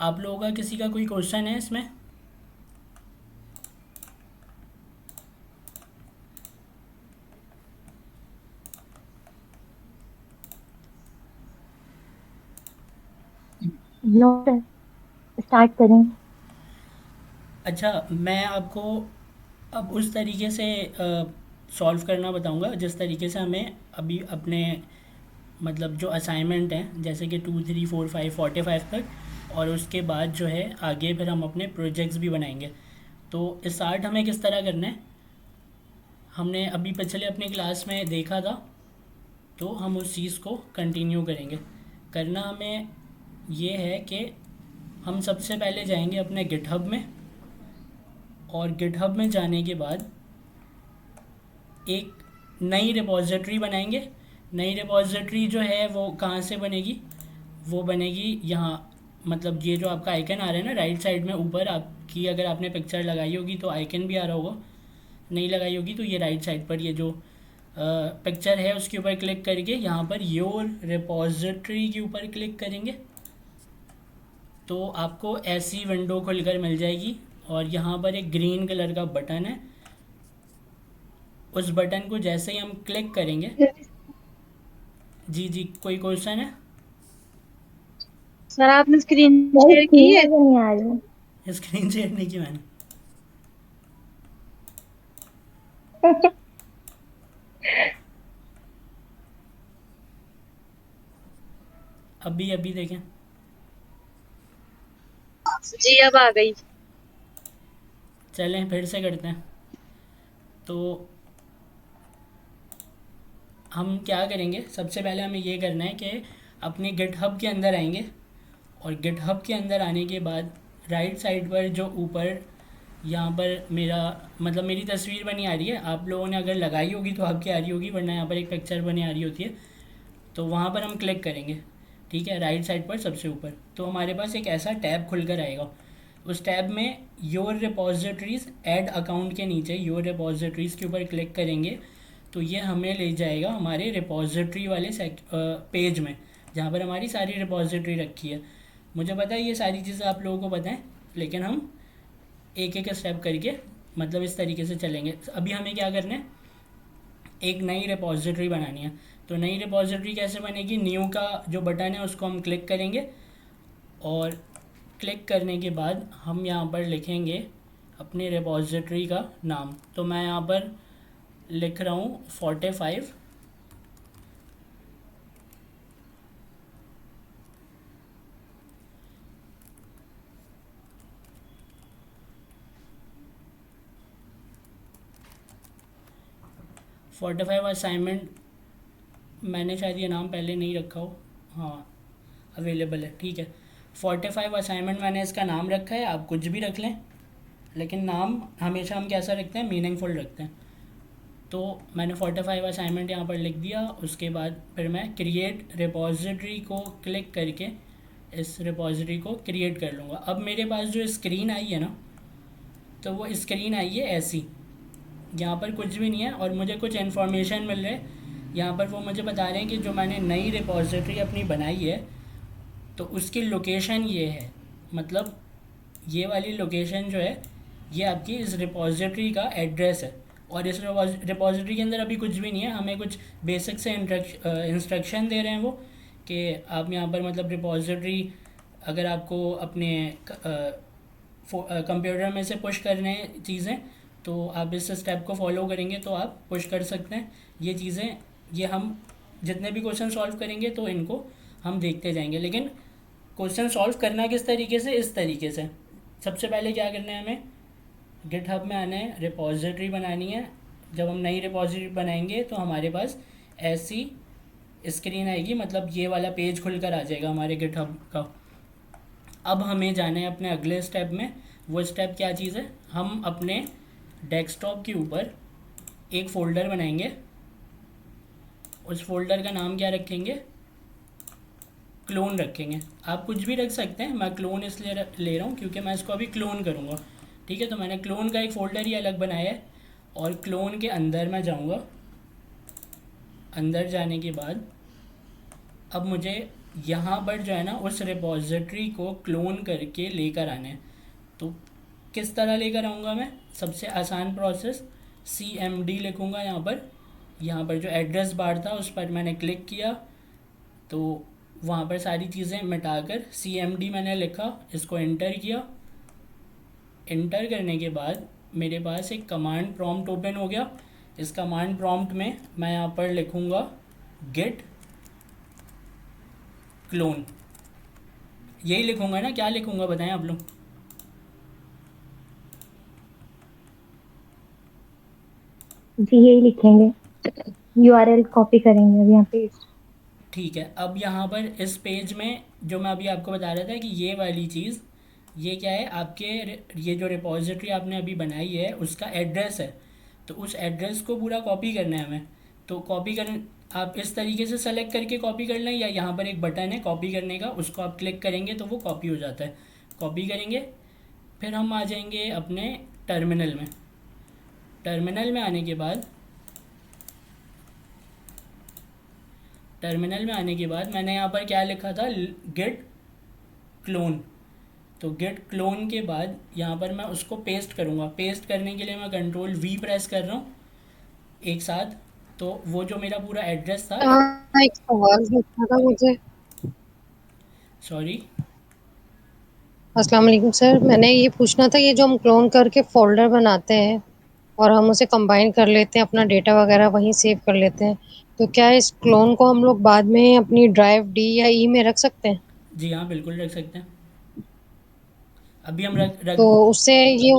आप लोगों का किसी का कोई क्वेश्चन है इसमें? नोट स्टार्ट करें। अच्छा, मैं आपको अब उस तरीके से सॉल्व करना बताऊंगा जिस तरीके से हमें अभी अपने मतलब जो असाइनमेंट हैं जैसे कि 2 3 4 5 45 तक, और उसके बाद जो है आगे फिर हम अपने प्रोजेक्ट्स भी बनाएंगे। तो स्टार्ट हमें किस तरह करना है, हमने अभी पिछले अपनी क्लास में देखा था, तो हम उस चीज़ को कंटिन्यू करेंगे। करना हमें ये है कि हम सबसे पहले जाएंगे अपने गिटहब में, और गिटहब में जाने के बाद एक नई रिपॉजिटरी बनाएंगे। नई रिपॉजिटरी जो है वो कहाँ से बनेगी, वो बनेगी यहाँ, मतलब ये जो आपका आइकन आ रहा है ना राइट साइड में ऊपर आपकी, अगर आपने पिक्चर लगाई होगी तो आइकन भी आ रहा होगा, नहीं लगाई होगी तो ये राइट साइड पर ये जो पिक्चर है उसके ऊपर क्लिक करके यहाँ पर योर रिपॉजिटरी के ऊपर क्लिक करेंगे तो आपको ऐसी विंडो खुलकर मिल जाएगी। और यहाँ पर एक ग्रीन कलर का बटन है, उस बटन को जैसे ही हम क्लिक करेंगे। जी जी, कोई क्वेश्चन है? सर आपने स्क्रीन मेरी शेयर की स्क्रीन है? नजर नहीं आ रही। स्क्रीन शेयर नहीं की मैंने। अभी अभी देखें। जी अब आ गई। चलें फिर से करते हैं। तो हम क्या करेंगे, सबसे पहले हमें ये करना है कि अपने गिटहब के अंदर आएंगे, और गिटहब के अंदर आने के बाद राइट साइड पर जो ऊपर यहाँ पर मेरा मतलब मेरी तस्वीर बनी आ रही है, आप लोगों ने अगर लगाई होगी तो आपकी आ रही होगी, वरना यहाँ पर एक पिक्चर बनी आ रही होती है, तो वहाँ पर हम क्लिक करेंगे। ठीक है, राइट साइड पर सबसे ऊपर तो हमारे पास एक ऐसा टैब खुलकर आएगा। उस टैब में योर रिपॉजिटरीज ऐड अकाउंट के नीचे योर रिपॉजिटरीज के ऊपर क्लिक करेंगे तो ये हमें ले जाएगा हमारे रिपॉजिटरी वाले पेज में, जहाँ पर हमारी सारी रिपॉजिटरी रखी है। मुझे पता है ये सारी चीज़ें आप लोगों को पता है, लेकिन हम एक एक स्टेप करके मतलब इस तरीके से चलेंगे। अभी हमें क्या करना है, एक नई रिपॉजिटरी बनानी है। तो नई रिपॉजिटरी कैसे बनेगी, न्यू का जो बटन है उसको हम क्लिक करेंगे, और क्लिक करने के बाद हम यहाँ पर लिखेंगे अपनी रिपॉजिटरी का नाम। तो मैं यहाँ पर लिख रहा हूँ 45। 45 असाइनमेंट, मैंने शायद ये नाम पहले नहीं रखा हो, हाँ अवेलेबल है, ठीक है। 45 असाइनमेंट मैंने इसका नाम रखा है, आप कुछ भी रख लें, लेकिन नाम हमेशा हम कैसा रखते हैं, मीनिंगफुल रखते हैं। तो मैंने 45 असाइनमेंट यहाँ पर लिख दिया। उसके बाद फिर मैं क्रिएट रिपॉजिटरी को क्लिक करके इस रिपॉजिटरी को क्रिएट कर लूँगा। अब मेरे पास जो स्क्रीन आई है ना, तो वो स्क्रीन आई है ऐसी, यहाँ पर कुछ भी नहीं है और मुझे कुछ इन्फॉर्मेशन मिल रहा है। यहाँ पर वो मुझे बता रहे हैं कि जो मैंने नई रिपॉजिटरी अपनी बनाई है तो उसकी लोकेशन ये है, मतलब ये वाली लोकेशन जो है ये आपकी इस रिपॉजिटरी का एड्रेस है। और इस रिपॉजिटरी के अंदर अभी कुछ भी नहीं है, हमें कुछ बेसिक से इंस्ट्रक्शन दे रहे हैं वो, कि आप यहाँ पर मतलब रिपॉजिटरी अगर आपको अपने कंप्यूटर में से पुश करने हैं चीज़ें, तो आप इस स्टेप को फॉलो करेंगे तो आप पुश कर सकते हैं ये चीज़ें। ये हम जितने भी क्वेश्चन सॉल्व करेंगे तो इनको हम देखते जाएंगे, लेकिन क्वेश्चन सॉल्व करना किस तरीके से, इस तरीके से। सबसे पहले क्या करना है, हमें गिटहब में आना है, रिपॉजिटरी बनानी है। जब हम नई रिपॉजिटरी बनाएंगे तो हमारे पास ऐसी स्क्रीन आएगी, मतलब ये वाला पेज खुलकर आ जाएगा हमारे गिटहब का। अब हमें जाना है अपने अगले स्टेप में। वो स्टेप क्या चीज़ है, हम अपने डेस्कटॉप के ऊपर एक फ़ोल्डर बनाएंगे। उस फोल्डर का नाम क्या रखेंगे, क्लोन रखेंगे। आप कुछ भी रख सकते हैं, मैं क्लोन इसलिए ले रहा हूँ क्योंकि मैं इसको अभी क्लोन करूँगा। ठीक है, तो मैंने क्लोन का एक फ़ोल्डर ही अलग बनाया है, और क्लोन के अंदर मैं जाऊँगा। अंदर जाने के बाद अब मुझे यहाँ पर जो है ना उस रिपॉजिटरी को क्लोन करके लेकर आने हैं। तो किस तरह लेकर आऊँगा मैं? सबसे आसान प्रोसेस, CMD लिखूँगा यहाँ पर जो एड्रेस बार था उस पर मैंने क्लिक किया, तो वहाँ पर सारी चीज़ें मिटाकर CMD मैंने लिखा, इसको एंटर किया। एंटर करने के बाद मेरे पास एक कमांड प्रॉम्प्ट ओपन हो गया। इस कमांड प्रॉम्प्ट में मैं यहाँ पर लिखूँगा गेट क्लोन, यही लिखूँगा ना? क्या लिखूँगा बताएं आप लोग? जी यही लिखेंगे, यूआरएल कॉपी करेंगे अब यहाँ पे। ठीक है। अब यहाँ पर इस पेज में जो मैं अभी आपको बता रहा था कि ये वाली चीज़, ये क्या है? आपके ये जो रिपॉजिटरी आपने अभी बनाई है उसका एड्रेस है। तो उस एड्रेस को पूरा कॉपी करना है हमें। तो कॉपी कर, आप इस तरीके से सेलेक्ट करके कॉपी कर लें, या यहाँ पर एक बटन है कॉपी करने का, उसको आप क्लिक करेंगे तो वो कॉपी हो जाता है। कॉपी करेंगे, फिर हम आ जाएंगे अपने टर्मिनल में। टर्मिनल में आने के बाद मैंने यहाँ पर क्या लिखा था? Git clone. तो गेट क्लोन के बाद यहाँ पर मैं उसको पेस्ट करूँगा। पेस्ट करने के लिए मैं Ctrl+V प्रेस कर रहा हूँ एक साथ। तो वो जो मेरा पूरा एड्रेस था, हाँ, एक सवाल पूछना था मुझे। सॉरी, अस्सलाम वालेकुम सर, मैंने ये पूछना था, ये जो हम क्लोन करके फोल्डर बनाते हैं और हम उसे कंबाइन कर लेते हैं, अपना डेटा वगैरह वहीं सेव कर लेते हैं, तो क्या इस क्लोन को हम लोग बाद में अपनी ड्राइव डी या ई में रख सकते हैं? जी हाँ बिल्कुल रख सकते हैं। अभी हम रख तो उससे ये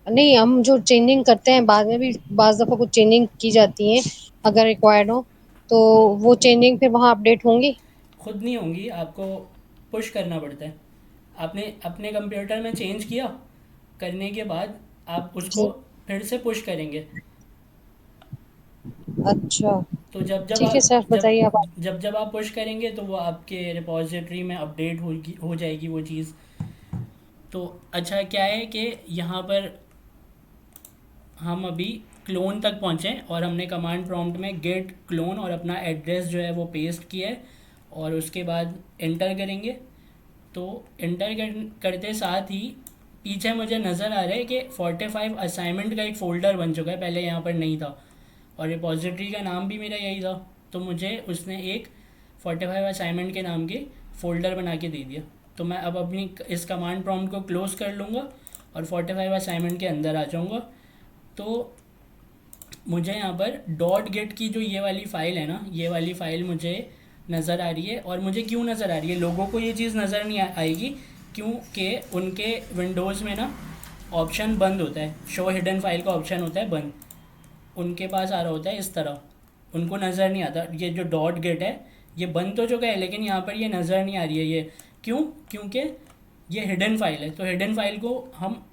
नहीं, हम जो चेंजिंग करते हैं बाद में भी बाज़ दफ़ा कुछ चेंजिंग की जाती हैं अगर रिक्वायर्ड हो, तो वो चेंजिंग फिर वहाँ अपडेट होंगी? खुद नहीं होंगी, आपको पुश करना पड़ता है। आपने अपने कंप्यूटर में चेंज किया, करने के बाद आप उसको जी। फिर से पुश करेंगे। अच्छा, तो जब जब ठीक है आप सर, बताइए आप। जब आप पुश करेंगे तो वो आपके रिपॉजिटरी में अपडेट हो जाएगी वो चीज़। तो अच्छा क्या है कि यहाँ पर हम अभी क्लोन तक पहुँचे और हमने कमांड प्रॉम्प्ट में गेट क्लोन और अपना एड्रेस जो है वो पेस्ट किया है, और उसके बाद एंटर करेंगे। तो करते साथ ही पीछे मुझे नज़र आ रहा है कि 45 असाइनमेंट का एक फ़ोल्डर बन चुका है, पहले यहाँ पर नहीं था, और रिपॉजिटरी का नाम भी मेरा यही था। तो मुझे उसने एक 45 असाइनमेंट के नाम के फ़ोल्डर बना के दे दिया। तो मैं अब अपनी इस कमांड प्रॉम्प्ट को क्लोज़ कर लूँगा और 45 असाइनमेंट के अंदर आ जाऊँगा। तो मुझे यहाँ पर डॉट गेट की जो ये वाली फ़ाइल है ना, ये वाली फ़ाइल मुझे नज़र आ रही है। और मुझे क्यों नज़र आ रही है? लोगों को ये चीज़ नज़र नहीं आएगी, क्योंकि उनके विंडोज़ में ना ऑप्शन बंद होता है, शो हिडन फाइल का ऑप्शन होता है बंद, उनके पास आ रहा होता है इस तरह, उनको नज़र नहीं आता। ये जो डॉट गेट है ये बंद तो चुका है, लेकिन यहाँ पर ये नज़र नहीं आ रही है। ये क्यों? क्योंकि ये हिडन फाइल है। तो हिडन फाइल को हम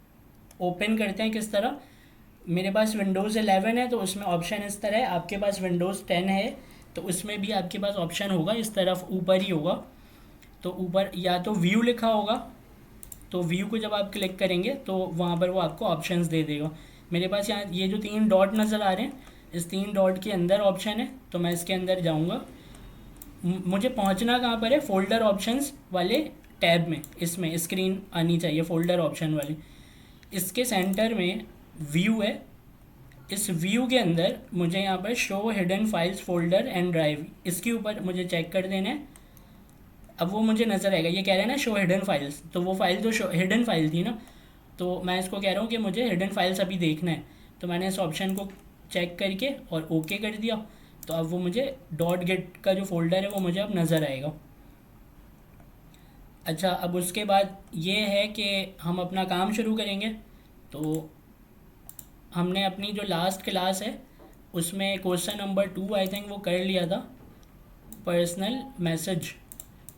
ओपन करते हैं किस तरह? मेरे पास विंडोज़ 11 है तो उसमें ऑप्शन इस तरह है, आपके पास विंडोज़ 10 है तो उसमें भी आपके पास ऑप्शन होगा, इस तरफ ऊपर ही होगा। तो ऊपर या तो व्यू लिखा होगा, तो व्यू को जब आप क्लिक करेंगे तो वहाँ पर वो आपको ऑप्शंस दे देगा। मेरे पास यहाँ ये जो 3 डॉट नज़र आ रहे हैं, इस 3 डॉट के अंदर ऑप्शन है, तो मैं इसके अंदर जाऊँगा। मुझे पहुँचना कहाँ पर है? फोल्डर ऑप्शंस वाले टैब में, इसमें स्क्रीन आनी चाहिए फोल्डर ऑप्शन वाली। इसके सेंटर में व्यू है, इस व्यू के अंदर मुझे यहाँ पर show hidden files folder and drive, इसके ऊपर मुझे चेक कर देना है। अब वो मुझे नज़र आएगा, ये कह रहा है ना शो हिडन फाइल्स, तो वो फाइल तो शो हिडन फाइल थी ना, तो मैं इसको कह रहा हूँ कि मुझे हिडन फाइल्स अभी देखना है। तो मैंने इस ऑप्शन को चेक करके और ओके कर दिया। तो अब वो मुझे डॉट गेट का जो फोल्डर है वो मुझे अब नज़र आएगा। अच्छा, अब उसके बाद ये है कि हम अपना काम शुरू करेंगे। तो हमने अपनी जो लास्ट क्लास है उसमें क्वेश्चन नंबर 2 आई थिंक वो कर लिया था, पर्सनल मैसेज।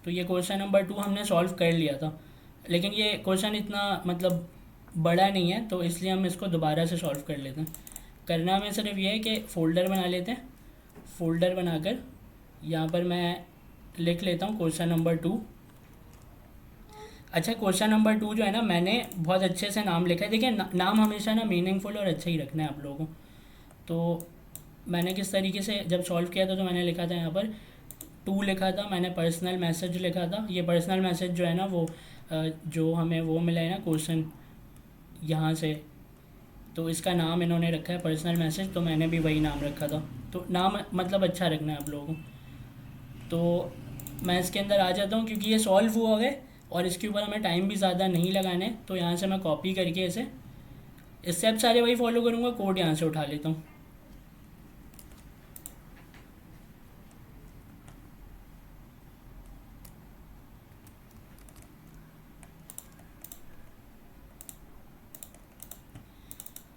तो ये क्वेश्चन नंबर 2 हमने सॉल्व कर लिया था, लेकिन ये क्वेश्चन इतना मतलब बड़ा नहीं है, तो इसलिए हम इसको दोबारा से सॉल्व कर लेते हैं। करना हमें सिर्फ ये है कि फ़ोल्डर बना लेते हैं। फ़ोल्डर बनाकर यहाँ पर मैं लिख लेता हूँ क्वेश्चन नंबर 2। अच्छा, क्वेश्चन नंबर 2 जो है ना, मैंने बहुत अच्छे से नाम लिखा है। देखिए नाम हमेशा ना मीनिंगफुल और अच्छा ही रखना है आप लोगों को। तो मैंने किस तरीके से जब सॉल्व किया था तो मैंने लिखा था यहाँ पर 2 लिखा था, मैंने पर्सनल मैसेज लिखा था। ये पर्सनल मैसेज जो है ना वो जो हमें वो मिला है ना क्वेश्चन यहाँ से, तो इसका नाम इन्होंने रखा है पर्सनल मैसेज, तो मैंने भी वही नाम रखा था। तो नाम मतलब अच्छा रखना है आप लोगों को। तो मैं इसके अंदर आ जाता हूँ क्योंकि ये सॉल्व हुआ है और इसके ऊपर हमें टाइम भी ज़्यादा नहीं लगाना है। तो यहाँ से मैं कॉपी करके इसे स्टेप सारे वही फॉलो करूँगा, कोड यहाँ से उठा लेता हूँ।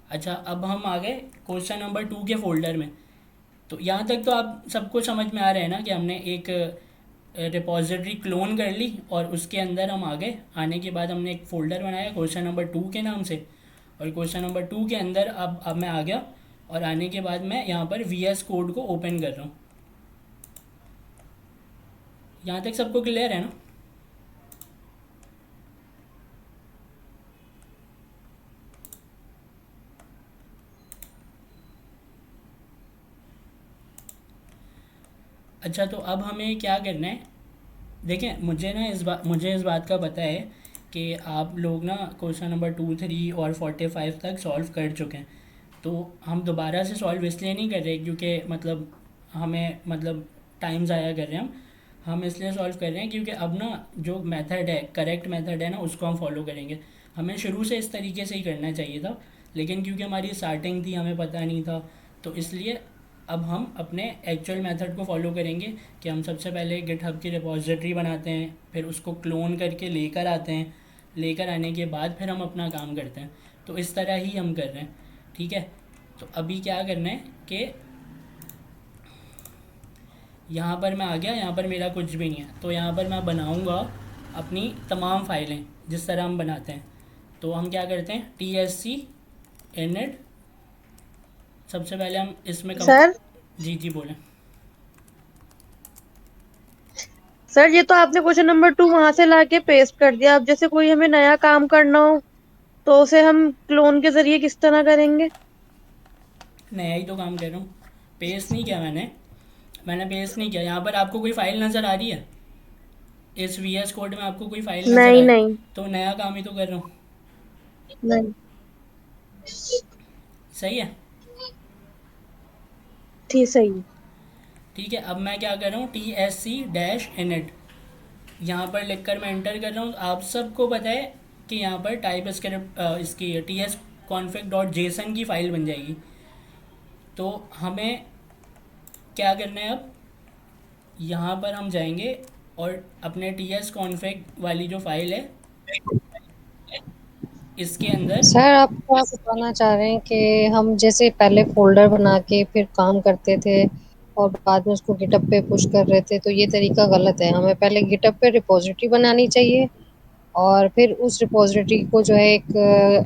अच्छा, अब हम आ गए क्वेश्चन नंबर 2 के फोल्डर में। तो यहाँ तक तो आप सबको समझ में आ रहा है ना कि हमने एक रिपॉजिटरी क्लोन कर ली और उसके अंदर हम आ गए। आने के बाद हमने एक फ़ोल्डर बनाया क्वेश्चन नंबर 2 के नाम से, और क्वेश्चन नंबर 2 के अंदर अब मैं आ गया। और आने के बाद मैं यहाँ पर VS कोड को ओपन कर रहा हूँ। यहाँ तक सबको क्लियर है ना? अच्छा, तो अब हमें क्या करना है, देखें मुझे इस बात का पता है कि आप लोग ना क्वेश्चन नंबर 2, 3 और 45 तक सॉल्व कर चुके हैं। तो हम दोबारा से सॉल्व इसलिए नहीं कर रहे क्योंकि मतलब हमें मतलब टाइम ज़ाया कर रहे हैं हम इसलिए सॉल्व कर रहे हैं क्योंकि अब ना जो मेथड है, करेक्ट मेथड है ना, उसको हम फॉलो करेंगे। हमें शुरू से इस तरीके से ही करना चाहिए था, लेकिन क्योंकि हमारी स्टार्टिंग थी, हमें पता नहीं था, तो इसलिए अब हम अपने एक्चुअल मेथड को फॉलो करेंगे कि हम सबसे पहले गिटहब की रिपॉजिटरी बनाते हैं, फिर उसको क्लोन करके लेकर आते हैं, लेकर आने के बाद फिर हम अपना काम करते हैं। तो इस तरह ही हम कर रहे हैं, ठीक है। तो अभी क्या करना है कि यहाँ पर मैं आ गया, यहाँ पर मेरा कुछ भी नहीं है, तो यहाँ पर मैं बनाऊँगा अपनी तमाम फाइलें जिस तरह हम बनाते हैं। तो हम क्या करते हैं, TSC init, सबसे पहले हम इसमें सर जी जी बोलें। सर ये तो आपने क्वेश्चन नंबर 2 वहां से लाके पेस्ट कर दिया। अब जैसे कोई हमें नया काम करना हो तो उसे हम क्लोन के जरिए किस तरह करेंगे? नया ही तो काम कर रहा हूँ, पेस्ट नहीं किया मैंने पेस्ट नहीं किया। यहाँ पर आपको कोई फाइल नज़र आ रही है? इस VS कोड में आपको कोई फाइल नज़र आ नहीं रही? नहीं तो नया काम ही तो कर रहा हूँ, नहीं। सही है। ठीक, सही है। ठीक है, अब मैं क्या कर रहा हूँ, TSC-init यहाँ पर लिखकर मैं एंटर कर रहा हूँ। आप सबको पता है कि यहाँ पर टाइप स्क्रिप्ट इसकी tsconfig.json की फ़ाइल बन जाएगी। तो हमें क्या करना है, अब यहाँ पर हम जाएंगे और अपने tsconfig वाली जो फ़ाइल है इसके अंदर, सर आप क्या बताना चाह रहे हैं कि हम जैसे पहले फोल्डर बना के फिर काम करते थे और बाद में उसको गिटअप पे पुश कर रहे थे, तो ये तरीका गलत है। हमें पहले गिटअप पे रिपोजिटरी बनानी चाहिए और फिर उस रिपोजिटरी को जो है एक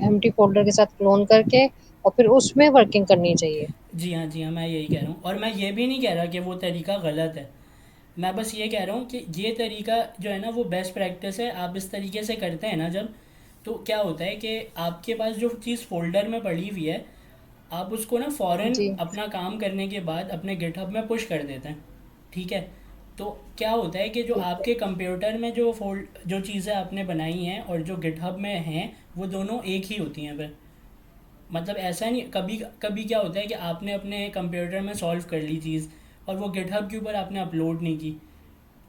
एम्प्टी फोल्डर के साथ क्लोन करके और फिर उसमें वर्किंग करनी चाहिए। जी हाँ, मैं यही कह रहा हूँ। और मैं ये भी नहीं कह रहा कि वो तरीका गलत है, मैं बस ये कह रहा हूँ कि ये तरीका जो है ना वो बेस्ट प्रैक्टिस है। आप इस तरीके से करते हैं ना जब, तो क्या होता है कि आपके पास जो चीज़ फोल्डर में पड़ी हुई है, आप उसको ना फ़ौरन जी अपना काम करने के बाद अपने गिटहब में पुश कर देते हैं, ठीक है। तो क्या होता है कि जो आपके कंप्यूटर में जो चीज़ें आपने बनाई हैं और जो गिटहब में हैं वो दोनों एक ही होती हैं फिर। मतलब ऐसा नहीं, कभी कभी क्या होता है कि आपने अपने कंप्यूटर में सॉल्व कर ली चीज़ और वो गिटहब के ऊपर आपने अपलोड नहीं की,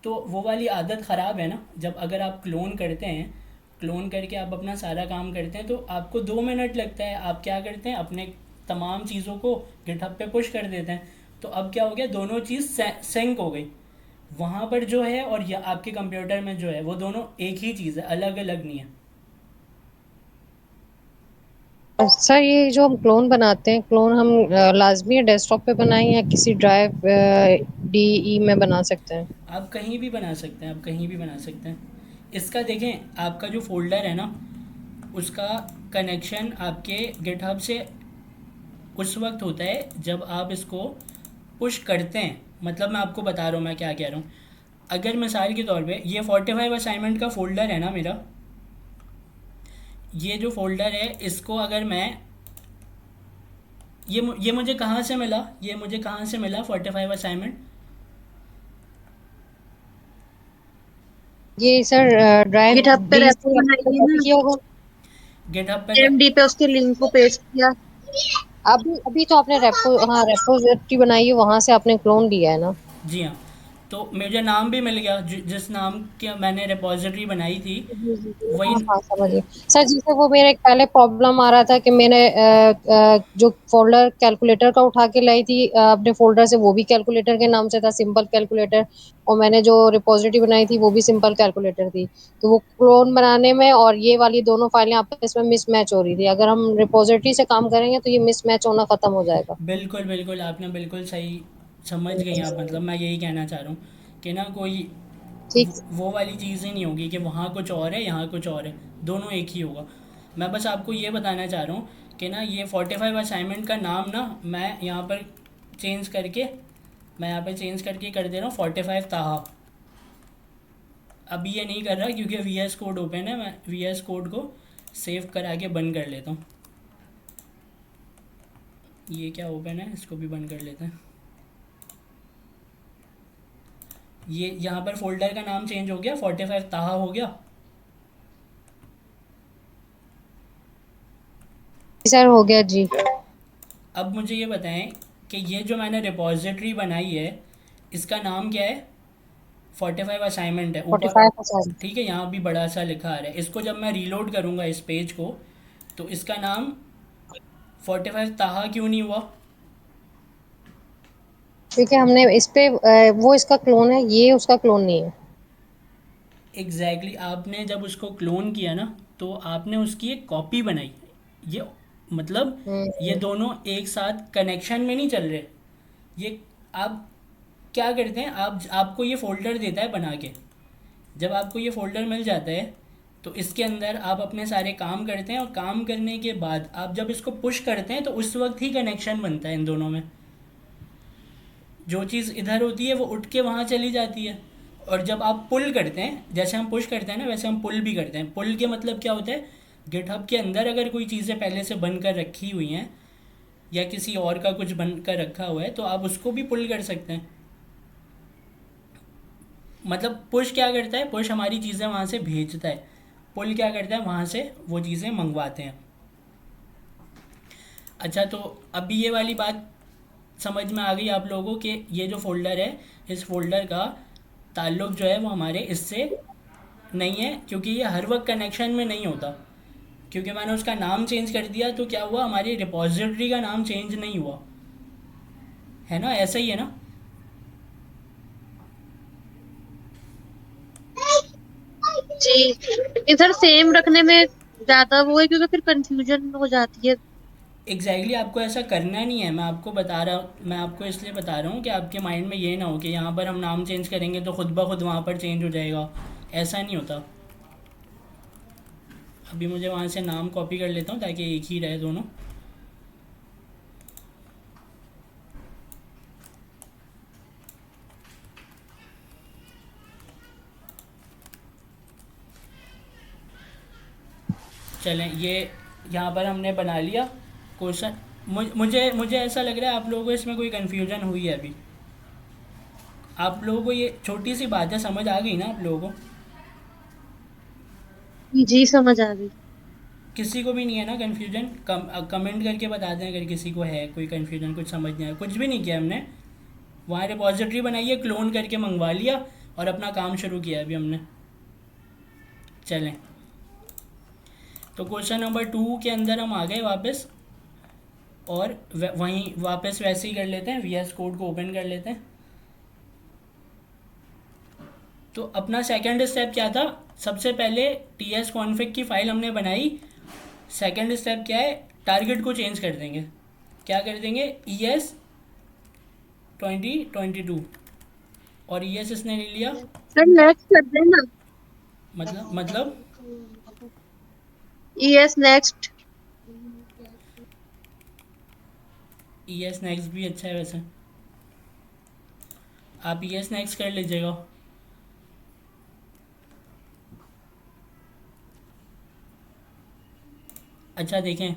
तो वो वाली आदत ख़राब है ना। जब अगर आप क्लोन करते हैं, क्लोन करके आप अपना सारा काम करते हैं, तो आपको 2 मिनट लगता है। आप क्या करते हैं, अपने तमाम चीज़ों को गिटहब पे पुश कर देते हैं। तो अब क्या हो गया, दोनों चीज़ सिंक हो गई। वहाँ पर जो है और या आपके कंप्यूटर में जो है वो दोनों एक ही चीज़ है, अलग अलग नहीं है। सर, ये जो हम क्लोन बनाते हैं, क्लोन हम लाजमी है डेस्कटॉप पे बनाएं या किसी ड्राइव DE में बना सकते हैं? आप कहीं भी बना सकते हैं, आप कहीं भी बना सकते हैं। इसका देखें, आपका जो फोल्डर है ना उसका कनेक्शन आपके गिटहब से उस वक्त होता है जब आप इसको पुश करते हैं। मतलब मैं आपको बता रहा हूँ मैं क्या कह रहा हूँ। अगर मिसाल के तौर पे ये 45 असाइनमेंट का फ़ोल्डर है ना मेरा, ये जो फ़ोल्डर है इसको अगर मैं ये मुझे कहाँ से मिला, 45 असाइनमेंट? ये सर ड्राइव गिटहब पे डी रेपो से आपने बनाइए कॉपी ना, किया होगा। गिटहब पे एमडी पे उसके लिंक को पेस्ट किया। अभी अभी तो आपने रेपो, हाँ रेपोजिटरी बनाई है, वहां से आपने क्लोन लिया है ना। जी हाँ। तो मुझे नाम भी मिल गया, जिस नाम की मैंने रिपॉजिटरी बनाई थी जी जी जी, वही। हाँ हाँ समझ गई। सर जैसे वो मेरा एक पहले प्रॉब्लम आ रहा था कि मैंने जो फोल्डर कैलकुलेटर का उठा के लाई थी अपने फोल्डर से, वो भी कैलकुलेटर के नाम से था, सिंपल कैलकुलेटर। और मैंने जो रिपोजिटरी बनाई थी वो भी सिंपल कैलकुलेटर थी। तो वो क्लोन बनाने में और ये वाली दोनों फाइलें आपस में मिसमैच हो रही थी। अगर हम रिपोजिटरी से काम करेंगे तो ये मिसमैच होना खत्म हो जाएगा। बिल्कुल बिल्कुल, आपने बिल्कुल सही समझ गई आप, मतलब मैं यही कहना चाह रहा हूँ कि ना कोई ठीक। वो वाली चीज़ ही नहीं होगी कि वहाँ कुछ और है यहाँ कुछ और है, दोनों एक ही होगा। मैं बस आपको ये बताना चाह रहा हूँ कि ना ये 45 असाइनमेंट का नाम ना मैं यहाँ पर चेंज करके मैं यहाँ पर चेंज करके कर दे रहा हूँ 45 ताहा। अभी ये नहीं कर रहा क्योंकि वी एस कोड ओपन है, मैं वी एस कोड को सेव करा के बंद कर लेता हूँ। ये क्या ओपन है, इसको भी बंद कर लेते हैं। ये यहाँ पर फोल्डर का नाम चेंज हो गया, 45 ताहा हो गया। सर हो गया जी। अब मुझे ये बताएं कि ये जो मैंने रिपॉजिटरी बनाई है इसका नाम क्या है। 45 असाइनमेंट है फोर्टी ऊपर, फाइव परसेंट ठीक है, यहाँ भी बड़ा सा लिखा आ रहा है। इसको जब मैं रीलोड करूँगा इस पेज को तो इसका नाम 45 ताहा क्यों नहीं हुआ। क्योंकि हमने इस पे वो इसका क्लोन है, ये उसका क्लोन नहीं है। एग्जैक्टली exactly, आपने जब उसको क्लोन किया ना तो आपने उसकी एक कॉपी बनाई। ये मतलब ये हम्म। दोनों एक साथ कनेक्शन में नहीं चल रहे। ये आप क्या करते हैं, आप आपको ये फ़ोल्डर देता है बना के। जब आपको ये फ़ोल्डर मिल जाता है तो इसके अंदर आप अपने सारे काम करते हैं और काम करने के बाद आप जब इसको पुश करते हैं तो उस वक्त ही कनेक्शन बनता है इन दोनों में। जो चीज़ इधर होती है वो उठ के वहाँ चली जाती है। और जब आप पुल करते हैं, जैसे हम पुश करते हैं ना वैसे हम पुल भी करते हैं। पुल के मतलब क्या होता है, गिटहब के अंदर अगर कोई चीज़ें पहले से बन कर रखी हुई हैं या किसी और का कुछ बन कर रखा हुआ है तो आप उसको भी पुल कर सकते हैं। मतलब पुश क्या करता है, पुश हमारी चीज़ें वहाँ से भेजता है। पुल क्या करता है, वहाँ से वो चीज़ें मंगवाते हैं। अच्छा, तो अभी ये वाली बात समझ में आ गई आप लोगों के, ये जो फोल्डर है इस फोल्डर का ताल्लुक जो है वो हमारे इससे नहीं है, क्योंकि ये हर वक्त कनेक्शन में नहीं होता। क्योंकि मैंने उसका नाम चेंज कर दिया तो क्या हुआ, हमारी रिपॉजिटरी का नाम चेंज नहीं हुआ है ना, ऐसा ही है ना। जी, इधर सेम रखने में ज्यादा वो है क्योंकि फिर कंफ्यूजन हो जाती है। एग्जैक्टली आपको ऐसा करना नहीं है, मैं आपको बता रहा हूँ, मैं आपको इसलिए बता रहा हूँ कि आपके माइंड में ये ना हो कि यहाँ पर हम नाम चेंज करेंगे तो खुद ब खुद वहाँ पर चेंज हो जाएगा। ऐसा नहीं होता। अभी मुझे वहाँ से नाम कॉपी कर लेता हूँ ताकि एक ही रहे दोनों। चलें, ये यहाँ पर हमने बना लिया क्वेश्चन। मुझे मुझे ऐसा लग रहा है आप लोगों को इसमें कोई कन्फ्यूजन हुई है अभी। आप लोगों को ये छोटी सी बातें समझ आ गई ना आप लोगों को। जी समझ आ गई। किसी को भी नहीं है ना कन्फ्यूजन, कमेंट करके बता दें अगर किसी को है कोई कन्फ्यूजन, कुछ समझ नहीं आया। कुछ भी नहीं किया हमने, वहाँ रिपॉजिटरी बनाई है, क्लोन करके मंगवा लिया और अपना काम शुरू किया अभी हमने। चलें, तो क्वेश्चन नंबर 2 के अंदर हम आ गए वापस, और वहीं वापस वैसे ही कर लेते हैं, वी एस कोड को ओपन कर लेते हैं। तो अपना सेकंड स्टेप क्या था, सबसे पहले टी एस कॉन्फ़िग की फ़ाइल हमने बनाई। सेकंड स्टेप क्या है, टारगेट को चेंज कर देंगे। क्या कर देंगे, ई एस 2022, और ई एस इसने ले लिया। सर नेक्स्ट कर देना। मतलब yes next. E S next भी अच्छा है वैसे, आप ई एस नेक्स्ट कर लीजिएगा। अच्छा देखें,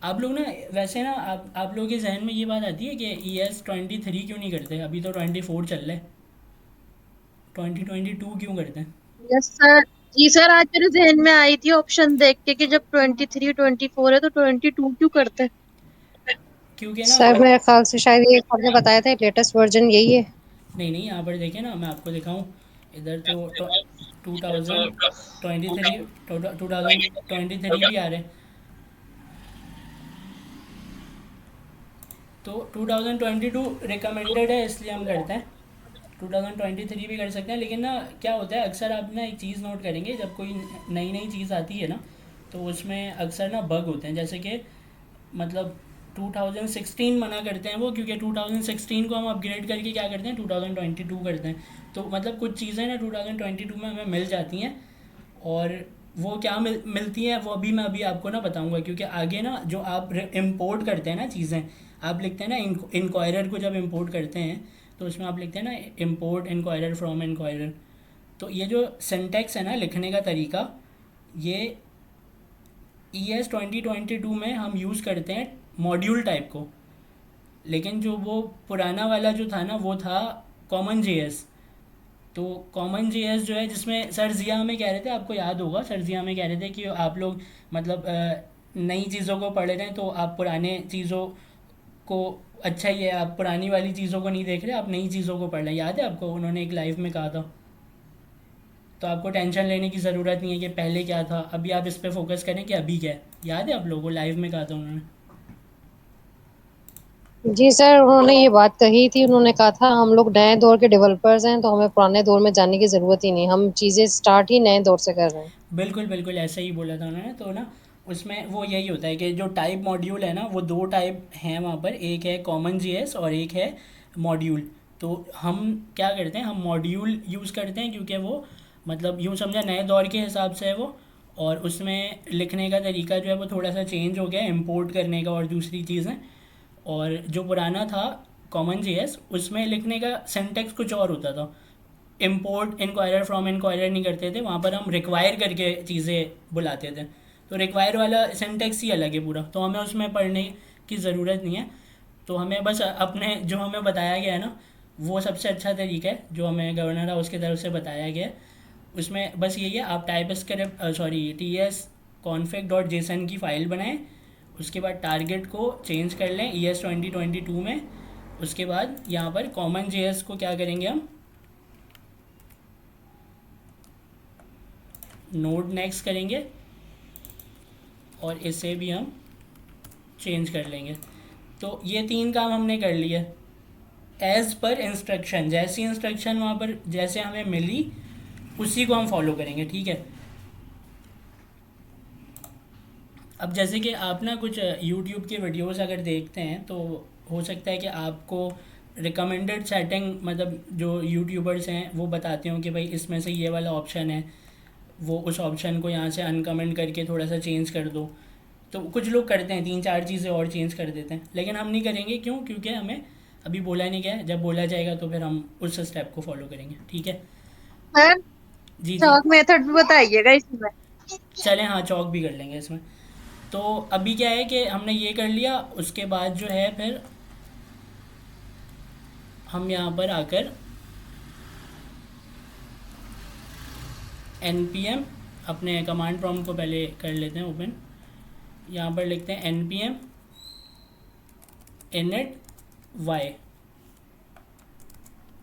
आप लोग ना वैसे ना आप लोगों के जहन में ये बात आती है कि ई एस 23 क्यों नहीं करते, अभी तो 24 चल रहा है। 2022 क्यों करते हैं? Yes sir. जी सर, आज मेरे जहन में आई थी ऑप्शन देख के कि जब 23 24 है तो 22 क्यों करते हैं। क्योंकि ना सर मेरे ख्याल से शायद ये आपने बताया था लेटेस्ट वर्जन यही है। नहीं नहीं, यहाँ पर देखिए ना, मैं आपको दिखाऊं। इधर तो 2023 2023 भी आ रहे हैं। तो 2022 रिकमेंडेड है, इसलिए हम करते हैं। 2023 भी कर सकते हैं, लेकिन ना क्या होता है, अक्सर आप ना एक चीज़ नोट करेंगे, जब कोई नई नई चीज़ आती है ना, तो उसमें अक्सर ना बग होते हैं। जैसे कि मतलब 2016 मना करते हैं वो, क्योंकि 2016 को हम अपग्रेड करके क्या करते हैं, 2022 करते हैं। तो मतलब कुछ चीज़ें ना 2022 में हमें मिल जाती हैं, और वो क्या मिलती हैं वो अभी मैं अभी आपको ना बताऊंगा, क्योंकि आगे ना जो आप इम्पोर्ट करते हैं ना चीज़ें, आप लिखते हैं ना इंक्वायरर को जब इम्पोर्ट करते हैं, तो उसमें आप लिखते हैं ना इम्पोर्ट इंक्वायरर फ्रॉम इंक्वायरर। तो ये जो सिंटैक्स है ना, लिखने का तरीका, ये ES 2022 में हम यूज़ करते हैं मॉड्यूल टाइप को। लेकिन जो वो पुराना वाला जो था ना, वो था कॉमन जेएस। तो कॉमन जेएस जो है, जिसमें सर जिया हमें कह रहे थे, आपको याद होगा, सर जिया हमें कह रहे थे कि आप लोग मतलब नई चीज़ों को पढ़ रहे हैं, तो आप पुराने चीज़ों को, अच्छा ही है, आप पुरानी वाली चीज़ों को नहीं देख रहे, आप नई चीज़ों को पढ़ रहे हैं। याद है आपको, उन्होंने एक लाइव में कहा था। तो आपको टेंशन लेने की ज़रूरत नहीं है कि पहले क्या था, अभी आप इस पर फोकस करें कि अभी क्या है। याद है आप लोगों को, लाइव में कहा था उन्होंने। जी सर, उन्होंने ये बात कही थी। उन्होंने कहा था हम लोग नए दौर के डेवलपर्स हैं, तो हमें पुराने दौर में जाने की ज़रूरत ही नहीं, हम चीज़ें स्टार्ट ही नए दौर से कर रहे हैं। बिल्कुल बिल्कुल, ऐसा ही बोला था उन्होंने। तो ना उसमें वो यही होता है कि जो टाइप मॉड्यूल है ना, वो दो टाइप हैं वहाँ पर, एक है कॉमन जीएस और एक है मॉड्यूल। तो हम क्या करते हैं, हम मॉड्यूल यूज़ करते हैं, क्योंकि वो मतलब यूँ समझा नए दौर के हिसाब से है वो। और उसमें लिखने का तरीका जो है वो थोड़ा सा चेंज हो गया है, इंपोर्ट करने का और दूसरी चीज़ें। और जो पुराना था कॉमन जीएस, उसमें लिखने का सिंटेक्स कुछ और होता था। इम्पोर्ट इंक्वायरर फ्रॉम इंक्वायरर नहीं करते थे, वहाँ पर हम रिक्वायर करके चीज़ें बुलाते थे। तो रिक्वायर वाला सिंटेक्स ही अलग है पूरा, तो हमें उसमें पढ़ने की ज़रूरत नहीं है। तो हमें बस अपने जो हमें बताया गया है ना, वो सबसे अच्छा तरीका है जो हमें गवर्नर हाउस की तरफ से बताया गया है। उसमें बस यही है, आप टाइप स्क्रिप्ट TS config.json की फ़ाइल बनाएं। उसके बाद टारगेट को चेंज कर लें ES 2022 में। उसके बाद यहाँ पर कॉमन जेएस को क्या करेंगे, हम नोड नेक्स्ट करेंगे, और इसे भी हम चेंज कर लेंगे। तो ये तीन काम हमने कर लिए एज़ पर इंस्ट्रक्शन। जैसी इंस्ट्रक्शन वहाँ पर जैसे हमें मिली, उसी को हम फॉलो करेंगे, ठीक है। अब जैसे कि आप ना कुछ यूट्यूब के वीडियोस अगर देखते हैं, तो हो सकता है कि आपको रिकमेंडेड सेटिंग, मतलब जो यूट्यूबर्स हैं वो बताते हो कि भाई इसमें से ये वाला ऑप्शन है, वो उस ऑप्शन को यहाँ से अनकमेंट करके थोड़ा सा चेंज कर दो। तो कुछ लोग करते हैं, तीन चार चीज़ें और चेंज कर देते हैं, लेकिन हम नहीं करेंगे। क्यों? क्योंकि हमें अभी बोला नहीं गया है, जब बोला जाएगा तो फिर हम उस स्टेप को फॉलो करेंगे, ठीक है। सर, जी जी, चौक मेथड भी बताइएगा इसमें। चलें, हाँ चौक भी कर लेंगे इसमें। तो अभी क्या है कि हमने ये कर लिया, उसके बाद जो है फिर हम यहाँ पर आकर npm, अपने कमांड प्रॉम्प्ट को पहले कर लेते हैं ओपन। यहाँ पर लिखते हैं npm init y।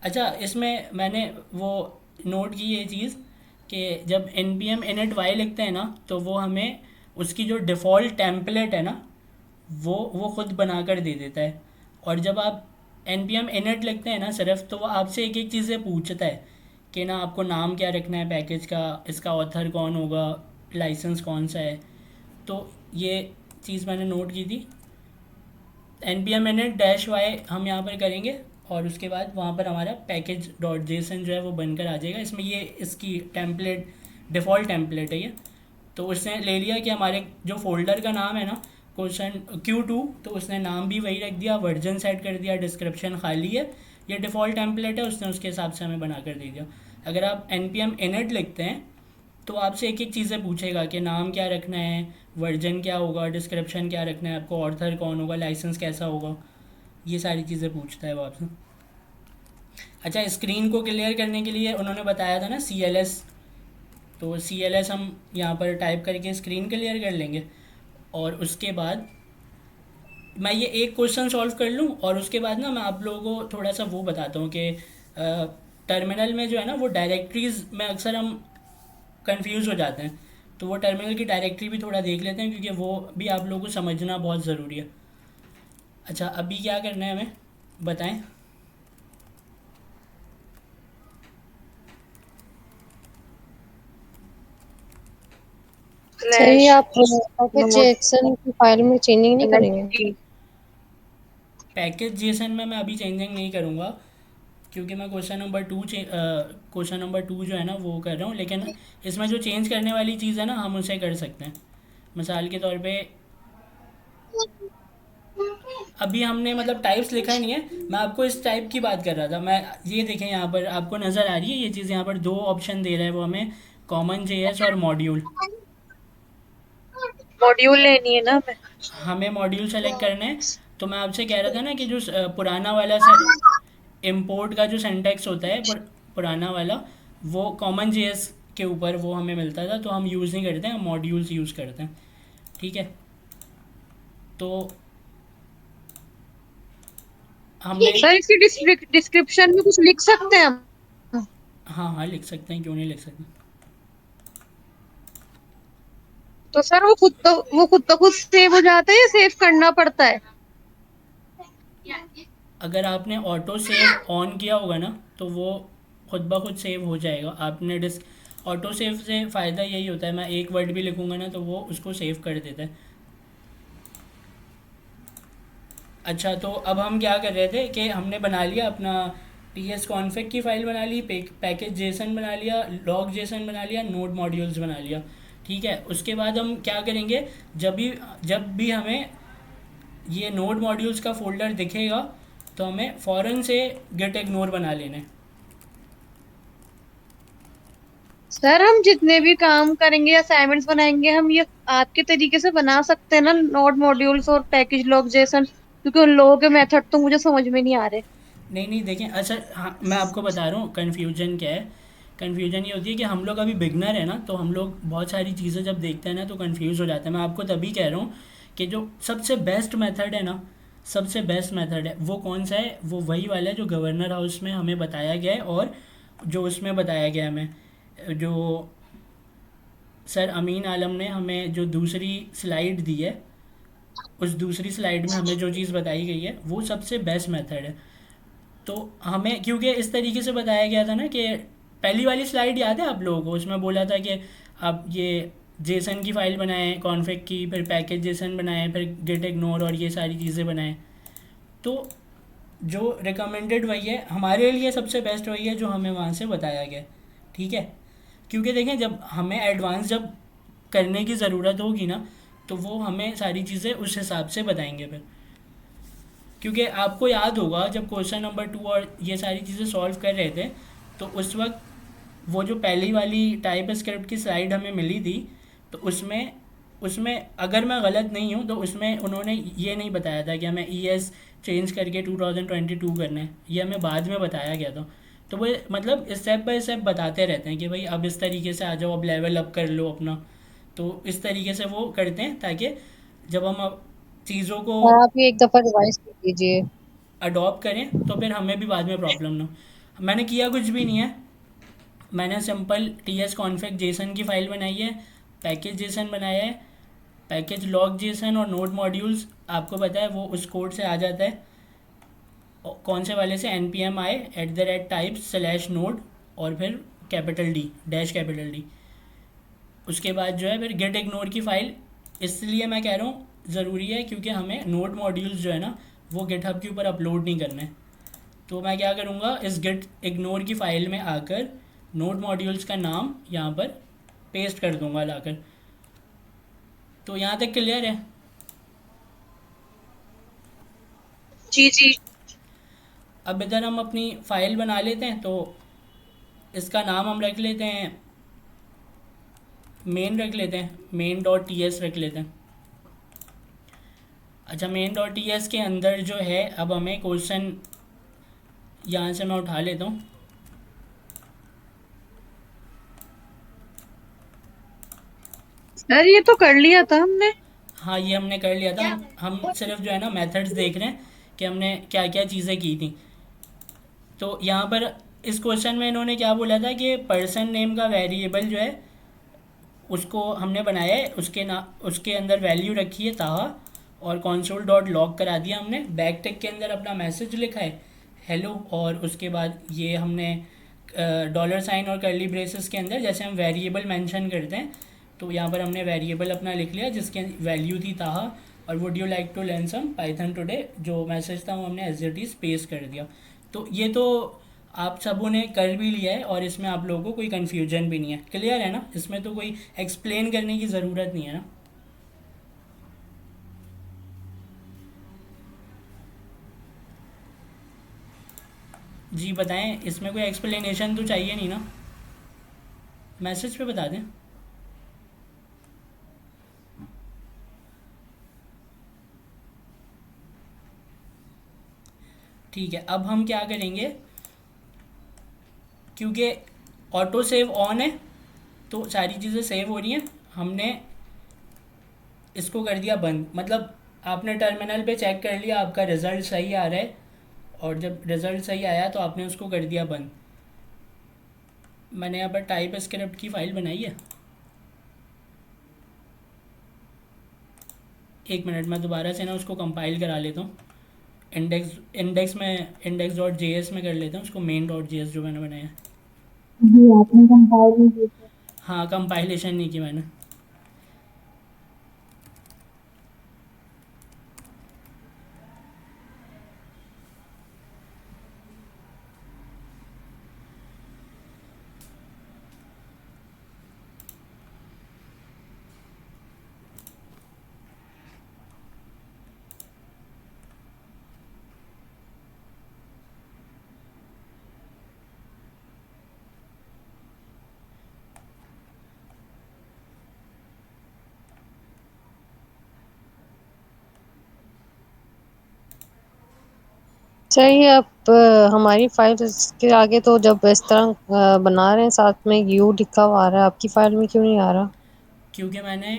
अच्छा, इसमें मैंने वो नोट की ये चीज़ कि जब npm init y लिखते हैं ना, तो वो हमें उसकी जो डिफ़ॉल्ट टेम्पलेट है ना, वो खुद बनाकर दे देता है। और जब आप npm init लिखते हैं ना सिर्फ, तो वो आपसे एक एक चीज़ें पूछता है कि ना आपको नाम क्या रखना है पैकेज का, इसका ऑथर कौन होगा, लाइसेंस कौन सा है। तो ये चीज़ मैंने नोट की थी। npm init -y हम यहाँ पर करेंगे, और उसके बाद वहाँ पर हमारा package.json जो है वो बनकर आ जाएगा। इसमें ये इसकी टेम्पलेट, डिफ़ॉल्ट टेम्पलेट है ये। तो उसने ले लिया कि हमारे जो फोल्डर का नाम है ना, क्वेश्चन Q2, तो उसने नाम भी वही रख दिया, वर्जन सेट कर दिया, डिस्क्रिप्शन खाली है, ये डिफ़ॉल्ट टेम्पलेट है, उसने उसके हिसाब से हमें बना कर दे दिया। अगर आप npm init लिखते हैं, तो आपसे एक एक चीज़ें पूछेगा कि नाम क्या रखना है, वर्जन क्या होगा, डिस्क्रिप्शन क्या रखना है आपको, ऑथर कौन होगा, लाइसेंस कैसा होगा, ये सारी चीज़ें पूछता है वो आपसे। अच्छा, स्क्रीन को क्लियर करने के लिए उन्होंने बताया था ना CLS, तो CLS हम यहाँ पर टाइप करके स्क्रीन क्लियर कर लेंगे। और उसके बाद मैं ये एक क्वेश्चन सॉल्व कर लूँ और उसके बाद ना मैं आप लोगों को थोड़ा सा वो बताता हूँ कि टर्मिनल में जो है ना वो डायरेक्टरीज में अक्सर हम कंफ्यूज हो जाते हैं, तो वो टर्मिनल की डायरेक्टरी भी थोड़ा देख लेते हैं क्योंकि वो भी आप लोगों को समझना बहुत ज़रूरी है। अच्छा, अभी क्या करना है हमें बताएं। सर ये स्लैश आप पैकेज नोट जेएक्सन की फाइल में चेंजिंग नहीं करेंगे? LST। पैकेज जेसन में मैं अभी चेंजिंग नहीं करूँगा क्योंकि मैं क्वेश्चन नंबर 2 जो है ना वो कर रहा हूँ, लेकिन इसमें जो चेंज करने वाली चीज़ है ना हम उसे कर सकते हैं। मिसाल के तौर पे अभी हमने मतलब टाइप्स लिखा नहीं है, मैं आपको इस टाइप की बात कर रहा था। मैं ये देखें यहाँ पर आपको नज़र आ रही है ये चीज़, यहाँ पर दो ऑप्शन दे रहा है वो हमें, कॉमन JS और मॉड्यूल। मॉड्यूल लेनी है ना हमें। हमें मॉड्यूल सेलेक्ट करना है। तो मैं आपसे कह रहा था ना कि जो पुराना वाला इम्पोर्ट का जो सिंटैक्स होता है पुराना वाला, वो कॉमन JS के ऊपर वो हमें मिलता था, तो हम यूज़ नहीं करते हैं, हम मॉड्यूल्स यूज़ करते हैं। ठीक है, तो हमने सर इसकी डिस्क्रिप्शन में कुछ लिख सकते हैं हम? हाँ हाँ लिख सकते हैं, क्यों नहीं लिख सकते। तो सर वो खुद सेव हो जाता है या सेव करना पड़ता है? अगर आपने ऑटो सेव ऑन किया होगा ना तो वो खुद ब खुद सेव हो जाएगा। आपने डिस्क ऑटो सेव से फ़ायदा यही होता है, मैं एक वर्ड भी लिखूंगा ना तो वो उसको सेव कर देता है। अच्छा, तो अब हम क्या कर रहे थे कि हमने बना लिया अपना ts config की फ़ाइल बना ली, पैकेज जेसन बना लिया, लॉग जेसन बना लिया, नोड मॉड्यूल्स बना लिया। ठीक है, उसके बाद हम क्या करेंगे, जब भी हमें ये नोड मॉड्यूल्स का फोल्डर दिखेगा तो हमें फ़ौरन से गेट इग्नोर बना लेना है। सर हम जितने भी काम करेंगे या असाइनमेंट्स बनाएंगे हम ये आपके तरीके से बना सकते हैं ना, नोड मॉड्यूल्स और पैकेज लॉग जैसन, क्योंकि उन लोगों के मेथड तो मुझे समझ में नहीं आ रहे। नहीं नहीं देखें, अच्छा हाँ मैं आपको बता रहा हूँ कन्फ्यूजन क्या है। कन्फ्यूजन ये होती है कि हम लोग अभी बिगनर है ना, तो हम लोग बहुत सारी चीज़ें जब देखते हैं ना तो कंफ्यूज हो जाते हैं। मैं आपको तभी कह रहा हूँ कि जो सबसे बेस्ट मेथड है ना, सबसे बेस्ट मेथड है वो कौन सा है, वो वही वाला है जो गवर्नर हाउस में हमें बताया गया है, और जो उसमें बताया गया है हमें, जो सर अमीन आलम ने हमें जो दूसरी स्लाइड दी है, उस दूसरी स्लाइड में हमें जो चीज़ बताई गई है वो सबसे बेस्ट मेथड है। तो हमें क्योंकि इस तरीके से बताया गया था ना कि पहली वाली स्लाइड याद है आप लोगों को, उसमें बोला था कि आप ये जेसन की फ़ाइल बनाएं कॉन्फ़िग की, फिर पैकेज जेसन बनाएं, फिर गेट इग्नोर और ये सारी चीज़ें बनाएं। तो जो रिकमेंडेड वही है हमारे लिए, सबसे बेस्ट वही है जो हमें वहाँ से बताया गया। ठीक है, क्योंकि देखें जब हमें एडवांस जब करने की ज़रूरत होगी ना तो वो हमें सारी चीज़ें उस हिसाब से बताएंगे फिर। क्योंकि आपको याद होगा जब क्वेश्चन नंबर 2 और ये सारी चीज़ें सॉल्व कर रहे थे तो उस वक्त वो जो पहली वाली टाइप स्क्रिप्ट की स्लाइड हमें मिली थी, तो उसमें उसमें अगर मैं गलत नहीं हूँ तो उसमें उन्होंने ये नहीं बताया था कि हमें ES चेंज करके 2022 करना है, ये हमें बाद में बताया गया था। तो वो मतलब स्टेप बाय स्टेप बताते रहते हैं कि भाई अब इस तरीके से आ जाओ, अब लेवल अप कर लो अपना। तो इस तरीके से वो करते हैं ताकि जब हम अब चीज़ों को और आप ये एक दफ़ा रिवाइज कर लीजिए। अडॉप्ट करें तो फिर हमें भी बाद में प्रॉब्लम ना हो। मैंने किया कुछ भी नहीं है, मैंने सिंपल ts config जेसन की फ़ाइल बनाई है, पैकेज जेसन बनाया है, पैकेज लॉग जेसन और नोड मॉड्यूल्स आपको पता है वो उस कोड से आ जाता है। कौन से वाले से, npmi@types/node और फिर capital D dash capital D। उसके बाद जो है फिर गेट इग्नोर की फ़ाइल, इसलिए मैं कह रहा हूँ ज़रूरी है क्योंकि हमें नोड मॉड्यूल्स जो है ना वो गिटहब के ऊपर अपलोड नहीं करना है। तो मैं क्या करूँगा, इस गेट इग्नोर की फ़ाइल में आकर नोड मॉड्यूल्स का नाम यहाँ पर पेस्ट कर दूँगा लाकर। तो यहाँ तक क्लियर है। जी जी। अब इधर हम अपनी फ़ाइल बना लेते हैं, तो इसका नाम हम रख लेते हैं मेन, रख लेते हैं main.ts रख लेते हैं। अच्छा, main.ts के अंदर जो है अब हमें क्वेश्चन यहाँ से मैं उठा लेता हूँ। सर ये तो कर लिया था हमने। हाँ, ये हमने कर लिया था। हम सिर्फ जो है ना मेथड्स देख रहे हैं कि हमने क्या क्या चीज़ें की थी। तो यहाँ पर इस क्वेश्चन में इन्होंने क्या बोला था कि पर्सन नेम का वेरिएबल जो है उसको हमने बनाया है, उसके अंदर वैल्यू रखी है ताहा, और कंसोल डॉट लॉग करा दिया हमने। बैक टिक के अंदर अपना मैसेज लिखा है हेलो, और उसके बाद ये हमने डॉलर साइन और कर्ली ब्रेसेस के अंदर जैसे हम वेरिएबल मेंशन करते हैं, तो यहाँ पर हमने वेरिएबल अपना लिख लिया जिसकी वैल्यू थी ताहा, और would you like to learn some Python today, जो मैसेज था वो हमने एज इट इज़ पेस्ट कर दिया। तो ये तो आप सबों ने कर भी लिया है और इसमें आप लोगों को कोई कन्फ्यूजन भी नहीं है। क्लियर है ना? इसमें तो कोई एक्सप्लेन करने की ज़रूरत नहीं है ना। जी बताएं, इसमें कोई एक्सप्लेनेशन तो चाहिए नहीं ना? मैसेज पे बता दें। ठीक है, अब हम क्या करेंगे, क्योंकि ऑटो सेव ऑन है तो सारी चीज़ें सेव हो रही हैं, हमने इसको कर दिया बंद। मतलब आपने टर्मिनल पे चेक कर लिया आपका रिज़ल्ट सही आ रहा है, और जब रिज़ल्ट सही आया तो आपने उसको कर दिया बंद। मैंने यहाँ पर टाइप स्क्रिप्ट की फ़ाइल बनाई है। एक मिनट, मैं दोबारा से ना उसको कंपाइल करा लेता हूँ। इंडेक्स में index.js में कर लेता हूँ उसको, main.js जो मैंने बनाया है। जी आपने कंपाइल नहीं किया सर। हाँ, कंपाइलेशन नहीं की मैंने। सही है। आप हमारी फाइल के आगे तो जब इस तरह बना रहे हैं साथ में यू लिखा हुआ आ रहा है, आपकी फाइल में क्यों नहीं आ रहा? क्योंकि मैंने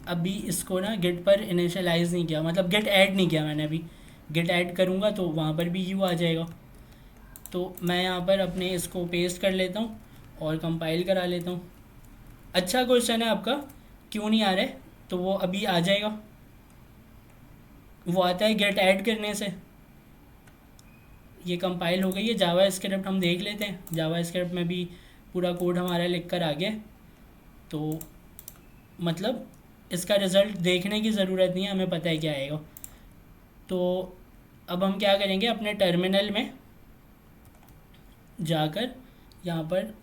अभी इसको ना गिट पर इनिशियलाइज़ नहीं किया, मतलब गिट ऐड नहीं किया मैंने अभी। गिट ऐड करूँगा तो वहाँ पर भी यू आ जाएगा। तो मैं यहाँ पर अपने इसको पेस्ट कर लेता हूँ और कंपाइल करा लेता हूँ। अच्छा क्वेश्चन है आपका, क्यों नहीं आ रहा है? तो वो अभी आ जाएगा, वो आता है गेट ऐड करने से। ये कंपाइल हो गई है। जावा स्क्रिप्ट हम देख लेते हैं। जावा स्क्रिप्ट में भी पूरा कोड हमारा लिख कर आ गया, तो मतलब इसका रिज़ल्ट देखने की ज़रूरत नहीं है, हमें पता है क्या आएगा। तो अब हम क्या करेंगे, अपने टर्मिनल में जाकर यहाँ पर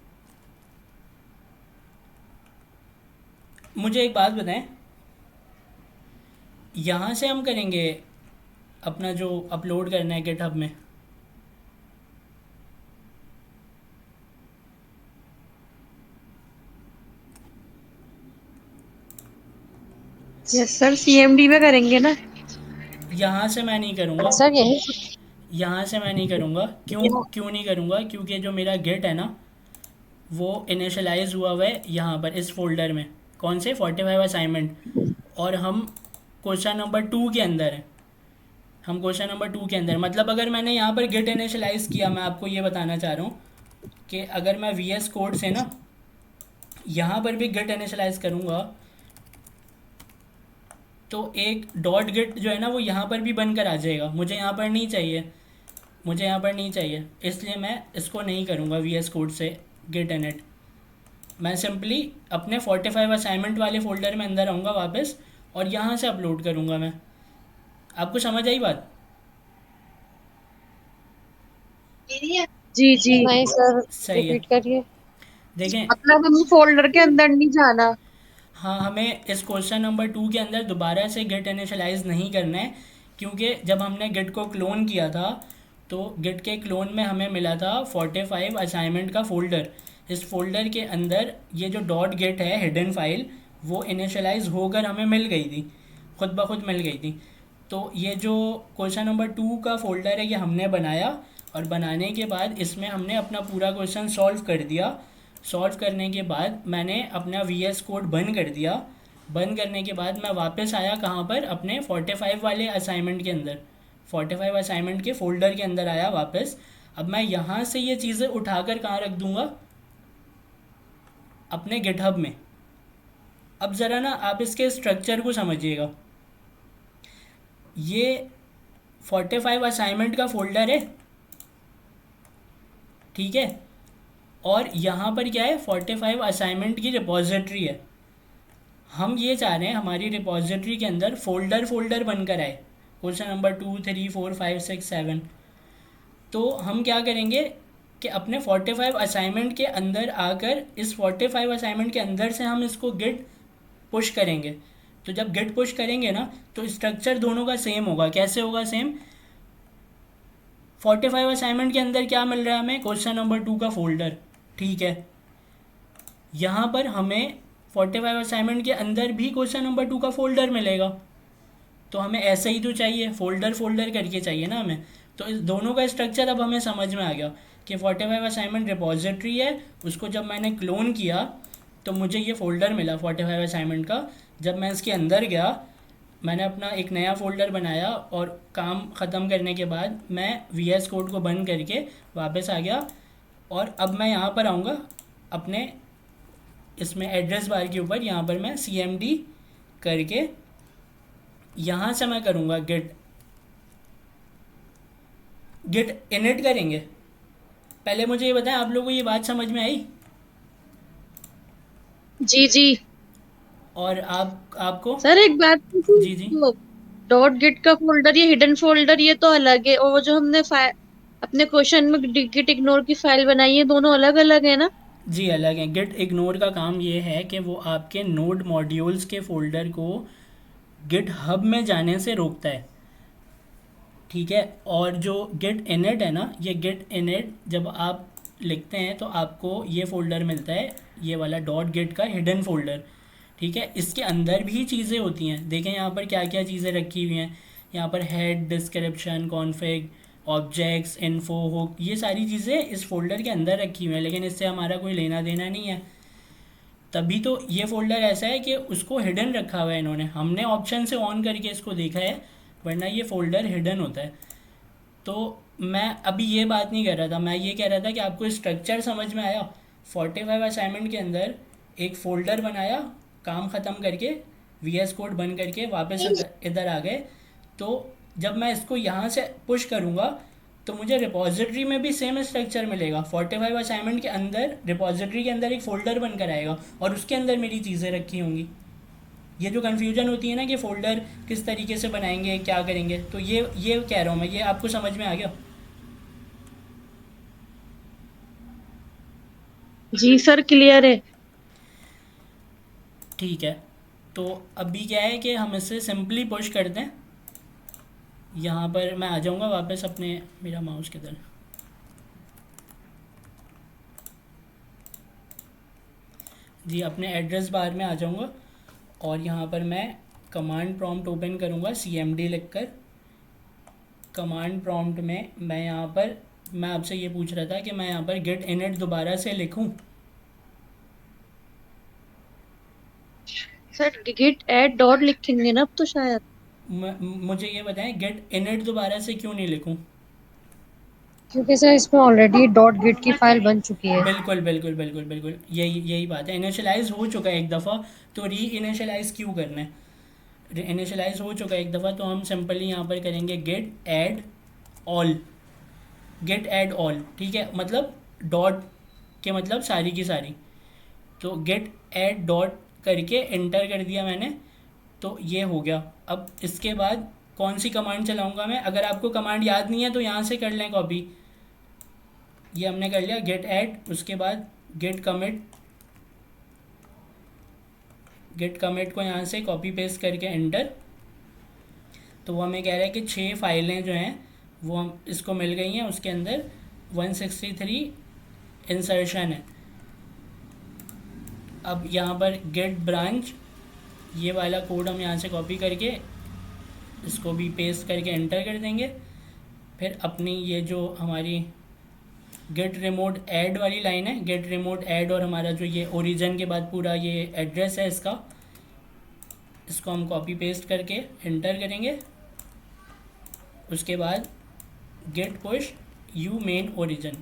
मुझे एक बात बताएं, यहाँ से हम करेंगे अपना जो अपलोड करना है गिटहब में। यस सर, सीएमडी में करेंगे ना। यहाँ से मैं नहीं करूँगा। सर यही यहाँ से मैं नहीं करूँगा। क्यों क्यों नहीं करूँगा? क्योंकि जो मेरा गिट है ना वो इनिशियलाइज़ हुआ हुआ है यहाँ पर इस फोल्डर में। कौन से? 45 असाइनमेंट। और हम क्वेश्चन नंबर 2 के अंदर हैं। हम क्वेश्चन नंबर 2 के अंदर, मतलब अगर मैंने यहाँ पर गिट इनिशियलाइज़ किया, मैं आपको ये बताना चाह रहा हूँ कि अगर मैं VS कोड से ना यहाँ पर भी गिट इनिशियलाइज़ करूँगा तो एक डॉट गिट जो है ना वो यहाँ पर भी बनकर आ जाएगा। मुझे यहाँ पर नहीं चाहिए, मुझे यहाँ पर नहीं चाहिए, इसलिए मैं इसको नहीं करूँगा VS कोड से गिट इनिट। मैं सिंपली अपने 45 असाइनमेंट वाले फ़ोल्डर में अंदर आऊँगा वापस, और यहाँ से अपलोड करूँगा मैं। आपको समझ आई बात? जी जी। नहीं सर, सही है। रिपीट करिए। देखें, मतलब हम फोल्डर के अंदर नहीं जाना। हाँ, हमें इस क्वेश्चन नंबर 2 के अंदर दोबारा से गिट इनिशियलाइज़ नहीं करना है, क्योंकि जब हमने गिट को क्लोन किया था तो गिट के क्लोन में हमें मिला था 45 असाइनमेंट का फ़ोल्डर। इस फोल्डर के अंदर ये जो डॉट गिट है हिडन फाइल, वो इनिशियलाइज़ होकर हमें मिल गई थी, खुद ब खुद मिल गई थी। तो ये जो क्वेश्चन नंबर 2 का फ़ोल्डर है ये हमने बनाया, और बनाने के बाद इसमें हमने अपना पूरा क्वेश्चन सॉल्व कर दिया। सॉल्व करने के बाद मैंने अपना वीएस कोड बंद कर दिया। बंद करने के बाद मैं वापस आया कहाँ पर, अपने 45 वाले असाइनमेंट के अंदर, 45 असाइनमेंट के फ़ोल्डर के अंदर आया वापस। अब मैं यहाँ से ये चीज़ें उठाकर कहाँ रख दूँगा, अपने गिटहब में। अब ज़रा ना आप इसके स्ट्रक्चर को समझिएगा। ये 45 असाइनमेंट का फ़ोल्डर है, ठीक है, और यहाँ पर क्या है, 45 असाइनमेंट की रिपॉजिटरी है। हम ये चाह रहे हैं हमारी रिपॉजिटरी के अंदर फ़ोल्डर फ़ोल्डर बनकर आए, क्वेश्चन नंबर 2, 3, 4, 5, 6, 7। तो हम क्या करेंगे कि अपने 45 असाइनमेंट के अंदर आकर इस 45 असाइनमेंट के अंदर से हम इसको गिट पुश करेंगे। तो जब गिट पुश करेंगे ना तो स्ट्रक्चर दोनों का सेम होगा। कैसे होगा सेम, 45 असाइनमेंट के अंदर क्या मिल रहा है हमें, क्वेश्चन नंबर 2 का फ़ोल्डर, ठीक है। यहाँ पर हमें 45 असाइनमेंट के अंदर भी क्वेश्चन नंबर 2 का फ़ोल्डर मिलेगा। तो हमें ऐसा ही तो चाहिए, फ़ोल्डर फ़ोल्डर करके चाहिए ना हमें। तो इस दोनों का स्ट्रक्चर अब हमें समझ में आ गया कि 45 असाइनमेंट रिपॉजिटरी है, उसको जब मैंने क्लोन किया तो मुझे ये फ़ोल्डर मिला 45 असाइनमेंट का। जब मैं इसके अंदर गया, मैंने अपना एक नया फ़ोल्डर बनाया और काम ख़त्म करने के बाद मैं वीएस कोड को बंद करके वापस आ गया। और अब मैं यहाँ पर आऊँगा अपने इसमें एड्रेस बार के ऊपर, यहाँ पर मैं cmd करके यहाँ से मैं करूँगा गिट इनिट करेंगे। पहले मुझे ये बताएं, आप लोगों को ये बात समझ में आई? जी जी और आपको? सर एक बात जी जी डॉट गिट का फोल्डर, ये हिडन फोल्डर, ये तो अलग है, और वो जो हमने अपने क्वेश्चन में गिट इग्नोर की फाइल बनाई है, दोनों अलग अलग है ना? जी अलग है। गिट इग्नोर का काम ये है कि वो आपके नोड मॉड्यूल्स के फ़ोल्डर को गिट हब में जाने से रोकता है, ठीक है। और जो गिट इनिट है ना, ये गिट इनिट जब आप लिखते हैं तो आपको ये फ़ोल्डर मिलता है, ये वाला डॉट गिट का हिडन फोल्डर, ठीक है। इसके अंदर भी चीज़ें होती हैं, देखें यहाँ पर क्या क्या चीज़ें रखी हुई हैं। यहाँ पर head, description, config, objects, info, hook, ये सारी चीज़ें इस फोल्डर के अंदर रखी हुई हैं, लेकिन इससे हमारा कोई लेना देना नहीं है। तभी तो ये फ़ोल्डर ऐसा है कि उसको हिडन रखा हुआ है इन्होंने, हमने ऑप्शन से ऑन करके इसको देखा है, वरना ये फ़ोल्डर हिडन होता है। तो मैं अभी ये बात नहीं कर रहा था, मैं ये कह रहा था कि आपको स्ट्रक्चर समझ में आया। 45 असाइनमेंट के अंदर एक फ़ोल्डर बनाया, काम ख़त्म करके वीएस कोड बंद करके वापस इधर आ गए। तो जब मैं इसको यहाँ से पुश करूँगा तो मुझे रिपॉजिटरी में भी सेम स्ट्रक्चर मिलेगा। 45 असाइनमेंट के अंदर रिपॉजिटरी के अंदर एक फ़ोल्डर बनकर आएगा और उसके अंदर मेरी चीज़ें रखी होंगी। ये जो कन्फ्यूजन होती है ना कि फ़ोल्डर किस तरीके से बनाएंगे, क्या करेंगे, तो ये कह रहा हूँ मैं, ये आपको समझ में आ गया? जी सर क्लियर है। ठीक है, तो अभी क्या है कि हम इसे सिंपली पुश कर दें। यहाँ पर मैं आ जाऊँगा वापस अपने, मेरा माउस किधर, जी अपने एड्रेस बार में आ जाऊँगा और यहाँ पर मैं कमांड प्रॉम्प्ट ओपन करूँगा, cmd लिखकर। कमांड प्रॉम्प्ट में मैं यहाँ पर, मैं आपसे ये पूछ रहा था कि मैं यहाँ पर गेट इनिट दोबारा से लिखूँ। सर गिट ऐड डॉट लिखेंगे ना अब तो शायद। मुझे ये बताएं, गेट इनिट दोबारा से क्यों नहीं लिखूँ? क्योंकि सर इसमें ऑलरेडी डॉट गिट की फाइल बन चुकी है। बिल्कुल बिल्कुल बिल्कुल बिल्कुल, यही बात है। इनिशियलाइज हो चुका है एक दफ़ा, तो री इनिशियलाइज़ क्यों करना है? इनिशियलाइज हो चुका है एक दफ़ा, तो हम सिंपली यहाँ पर करेंगे git add all, git add all, ठीक है। मतलब डॉट के मतलब सारी की सारी, तो गेट ऐड डॉट करके एंटर कर दिया मैंने, तो ये हो गया। अब इसके बाद कौन सी कमांड चलाऊँगा मैं? अगर आपको कमांड याद नहीं है तो यहाँ से कर लें कॉपी। ये हमने कर लिया गेट ऐड, उसके बाद गेट कमिट को यहाँ से कॉपी पेस्ट करके एंटर। तो वो हमें कह रहा है कि 6 फाइलें जो हैं वो हम इसको मिल गई हैं, उसके अंदर 163 इंसर्शन है। अब यहाँ पर गेट ब्रांच, ये वाला कोड हम यहाँ से कॉपी करके इसको भी पेस्ट करके एंटर कर देंगे। फिर अपनी ये जो हमारी गेट रिमोट ऐड वाली लाइन है, गेट रिमोट ऐड, और हमारा जो ये ओरिजिन के बाद पूरा ये एड्रेस है इसका, इसको हम कॉपी पेस्ट करके एंटर करेंगे। उसके बाद git push u main origin,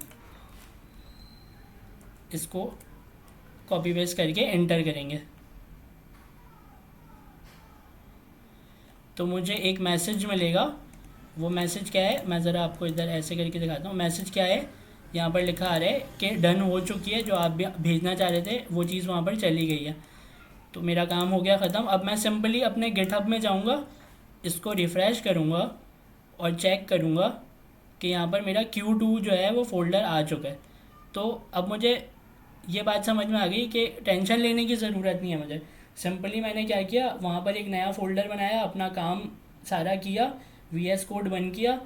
इसको कॉपी पेस्ट करके एंटर करेंगे। तो मुझे एक मैसेज मिलेगा। वो मैसेज क्या है, मैं ज़रा आपको इधर ऐसे करके दिखाता हूँ। मैसेज क्या है, यहाँ पर लिखा आ रहा है कि डन हो चुकी है, जो आप भी भेजना चाह रहे थे वो चीज़ वहाँ पर चली गई है। तो मेरा काम हो गया ख़त्म। अब मैं सिंपली अपने गिटहब में जाऊँगा, इसको रिफ़्रेश करूँगा और चेक करूँगा कि यहाँ पर मेरा Q2 जो है वो फ़ोल्डर आ चुका है। तो अब मुझे ये बात समझ में आ गई कि टेंशन लेने की ज़रूरत नहीं है मुझे। सिंपली मैंने क्या किया, वहाँ पर एक नया फ़ोल्डर बनाया, अपना काम सारा किया, VS कोड बंद किया,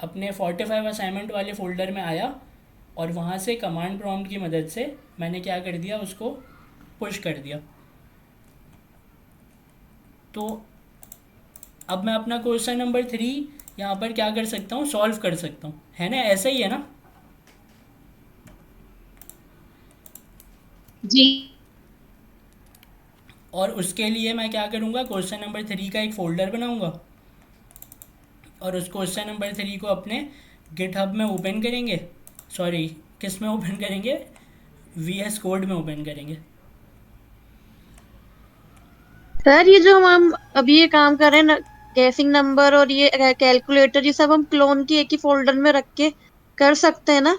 अपने 45 असाइनमेंट वाले फ़ोल्डर में आया और वहाँ से कमांड प्रॉम्प्ट की मदद से मैंने क्या कर दिया, उसको पुश कर दिया। तो अब मैं अपना क्वेश्चन नंबर 3 यहाँ पर क्या कर सकता हूँ, सॉल्व कर सकता हूँ, है ना? ऐसा ही है ना? जी और उसके लिए मैं क्या करूँगा, क्वेश्चन नंबर 3 का एक फ़ोल्डर बनाऊँगा और उस क्वेश्चन नंबर 3 को अपने गिटहब में ओपन करेंगे, सॉरी किस में ओपन करेंगे, VS कोड में ओपन करेंगे। सर, ये जो हम अभी ये काम कर रहे हैं, गैसिंग नंबर और ये कैलकुलेटर, ये सब हम क्लोन की एक ही फोल्डर में रख के कर सकते हैं ना?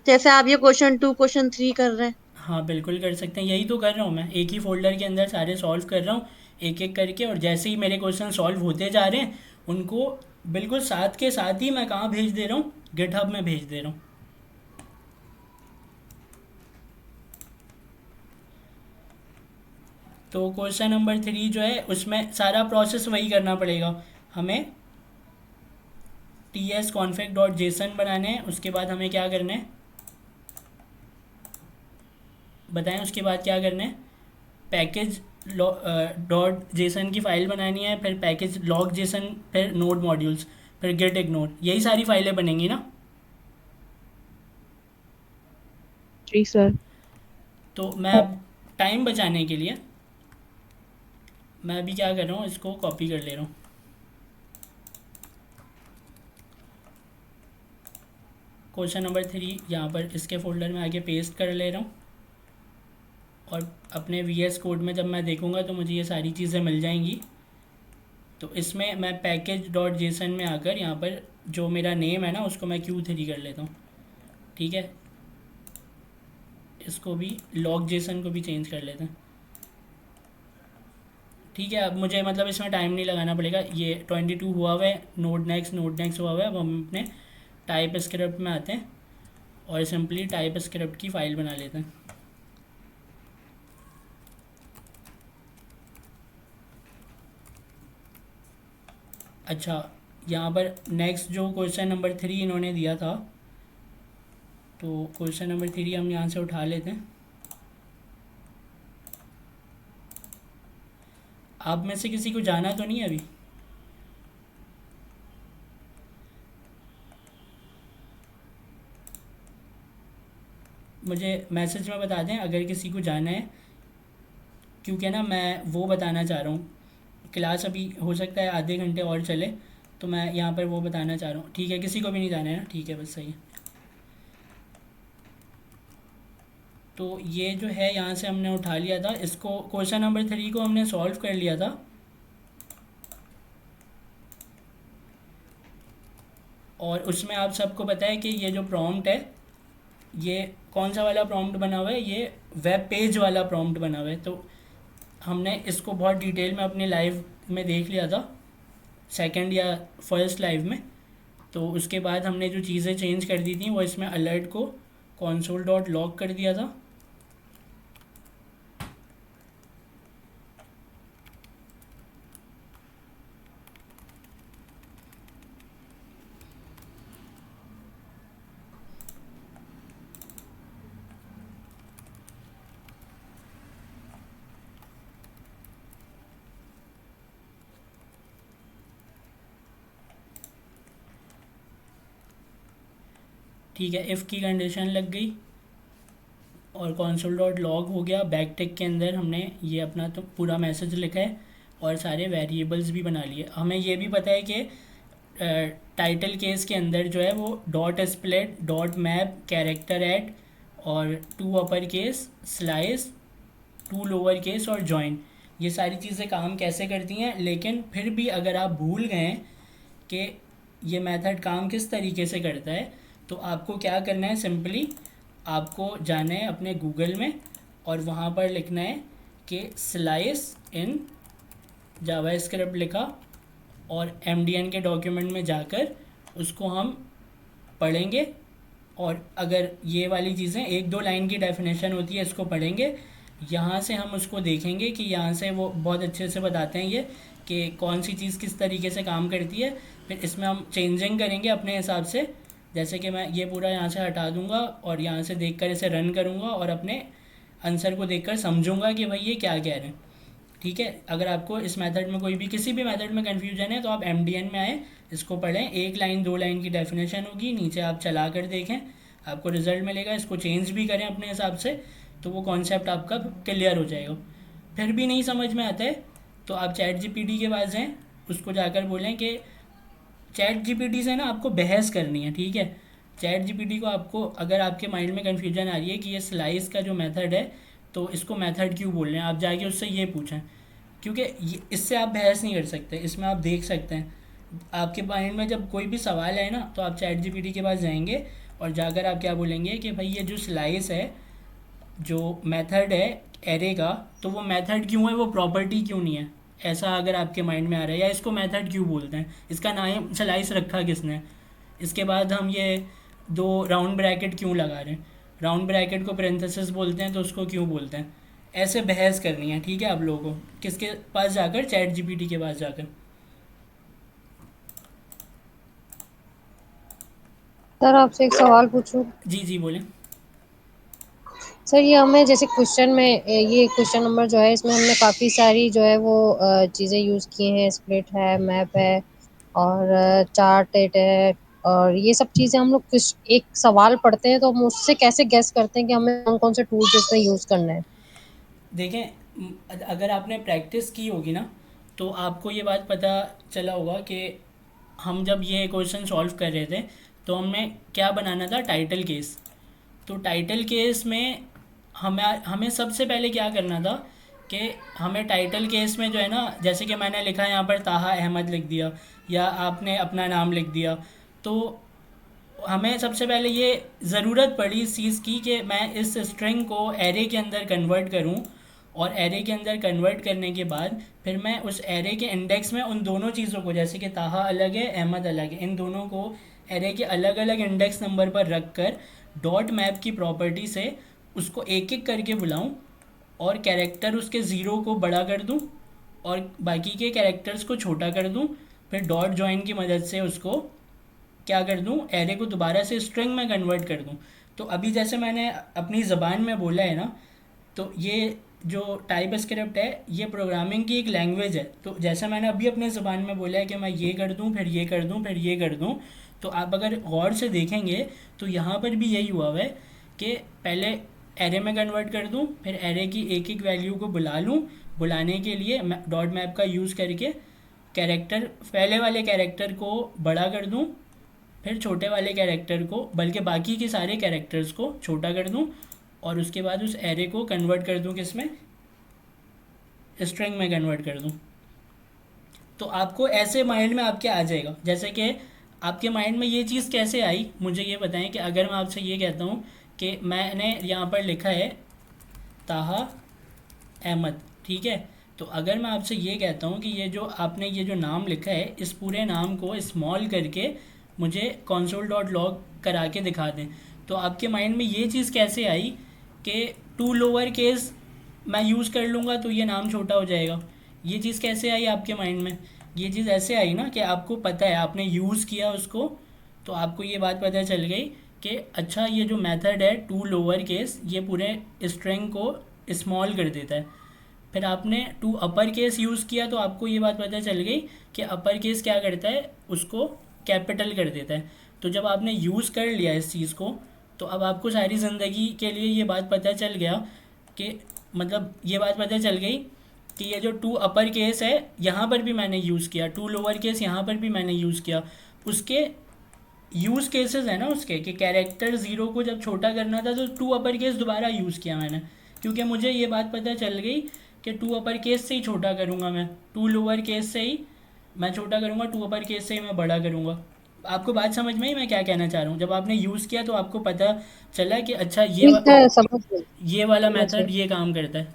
जैसे आप ये क्वेश्चन 2 क्वेश्चन 3 कर रहे हैं। हाँ बिल्कुल कर सकते हैं, यही तो कर रहा हूँ मैं, एक ही फ़ोल्डर के अंदर सारे सॉल्व कर रहा हूँ एक एक करके। और जैसे ही मेरे क्वेश्चन सॉल्व होते जा रहे हैं उनको बिल्कुल साथ के साथ ही मैं कहाँ भेज दे रहा हूँ, गिटहब में भेज दे रहा हूँ। तो क्वेश्चन नंबर 3 जो है उसमें सारा प्रोसेस वही करना पड़ेगा हमें। tsconfig.json बनाने हैं, उसके बाद हमें क्या करना है बताएं, उसके बाद क्या करना है, पैकेज डॉट जेसन की फ़ाइल बनानी है, फिर पैकेज लॉग जेसन, फिर नोड मॉड्यूल्स, फिर गेट इग्नोर, यही सारी फाइलें बनेंगी ना? जी सर। तो मैं अब टाइम बचाने के लिए मैं अभी क्या कर रहा हूँ, इसको कॉपी कर ले रहा हूँ। क्वेश्चन नंबर 3 यहाँ पर इसके फ़ोल्डर में आके पेस्ट कर ले रहा हूँ और अपने VS कोड में जब मैं देखूँगा तो मुझे ये सारी चीज़ें मिल जाएंगी। तो इसमें मैं पैकेज डॉट जेसन में आकर यहाँ पर जो मेरा नेम है ना उसको मैं Q3 कर लेता हूँ, ठीक है? इसको भी लॉग जेसन को भी चेंज कर लेते हैं, ठीक है? अब मुझे मतलब इसमें टाइम नहीं लगाना पड़ेगा, ये 22 हुआ हुआ है, नोड नेक्स्ट हुआ हुआ है। अब हम अपने टाइप स्क्रिप्ट में आते हैं और सिंपली टाइप स्क्रिप्ट की फ़ाइल बना लेते हैं। अच्छा, यहाँ पर नेक्स्ट जो क्वेश्चन नंबर 3 इन्होंने दिया था, तो क्वेश्चन नंबर 3 हम यहाँ से उठा लेते हैं। आप में से किसी को जाना तो नहीं है अभी? मुझे मैसेज में बता दें अगर किसी को जाना है, क्योंकि ना मैं वो बताना चाह रहा हूँ, क्लास अभी हो सकता है आधे घंटे और चले, तो मैं यहाँ पर वो बताना चाह रहा हूँ। ठीक है, किसी को भी नहीं जाना है ना? ठीक है, बस सही है। तो ये जो है यहाँ से हमने उठा लिया था, इसको क्वेश्चन नंबर 3 को हमने सॉल्व कर लिया था। और उसमें आप सबको पता है कि ये जो प्रॉम्प्ट है, ये कौन सा वाला प्रॉम्प्ट बना हुआ है, ये वेब पेज वाला प्रॉम्प्ट बना हुआ है। तो हमने इसको बहुत डिटेल में अपने लाइव में देख लिया था, सेकंड या फर्स्ट लाइव में। तो उसके बाद हमने जो चीज़ें चेंज कर दी थी वो इसमें अलर्ट को console.log कर दिया था। ठीक है, इफ़ की कंडीशन लग गई और console डॉट लॉग हो गया। बैक टिक के अंदर हमने ये अपना तो पूरा मैसेज लिखा है और सारे वेरिएबल्स भी बना लिए। हमें ये भी पता है कि टाइटल केस के अंदर जो है वो dot split, dot map, character at और to upper case, slice, to lower case और जॉइन, ये सारी चीज़ें काम कैसे करती हैं। लेकिन फिर भी अगर आप भूल गए कि ये मेथड काम किस तरीके से करता है, तो आपको क्या करना है, सिंपली आपको जाना है अपने गूगल में और वहाँ पर लिखना है कि स्लाइस इन जावास्क्रिप्ट लिखा और MDN के डॉक्यूमेंट में जाकर उसको हम पढ़ेंगे। और अगर ये वाली चीज़ें 1-2 लाइन की डेफिनेशन होती है, इसको पढ़ेंगे। यहाँ से हम उसको देखेंगे कि यहाँ से वो बहुत अच्छे से बताते हैं ये कि कौन सी चीज़ किस तरीके से काम करती है। फिर इसमें हम चेंजिंग करेंगे अपने हिसाब से। जैसे कि मैं ये पूरा यहाँ से हटा दूँगा और यहाँ से देखकर इसे रन करूँगा और अपने आंसर को देखकर समझूंगा कि भाई ये क्या कह रहे हैं। ठीक है, अगर आपको इस मेथड में कोई भी किसी भी मेथड में कन्फ्यूजन है तो आप MDN में आएँ, इसको पढ़ें। 1 लाइन 2 लाइन की डेफिनेशन होगी, नीचे आप चला कर देखें, आपको रिजल्ट मिलेगा। इसको चेंज भी करें अपने हिसाब से, तो वो कॉन्सेप्ट आपका क्लियर हो जाएगा। फिर भी नहीं समझ में आता है तो आप ChatGPT के पास जाएँ, उसको जाकर बोलें कि ChatGPT से ना आपको बहस करनी है। ठीक है, ChatGPT को आपको, अगर आपके माइंड में कन्फ्यूजन आ रही है कि ये स्लाइस का जो मेथड है तो इसको मेथड क्यों बोल रहे हैं, आप जाके उससे ये पूछें, क्योंकि इससे आप बहस नहीं कर सकते। इसमें आप देख सकते हैं, आपके माइंड में जब कोई भी सवाल है ना तो आप ChatGPT के पास जाएंगे और जाकर आप क्या बोलेंगे कि भाई ये जो स्लाइस है, जो मेथड है एरे का, तो वो मेथड क्यों है, वो प्रॉपर्टी क्यों नहीं है। ऐसा अगर आपके माइंड में आ रहा है, या इसको मेथड क्यों बोलते हैं, इसका नाम स्लाइस रखा किसने, इसके बाद हम ये 2 राउंड ब्रैकेट क्यों लगा रहे हैं, राउंड ब्रैकेट को पेरेंथेसिस बोलते हैं तो उसको क्यों बोलते हैं। ऐसे बहस करनी है। ठीक है, आप लोगों को किसके पास जाकर, ChatGPT के पास जाकर। सर आपसे एक सवाल पूछूं? जी जी बोलें। सर ये हमें जैसे क्वेश्चन में ये क्वेश्चन नंबर जो है इसमें हमने काफ़ी सारी जो है वो चीज़ें यूज़ की हैं। स्प्लिट है, मैप है और चार्ट एट है, और ये सब चीज़ें हम लोग कुछ एक सवाल पढ़ते हैं तो हम उससे कैसे गेस करते हैं कि हमें कौन कौन से टूल्स इसमें यूज़ करना है? देखें, अगर आपने प्रैक्टिस की होगी ना तो आपको ये बात पता चला होगा कि हम जब ये क्वेश्चन सॉल्व कर रहे थे तो हमें क्या बनाना था, टाइटल केस। तो टाइटल केस में हमें सबसे पहले क्या करना था कि हमें टाइटल केस में जो है ना, जैसे कि मैंने लिखा है यहाँ पर ताहा अहमद लिख दिया या आपने अपना नाम लिख दिया, तो हमें सबसे पहले ये ज़रूरत पड़ी इस चीज़ की कि मैं इस स्ट्रिंग को एरे के अंदर कन्वर्ट करूँ। और एरे के अंदर कन्वर्ट करने के बाद फिर मैं उस एरे के इंडेक्स में उन दोनों चीज़ों को, जैसे कि ताहा अलग है, अहमद अलग है, इन दोनों को एरे के अलग अलग इंडेक्स नंबर पर रख कर डॉट मैप की प्रॉपर्टी से उसको एक एक करके बुलाऊं और कैरेक्टर उसके ज़ीरो को बड़ा कर दूं और बाकी के कैरेक्टर्स को छोटा कर दूं। फिर डॉट जॉइन की मदद से उसको क्या कर दूं, एरे को दोबारा से स्ट्रिंग में कन्वर्ट कर दूं। तो अभी जैसे मैंने अपनी ज़बान में बोला है ना, तो ये जो टाइप स्क्रिप्ट है ये प्रोग्रामिंग की एक लैंग्वेज है। तो जैसे मैंने अभी अपने ज़बान में बोला है कि मैं ये कर दूं, फिर ये कर दूं, फिर ये कर दूं, तो आप अगर गौर से देखेंगे तो यहाँ पर भी यही हुआ है कि पहले एरे में कन्वर्ट कर दूं, फिर एरे की एक एक वैल्यू को बुला लूं। बुलाने के लिए डॉट मैप का यूज़ करके कैरेक्टर, पहले वाले कैरेक्टर को बड़ा कर दूं, फिर छोटे वाले कैरेक्टर को, बल्कि बाकी के सारे कैरेक्टर्स को छोटा कर दूं और उसके बाद उस एरे को कन्वर्ट कर दूं किस में, स्ट्रिंग में कन्वर्ट कर दूं। तो आपको ऐसे माइंड में आपके आ जाएगा। जैसे कि आपके माइंड में ये चीज़ कैसे आई, मुझे ये बताएं कि अगर मैं आपसे ये कहता हूँ कि मैंने यहाँ पर लिखा है ताहा अहमद, ठीक है, तो अगर मैं आपसे ये कहता हूँ कि ये जो आपने ये जो नाम लिखा है इस पूरे नाम को स्मॉल करके मुझे console डॉट लॉग करा के दिखा दें, तो आपके माइंड में ये चीज़ कैसे आई कि टू लोअर केस मैं यूज़ कर लूँगा तो ये नाम छोटा हो जाएगा। ये चीज़ कैसे आई आपके माइंड में? ये चीज़ ऐसे आई ना कि आपको पता है, आपने यूज़ किया उसको, तो आपको ये बात पता चल गई कि अच्छा ये जो मेथड है टू लोअर केस ये पूरे स्ट्रिंग को स्मॉल कर देता है। फिर आपने टू अपर केस यूज़ किया तो आपको ये बात पता चल गई कि अपर केस क्या करता है, उसको कैपिटल कर देता है। तो जब आपने यूज़ कर लिया इस चीज़ को, तो अब आपको सारी ज़िंदगी के लिए ये बात पता चल गया कि मतलब ये बात पता चल गई कि ये जो टू अपर केस है यहाँ पर भी मैंने यूज़ किया, टू लोअर केस यहाँ पर भी मैंने यूज़ किया। उसके यूज़ केसेस है ना उसके, कि कैरेक्टर ज़ीरो को जब छोटा करना था तो टू अपर केस दोबारा यूज़ किया मैंने, क्योंकि मुझे ये बात पता चल गई कि टू अपर केस से ही छोटा करूँगा मैं, टू लोअर केस से ही मैं छोटा करूँगा, टू अपर केस से ही मैं बड़ा करूँगा। आपको बात समझ में आई मैं क्या कहना चाह रहा हूँ? जब आपने यूज़ किया तो आपको पता चला कि अच्छा ठीक है, समझ गई, ये वाला समझ मेथड गई। ये काम करता है।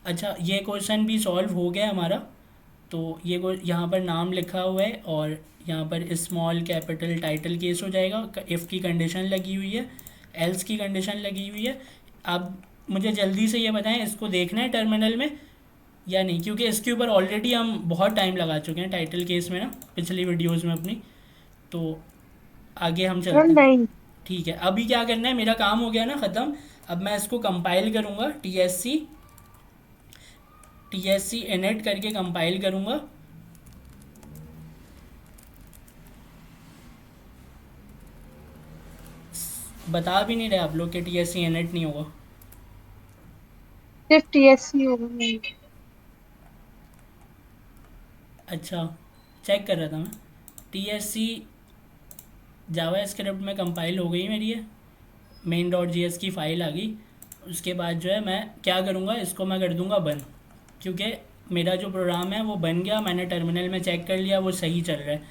अच्छा, ये क्वेश्चन भी सॉल्व हो गया हमारा। तो ये यहाँ पर नाम लिखा हुआ है और यहाँ पर स्मॉल कैपिटल टाइटल केस हो जाएगा, इफ़ की कंडीशन लगी हुई है, एल्स की कंडीशन लगी हुई है। आप मुझे जल्दी से ये बताएं, इसको देखना है टर्मिनल में या नहीं, क्योंकि इसके ऊपर ऑलरेडी हम बहुत टाइम लगा चुके हैं टाइटल केस में ना, पिछली वीडियोस में अपनी। तो आगे हम सर चलते हैं। नहीं। ठीक है, अभी क्या करना है, मेरा काम हो गया ना ख़त्म। अब मैं इसको कंपाइल करूँगा, टी एस सी इनिट करके कंपाइल करूँगा। बता भी नहीं रहे आप लोग कि टी एस सी इनिट नहीं होगा। सिर्फ TSC होगा। अच्छा, चेक कर रहा था मैं। टी एस सी जावा स्क्रिप्ट में कंपाइल हो गई मेरी, है मेन डॉट जी एस की फ़ाइल आ गई। उसके बाद जो है मैं क्या करूँगा, इसको मैं कर दूँगा बंद, क्योंकि मेरा जो प्रोग्राम है वो बन गया, मैंने टर्मिनल में चेक कर लिया वो सही चल रहा है।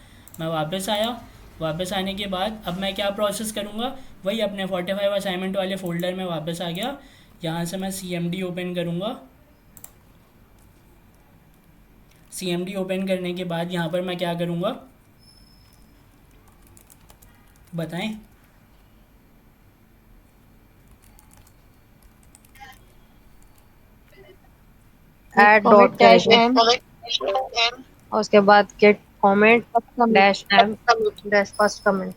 मैं वापस आया, वापस आने के बाद अब मैं क्या प्रोसेस करूँगा, वही अपने 45 असाइनमेंट वाले फ़ोल्डर में वापस आ गया। यहाँ से मैं CMD ओपन करूँगा। CMD ओपन करने के बाद यहाँ पर मैं क्या करूँगा बताएं। ऐड कॉमेट डॉट डैश करेंगे एम और उसके बाद git comment commit. Dash m dash first comment.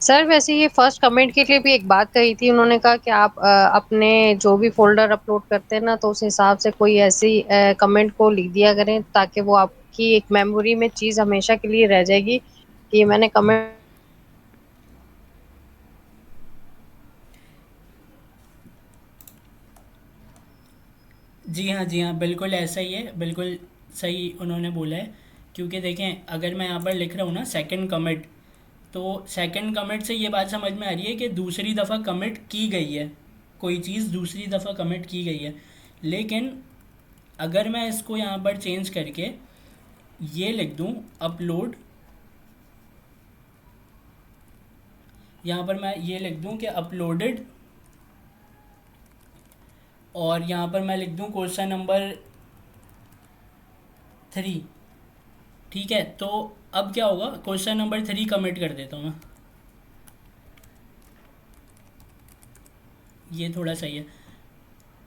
Sir वैसे ये फर्स्ट कमेंट के लिए भी एक बात कही थी, उन्होंने कहा कि आप अपने जो भी फोल्डर अपलोड करते हैं ना, तो उस हिसाब से कोई ऐसी कमेंट को लिख दिया करें ताकि वो आपकी एक मेमोरी में चीज हमेशा के लिए रह जाएगी कि मैंने कमेंट। जी हाँ, जी हाँ, बिल्कुल ऐसा ही है, बिल्कुल सही उन्होंने बोला है। क्योंकि देखें, अगर मैं यहाँ पर लिख रहा हूँ ना सेकंड कमिट, तो सेकंड कमिट से ये बात समझ में आ रही है कि दूसरी दफ़ा कमिट की गई है, कोई चीज़ दूसरी दफ़ा कमिट की गई है। लेकिन अगर मैं इसको यहाँ पर चेंज करके ये लिख दूँ अपलोड, यहाँ पर मैं ये लिख दूँ कि अपलोडेड, और यहाँ पर मैं लिख दूँ क्वेश्चन नंबर 3। ठीक है, तो अब क्या होगा, क्वेश्चन नंबर 3 कमिट कर देता हूँ मैं, ये थोड़ा सही है।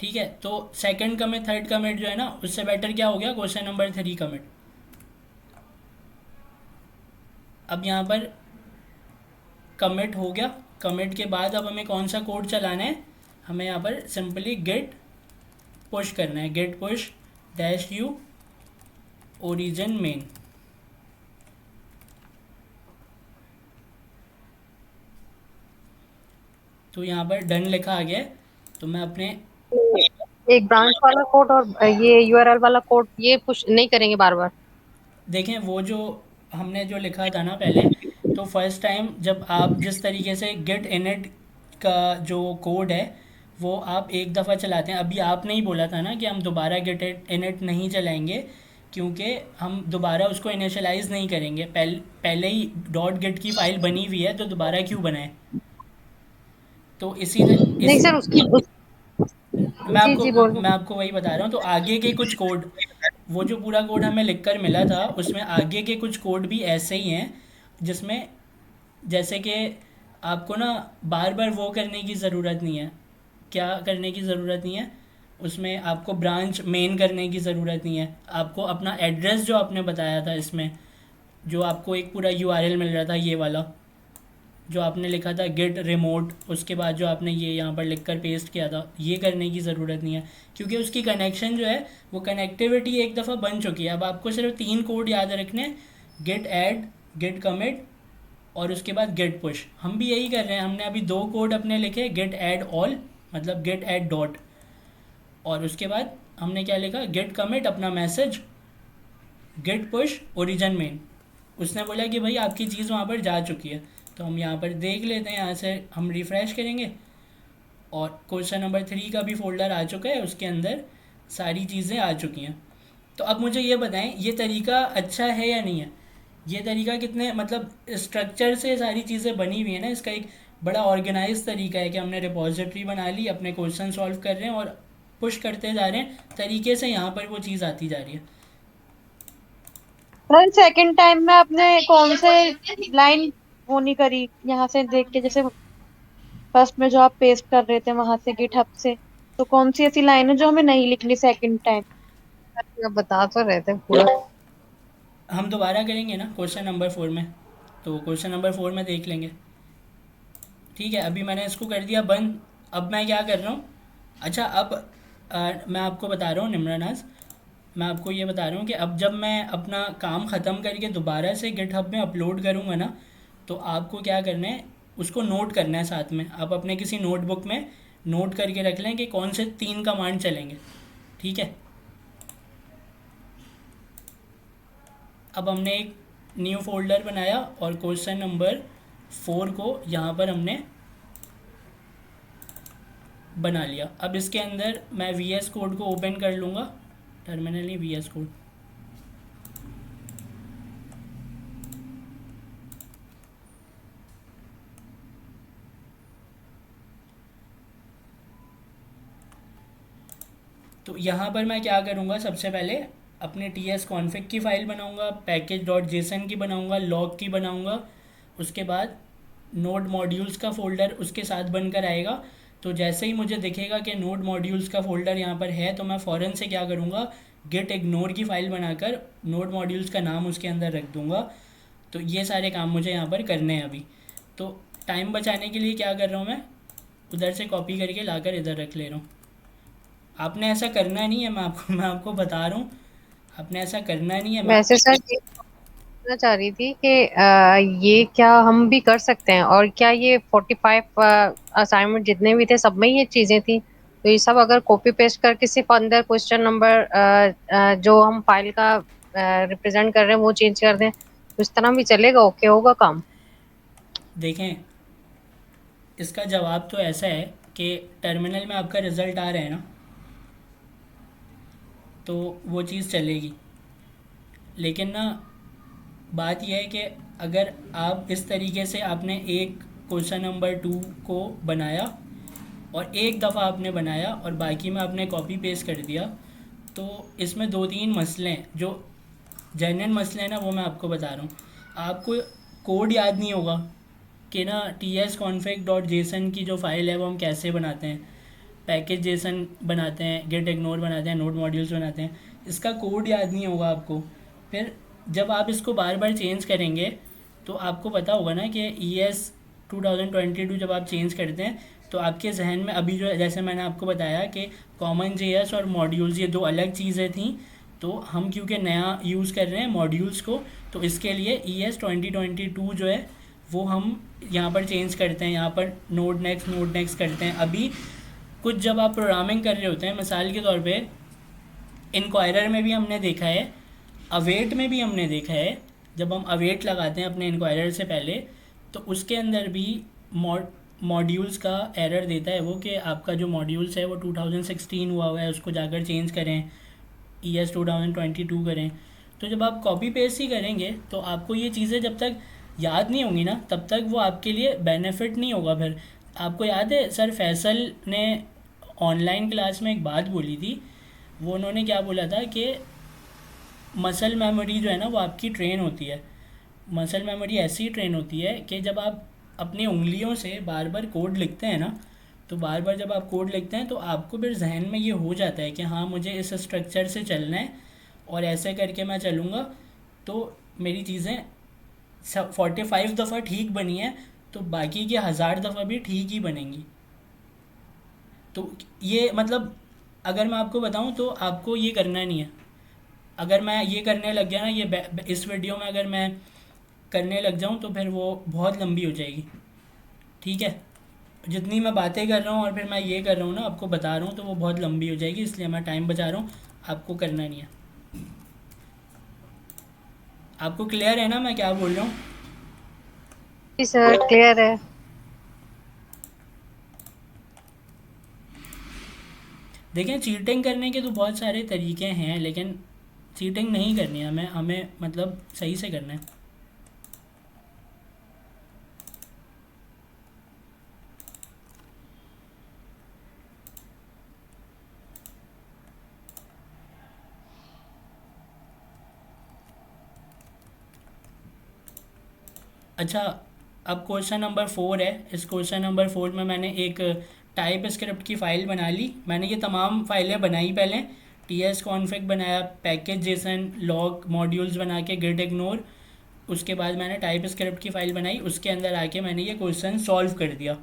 ठीक है, तो सेकंड कमिट थर्ड कमिट जो है ना, उससे बेटर क्या हो गया, क्वेश्चन नंबर 3 कमिट। अब यहाँ पर कमिट हो गया। कमिट के बाद अब हमें कौन सा कोड चलाना है, हमें यहाँ पर सिंपली गेट पुश करना है, git push dash u origin main. तो यहाँ पर डन लिखा आ गया है। तो मैं अपने एक ब्रांच वाला कोड और ये यूआरएल वाला कोड ये पुश नहीं करेंगे बार बार। देखें, वो जो हमने जो लिखा था ना पहले, तो फर्स्ट टाइम जब आप जिस तरीके से गेट इनिट का जो कोड है वो आप एक दफ़ा चलाते हैं, अभी आपने ही बोला था ना कि हम दोबारा गेट इनिट नहीं चलाएंगे, क्योंकि हम दोबारा उसको इनिशियलाइज़ नहीं करेंगे। पहले ही डॉट गेट की फ़ाइल बनी हुई है, तो दोबारा क्यों बनाए। तो नहीं सर जी जी बोलो। मैं आपको वही बता रहा हूँ। तो आगे के कुछ कोड, वो जो पूरा कोड हमें लिखकर मिला था, उसमें आगे के कुछ कोड भी ऐसे ही हैं, जिसमें जैसे कि आपको ना बार बार वो करने की ज़रूरत नहीं है। क्या करने की ज़रूरत नहीं है, उसमें आपको ब्रांच मेन करने की ज़रूरत नहीं है। आपको अपना एड्रेस जो आपने बताया था इसमें, जो आपको एक पूरा यूआरएल मिल रहा था, ये वाला जो आपने लिखा था गेट रिमोट, उसके बाद जो आपने ये यहाँ पर लिख कर पेस्ट किया था, ये करने की ज़रूरत नहीं है, क्योंकि उसकी कनेक्शन जो है वो कनेक्टिविटी एक दफ़ा बन चुकी है। अब आपको सिर्फ 3 कोड याद रखने हैं, गेट ऐड, गेट कमिट और उसके बाद गेट पुश। हम भी यही कर रहे हैं, हमने अभी 2 कोड अपने लिखे, गेट ऐड ऑल मतलब गेट ऐड डॉट, और उसके बाद हमने क्या लिखा, गेट कमिट अपना message, git push origin main. उसने बोला कि भाई आपकी चीज़ वहाँ पर जा चुकी है। तो हम यहाँ पर देख लेते हैं, यहाँ से हम रिफ़्रेश करेंगे और क्वेश्चन नंबर 3 का भी फ़ोल्डर आ चुका है, उसके अंदर सारी चीज़ें आ चुकी हैं। तो अब मुझे ये बताएं, ये तरीका अच्छा है या नहीं है? ये तरीका कितने मतलब स्ट्रक्चर से सारी चीज़ें बनी हुई है ना, इसका एक बड़ा ऑर्गेनाइज तरीका है कि हमने रिपॉजिटरी बना ली, अपने क्वेश्चन सॉल्व कर रहे हैं और पुश करते जा रहे हैं, तरीके से यहाँ पर वो चीज़ आती जा रही है। सर सेकंड टाइम में आपने कौन से लाइन वो नहीं करी यहाँ से देख के, जैसे फर्स्ट में जो आप पेस्ट कर रहे थे वहां से गिटहब से, तो कौन सी ऐसी लाइन है जो हमें नहीं लिखनी सेकंड टाइम? आप बता तो रहे थे पूरा। हम दोबारा करेंगे ना क्वेश्चन नंबर 4 में, तो क्वेश्चन नंबर 4 में देख लेंगे। ठीक है, अभी मैंने इसको कर दिया बंद। अब मैं क्या कर रहा हूँ, अच्छा अब मैं आपको बता रहा हूँ निम्रनाज, मैं आपको ये बता रहा हूँ कि अब जब मैं अपना काम ख़त्म करके दोबारा से गिटहब में अपलोड करूँगा ना, तो आपको क्या करना है, उसको नोट करना है साथ में। आप अपने किसी नोटबुक में नोट करके रख लें कि कौन से 3 कमांड चलेंगे। ठीक है, अब हमने एक न्यू फोल्डर बनाया और क्वेश्चन नंबर 4 को यहाँ पर हमने बना लिया। अब इसके अंदर मैं VS कोड को ओपन कर लूँगा, टर्मिनल ही VS कोड। तो यहाँ पर मैं क्या करूँगा, सबसे पहले अपने TS कॉन्फ़िग की फ़ाइल बनाऊँगा, package.json की बनाऊँगा, log की बनाऊँगा, उसके बाद नोड मॉड्यूल्स का फ़ोल्डर उसके साथ बनकर आएगा। तो जैसे ही मुझे दिखेगा कि नोड मॉड्यूल्स का फ़ोल्डर यहाँ पर है, तो मैं फ़ौरन से क्या करूँगा, गेट इग्नोर की फ़ाइल बनाकर नोड मॉड्यूल्स का नाम उसके अंदर रख दूँगा। तो ये सारे काम मुझे यहाँ पर करने हैं अभी। तो टाइम बचाने के लिए क्या कर रहा हूँ, मैं उधर से कॉपी करके लाकर इधर रख ले रहा हूँ। आपने ऐसा करना नहीं है, मैं आपको बता रहा हूँ, आपने ऐसा करना नहीं है। वैसे सर ये पूछना चाह रही थी कि ये क्या हम भी कर सकते हैं, और क्या ये 45 असाइनमेंट जितने भी थे सब में ये चीजें थी, तो ये सब अगर कॉपी पेस्ट करके सिर्फ अंदर क्वेश्चन नंबर जो हम फाइल का रिप्रेजेंट कर रहे हैं वो चेंज कर दें, तो इस तरह भी चलेगा? ओके होगा काम? देखें, इसका जवाब तो ऐसा है कि टर्मिनल में आपका रिज़ल्ट आ रहा है ना, तो वो चीज़ चलेगी। लेकिन ना बात यह है कि अगर आप इस तरीके से आपने एक क्वेश्चन नंबर 2 को बनाया और एक दफ़ा आपने बनाया और बाकी में आपने कॉपी पेस्ट कर दिया, तो इसमें 2-3 मसले हैं, जो जेन्युइन मसले हैं ना, वो मैं आपको बता रहा हूँ। आपको कोड याद नहीं होगा कि ना tsconfig.json की जो फाइल है वो हम कैसे बनाते हैं, पैकेज जेसन बनाते हैं, गेट इग्नोर बनाते हैं, नोड मॉड्यूल्स बनाते हैं, इसका कोड याद नहीं होगा आपको। फिर जब आप इसको बार बार चेंज करेंगे तो आपको पता होगा ना कि ES 2022 जब आप चेंज करते हैं तो आपके जहन में अभी जो, जैसे मैंने आपको बताया कि कॉमन JS और मॉड्यूल्स ये 2 अलग चीज़ें थी, तो हम क्योंकि नया यूज़ कर रहे हैं मॉड्यूल्स को, तो इसके लिए ES 2022 जो है वो हम यहाँ पर चेंज करते हैं, यहाँ पर नोड नेक्स्ट करते हैं। अभी कुछ जब आप प्रोग्रामिंग कर रहे होते हैं, मिसाल के तौर पे इंक्वायरर में भी हमने देखा है, अवेट में भी हमने देखा है, जब हम अवेट लगाते हैं अपने इंक्वायरर से पहले, तो उसके अंदर भी मॉड्यूल्स का एरर देता है वो कि आपका जो मॉड्यूल्स है वो 2016 हुआ है, उसको जाकर चेंज करें, ES 2022 करें। तो जब आप कॉपी पेस्ट ही करेंगे तो आपको ये चीज़ें जब तक याद नहीं होंगी ना, तब तक वो आपके लिए बेनिफिट नहीं होगा। फिर आपको याद है सर फैसल ने ऑनलाइन क्लास में एक बात बोली थी, वो उन्होंने क्या बोला था कि मसल मेमोरी जो है ना वो आपकी ट्रेन होती है। मसल मेमोरी ऐसी ट्रेन होती है कि जब आप अपनी उंगलियों से बार बार कोड लिखते हैं ना, तो बार बार जब आप कोड लिखते हैं तो आपको फिर जहन में ये हो जाता है कि हाँ मुझे इस स्ट्रक्चर से चलना है और ऐसे करके मैं चलूँगा तो मेरी चीज़ें 45 दफ़ा ठीक बनी है तो बाकी के 1000 दफ़ा भी ठीक ही बनेंगी। तो ये मतलब अगर मैं आपको बताऊं तो आपको ये करना नहीं है। अगर मैं ये करने लग गया ना, इस वीडियो में अगर मैं करने लग जाऊं तो फिर वो बहुत लंबी हो जाएगी। ठीक है, जितनी मैं बातें कर रहा हूँ और फिर मैं ये कर रहा हूँ ना, आपको बता रहा हूँ, तो वो बहुत लंबी हो जाएगी, इसलिए मैं टाइम बचा रहा हूँ। आपको करना नहीं है। आपको क्लियर है ना मैं क्या बोल रहा हूँ? जी सर, क्लियर है। देखें, चीटिंग करने के तो बहुत सारे तरीके हैं, लेकिन चीटिंग नहीं करनी है हमें, मतलब सही से करना है। अच्छा, अब क्वेश्चन नंबर 4 है। इस क्वेश्चन नंबर 4 में मैंने एक टाइप स्क्रिप्ट की फ़ाइल बना ली। मैंने ये तमाम फाइलें बनाई पहले। टी एस कॉन्फ़िग बनाया, पैकेज जेसन, लॉग मॉड्यूल्स बना के, गिट इग्नोर। उसके बाद मैंने टाइप स्क्रिप्ट की फ़ाइल बनाई, उसके अंदर आके मैंने ये क्वेश्चन सॉल्व कर दिया।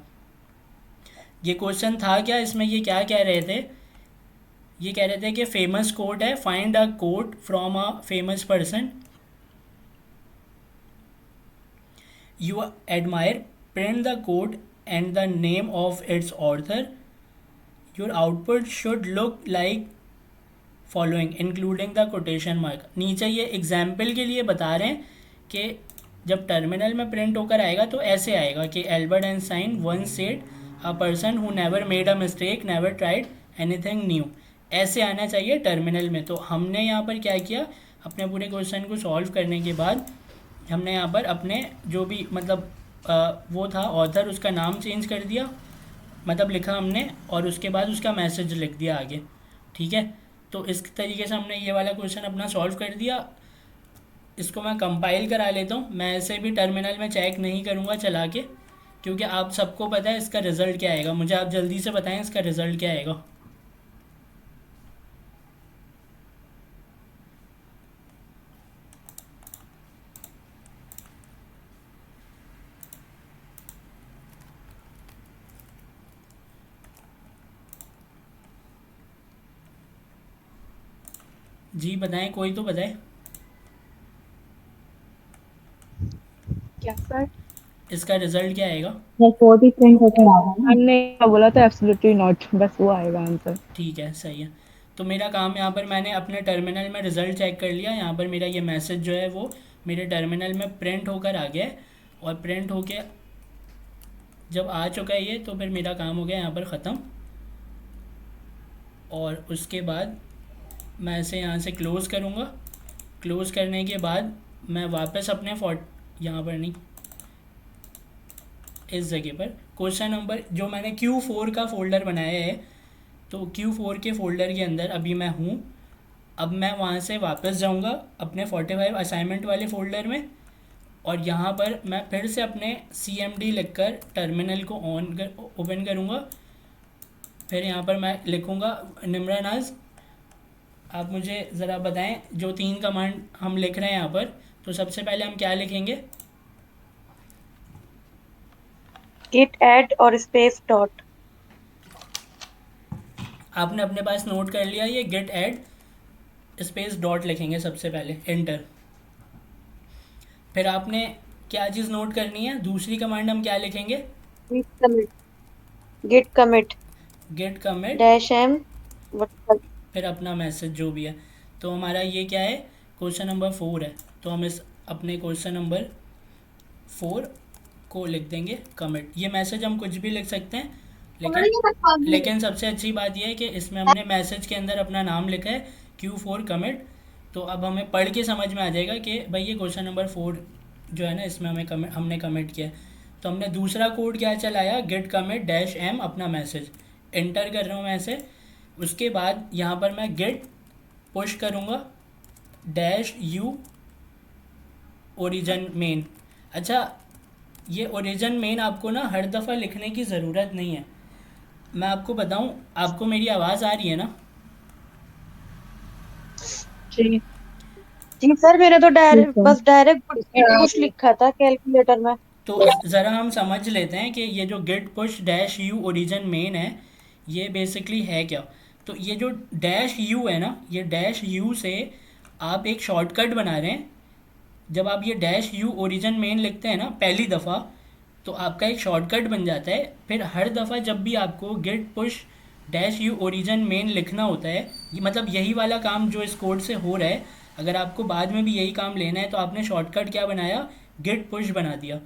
ये क्वेश्चन था क्या, इसमें ये क्या कह रहे थे? ये कह रहे थे कि फेमस कोट है, find a quote from a famous person you admire, print the quote and the name of its author. Your output should look like following including the quotation mark. नीचे ये एग्जाम्पल के लिए बता रहे हैं कि जब टर्मिनल में प्रिंट होकर आएगा तो ऐसे आएगा कि Albert Einstein once said a person who never made a mistake never tried anything new. ऐसे आना चाहिए टर्मिनल में। तो हमने यहाँ पर क्या किया, अपने पूरे क्वेश्चन को सॉल्व करने के बाद हमने यहाँ पर अपने जो भी मतलब वो था ऑथर, उसका नाम चेंज कर दिया, मतलब लिखा हमने, और उसके बाद उसका मैसेज लिख दिया आगे। ठीक है, तो इस तरीके से हमने ये वाला क्वेश्चन अपना सॉल्व कर दिया। इसको मैं कंपाइल करा लेता हूँ। मैं ऐसे भी टर्मिनल में चेक नहीं करूँगा चला के, क्योंकि आप सबको पता है इसका रिज़ल्ट क्या आएगा। मुझे आप जल्दी से बताएं इसका रिज़ल्ट क्या आएगा। जी बताएं, कोई तो बताए क्या सर? इसका रिज़ल्ट क्या आएगा। ये कोड ही प्रिंट होकर आ रहा है ना। हमने बोला था एब्सोल्युटली नॉट, बस वो आएगा आंसर। ठीक है, सही है। तो मेरा काम यहाँ पर, मैंने अपने टर्मिनल में रिज़ल्ट चेक कर लिया। यहाँ पर मेरा ये मैसेज जो है वो मेरे टर्मिनल में प्रिंट होकर आ गया है, और प्रिंट होके जब आ चुका है ये, तो फिर मेरा काम हो गया यहाँ पर ख़त्म। और उसके बाद मैं इसे यहाँ से क्लोज़ करूँगा। क्लोज़ करने के बाद मैं वापस अपने यहाँ पर नहीं, इस जगह पर क्वेश्चन नंबर जो मैंने Q4 का फ़ोल्डर बनाया है, तो Q4 के फ़ोल्डर के अंदर अभी मैं हूँ। अब मैं वहाँ से वापस जाऊँगा अपने 45 असाइनमेंट वाले फ़ोल्डर में, और यहाँ पर मैं फिर से अपने CMD लिखकर टर्मिनल को ओपन करूँगा। फिर यहाँ पर मैं लिखूँगा निम्रा नाज। आप मुझे ज़रा बताएं, जो 3 कमांड हम लिख रहे हैं यहाँ पर, तो सबसे पहले हम क्या लिखेंगे? git add और स्पेस डॉट। आपने अपने पास नोट कर लिया, ये गिट ऐड स्पेस डॉट लिखेंगे सबसे पहले, एंटर। फिर आपने क्या चीज़ नोट करनी है, दूसरी कमांड हम क्या लिखेंगे? git commit git commit dash m फिर अपना मैसेज जो भी है। तो हमारा ये क्या है, क्वेश्चन नंबर 4 है। तो हम इस अपने क्वेश्चन नंबर 4 को लिख देंगे कमिट। ये मैसेज हम कुछ भी लिख सकते हैं, लेकिन सबसे अच्छी बात यह है कि इसमें हमने मैसेज के अंदर अपना नाम लिखा है Q4 कमिट। तो अब हमें पढ़ के समझ में आ जाएगा कि भाई ये क्वेश्चन नंबर 4 जो है ना, इसमें हमने कमिट किया है। तो हमने दूसरा कोड क्या चलाया, गिट कमिट डैश m अपना मैसेज, एंटर कर रहा हूँ मैं ऐसे। उसके बाद यहाँ पर मैं गिट पुश करूँगा डैश u ओरिजिन मेन। अच्छा, ये ओरिजिन मेन आपको ना हर दफ़ा लिखने की ज़रूरत नहीं है। मैं आपको बताऊं, आपको मेरी आवाज़ आ रही है ना? जी जी सर, मैंने तो ठीक है। डायरेक्ट पुश लिखा था कैलकुलेटर में। तो ज़रा हम समझ लेते हैं कि ये जो git push dash u origin main है, ये बेसिकली है क्या। तो ये जो डैश यू है ना, ये डैश यू से आप एक शॉर्टकट बना रहे हैं। जब आप ये डैश यू ओरिजिन मेन लिखते हैं ना पहली दफ़ा, तो आपका एक शॉर्टकट बन जाता है। फिर हर दफ़ा जब भी आपको git push dash u origin main लिखना होता है, ये मतलब यही वाला काम जो इस कोड से हो रहा है, अगर आपको बाद में भी यही काम लेना है तो आपने शॉर्टकट क्या बनाया, गिट पुश बना दिया।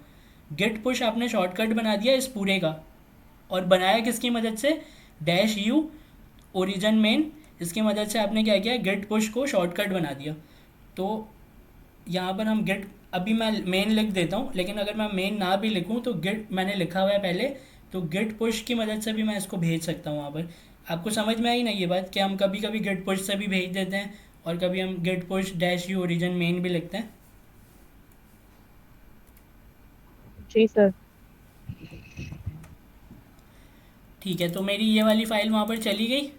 गिट पुश आपने शॉर्टकट बना दिया इस पूरे का, और बनाया किसकी मदद से, डैश यू ओरिजिन मेन, इसकी मदद से आपने क्या किया, गिट पुश को शॉर्टकट बना दिया। तो यहाँ पर हम गिट, अभी मैं मेन लिख देता हूँ, लेकिन अगर मैं मेन ना भी लिखूँ तो गिट मैंने लिखा हुआ है पहले, तो गिट पुश की मदद से भी मैं इसको भेज सकता हूँ वहाँ पर। आपको समझ में आई ना ये बात, कि हम कभी कभी गिट पुश से भी भेज देते हैं और कभी हम git push dash u origin main भी लिखते हैं। जी सर। ठीक है, तो मेरी ये वाली फ़ाइल वहाँ पर चली गई।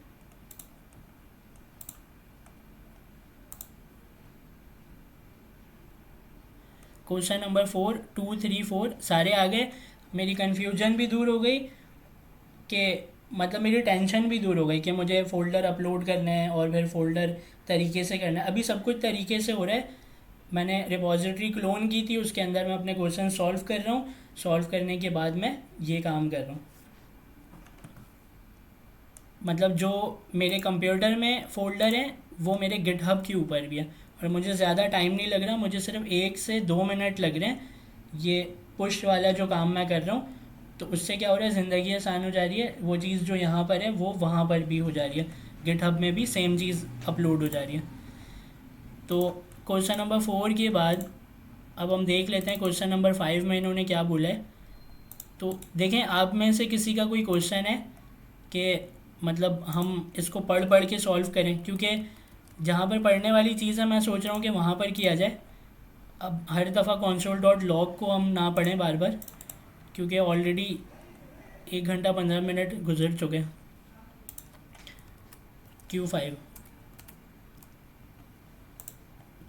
क्वेश्चन नंबर 4, 2, 3, 4 सारे आ गए। मेरी कन्फ्यूजन भी दूर हो गई, कि मतलब मेरी टेंशन भी दूर हो गई कि मुझे फ़ोल्डर अपलोड करना है और फिर फ़ोल्डर तरीके से करना है। अभी सब कुछ तरीके से हो रहा है। मैंने रिपॉजिटरी क्लोन की थी, उसके अंदर मैं अपने क्वेश्चन सॉल्व कर रहा हूँ, सॉल्व करने के बाद मैं ये काम कर रहा हूँ। मतलब जो मेरे कंप्यूटर में फ़ोल्डर है वो मेरे गिटहब के ऊपर भी है, और मुझे ज़्यादा टाइम नहीं लग रहा, मुझे सिर्फ 1 से 2 मिनट लग रहे हैं ये पुश वाला जो काम मैं कर रहा हूँ। तो उससे क्या हो रहा है, ज़िंदगी आसान हो जा रही है। वो चीज़ जो यहाँ पर है वो वहाँ पर भी हो जा रही है, गिटहब में भी सेम चीज़ अपलोड हो जा रही है। तो क्वेश्चन नंबर 4 के बाद अब हम देख लेते हैं क्वेश्चन नंबर 5 में इन्होंने क्या बोला है। तो देखें, आप में से किसी का कोई क्वेश्चन है कि मतलब हम इसको पढ़ पढ़ के सॉल्व करें, क्योंकि जहाँ पर पढ़ने वाली चीज़ है मैं सोच रहा हूँ कि वहाँ पर किया जाए। अब हर दफ़ा console.log को हम ना पढ़ें बार बार, क्योंकि ऑलरेडी 1 घंटा 15 मिनट गुजर चुके हैं। Q5,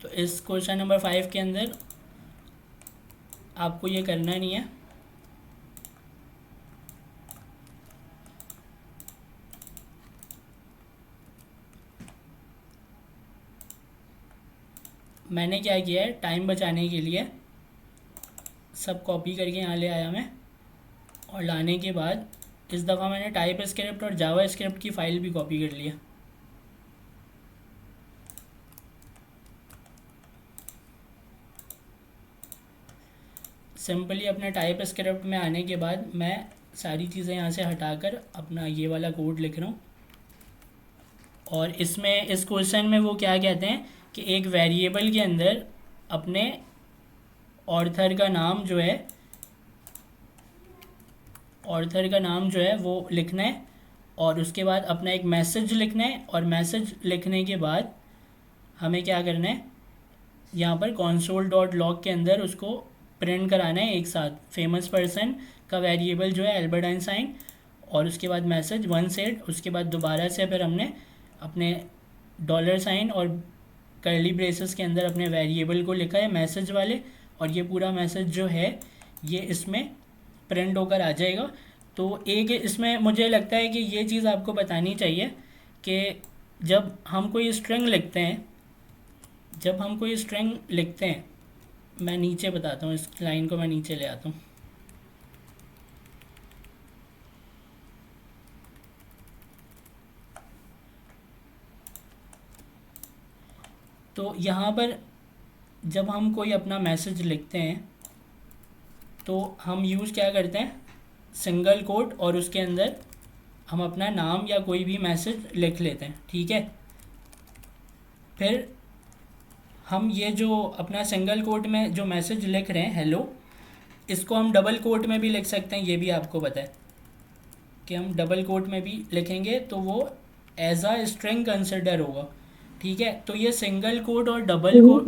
तो इस क्वेश्चन नंबर 5 के अंदर आपको ये करना नहीं है। मैंने क्या किया है, टाइम बचाने के लिए सब कॉपी करके यहाँ ले आया मैं, और लाने के बाद इस दफ़ा मैंने टाइप स्क्रिप्ट और जावा स्क्रिप्ट की फ़ाइल भी कॉपी कर लिया। सिंपली अपने टाइप स्क्रिप्ट में आने के बाद मैं सारी चीज़ें यहाँ से हटाकर अपना ये वाला कोड लिख रहा हूँ। और इसमें इस क्वेश्चन में वो क्या कहते हैं कि एक वेरिएबल के अंदर अपने ऑर्थर का नाम जो है, ऑर्थर का नाम जो है वो लिखना है, और उसके बाद अपना एक मैसेज लिखना है, और मैसेज लिखने के बाद हमें क्या करना है, यहाँ पर console.log के अंदर उसको प्रिंट कराना है एक साथ। फेमस पर्सन का वेरिएबल जो है एल्बर्ट आइंस्टाइन, और उसके बाद मैसेज वन सेड, उसके बाद दोबारा से फिर हमने अपने $साइन और कर्ली ब्रेसेस के अंदर अपने वेरिएबल को लिखा है मैसेज वाले, और ये पूरा मैसेज जो है ये इसमें प्रिंट होकर आ जाएगा। तो एक इसमें मुझे लगता है कि ये चीज़ आपको बतानी चाहिए कि जब हम कोई स्ट्रिंग लिखते हैं, जब हम कोई स्ट्रिंग लिखते हैं, मैं नीचे बताता हूँ, इस लाइन को मैं नीचे ले आता हूँ। तो यहाँ पर जब हम कोई अपना मैसेज लिखते हैं तो हम यूज़ क्या करते हैं, सिंगल कोट, और उसके अंदर हम अपना नाम या कोई भी मैसेज लिख लेते हैं, ठीक है। फिर हम ये जो अपना सिंगल कोट में जो मैसेज लिख रहे हैं हेलो, इसको हम डबल कोट में भी लिख सकते हैं। ये भी आपको पता है कि हम डबल कोट में भी लिखेंगे तो वो एज अ स्ट्रिंग कंसिडर होगा, ठीक है। तो ये सिंगल कोट और डबल कोट।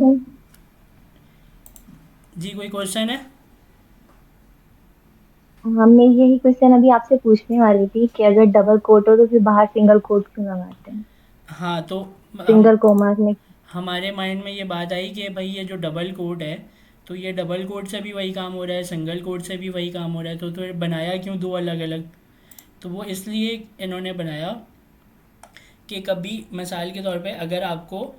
जी कोई क्वेश्चन है? हमने यही क्वेश्चन अभी आपसे पूछने वाली थी कि अगर डबल कोट हो तो फिर बाहर सिंगल कोट क्यों लगाते हैं, हाँ, तो सिंगल कोमा में। हमारे माइंड में ये बात आई कि भाई ये जो डबल कोट है तो ये डबल कोट से भी वही काम हो रहा है, सिंगल कोट से भी वही काम हो रहा है, तो फिर बनाया क्यों दो अलग अलग? तो वो इसलिए इन्होंने बनाया कि कभी मिसाल के तौर पे अगर आपको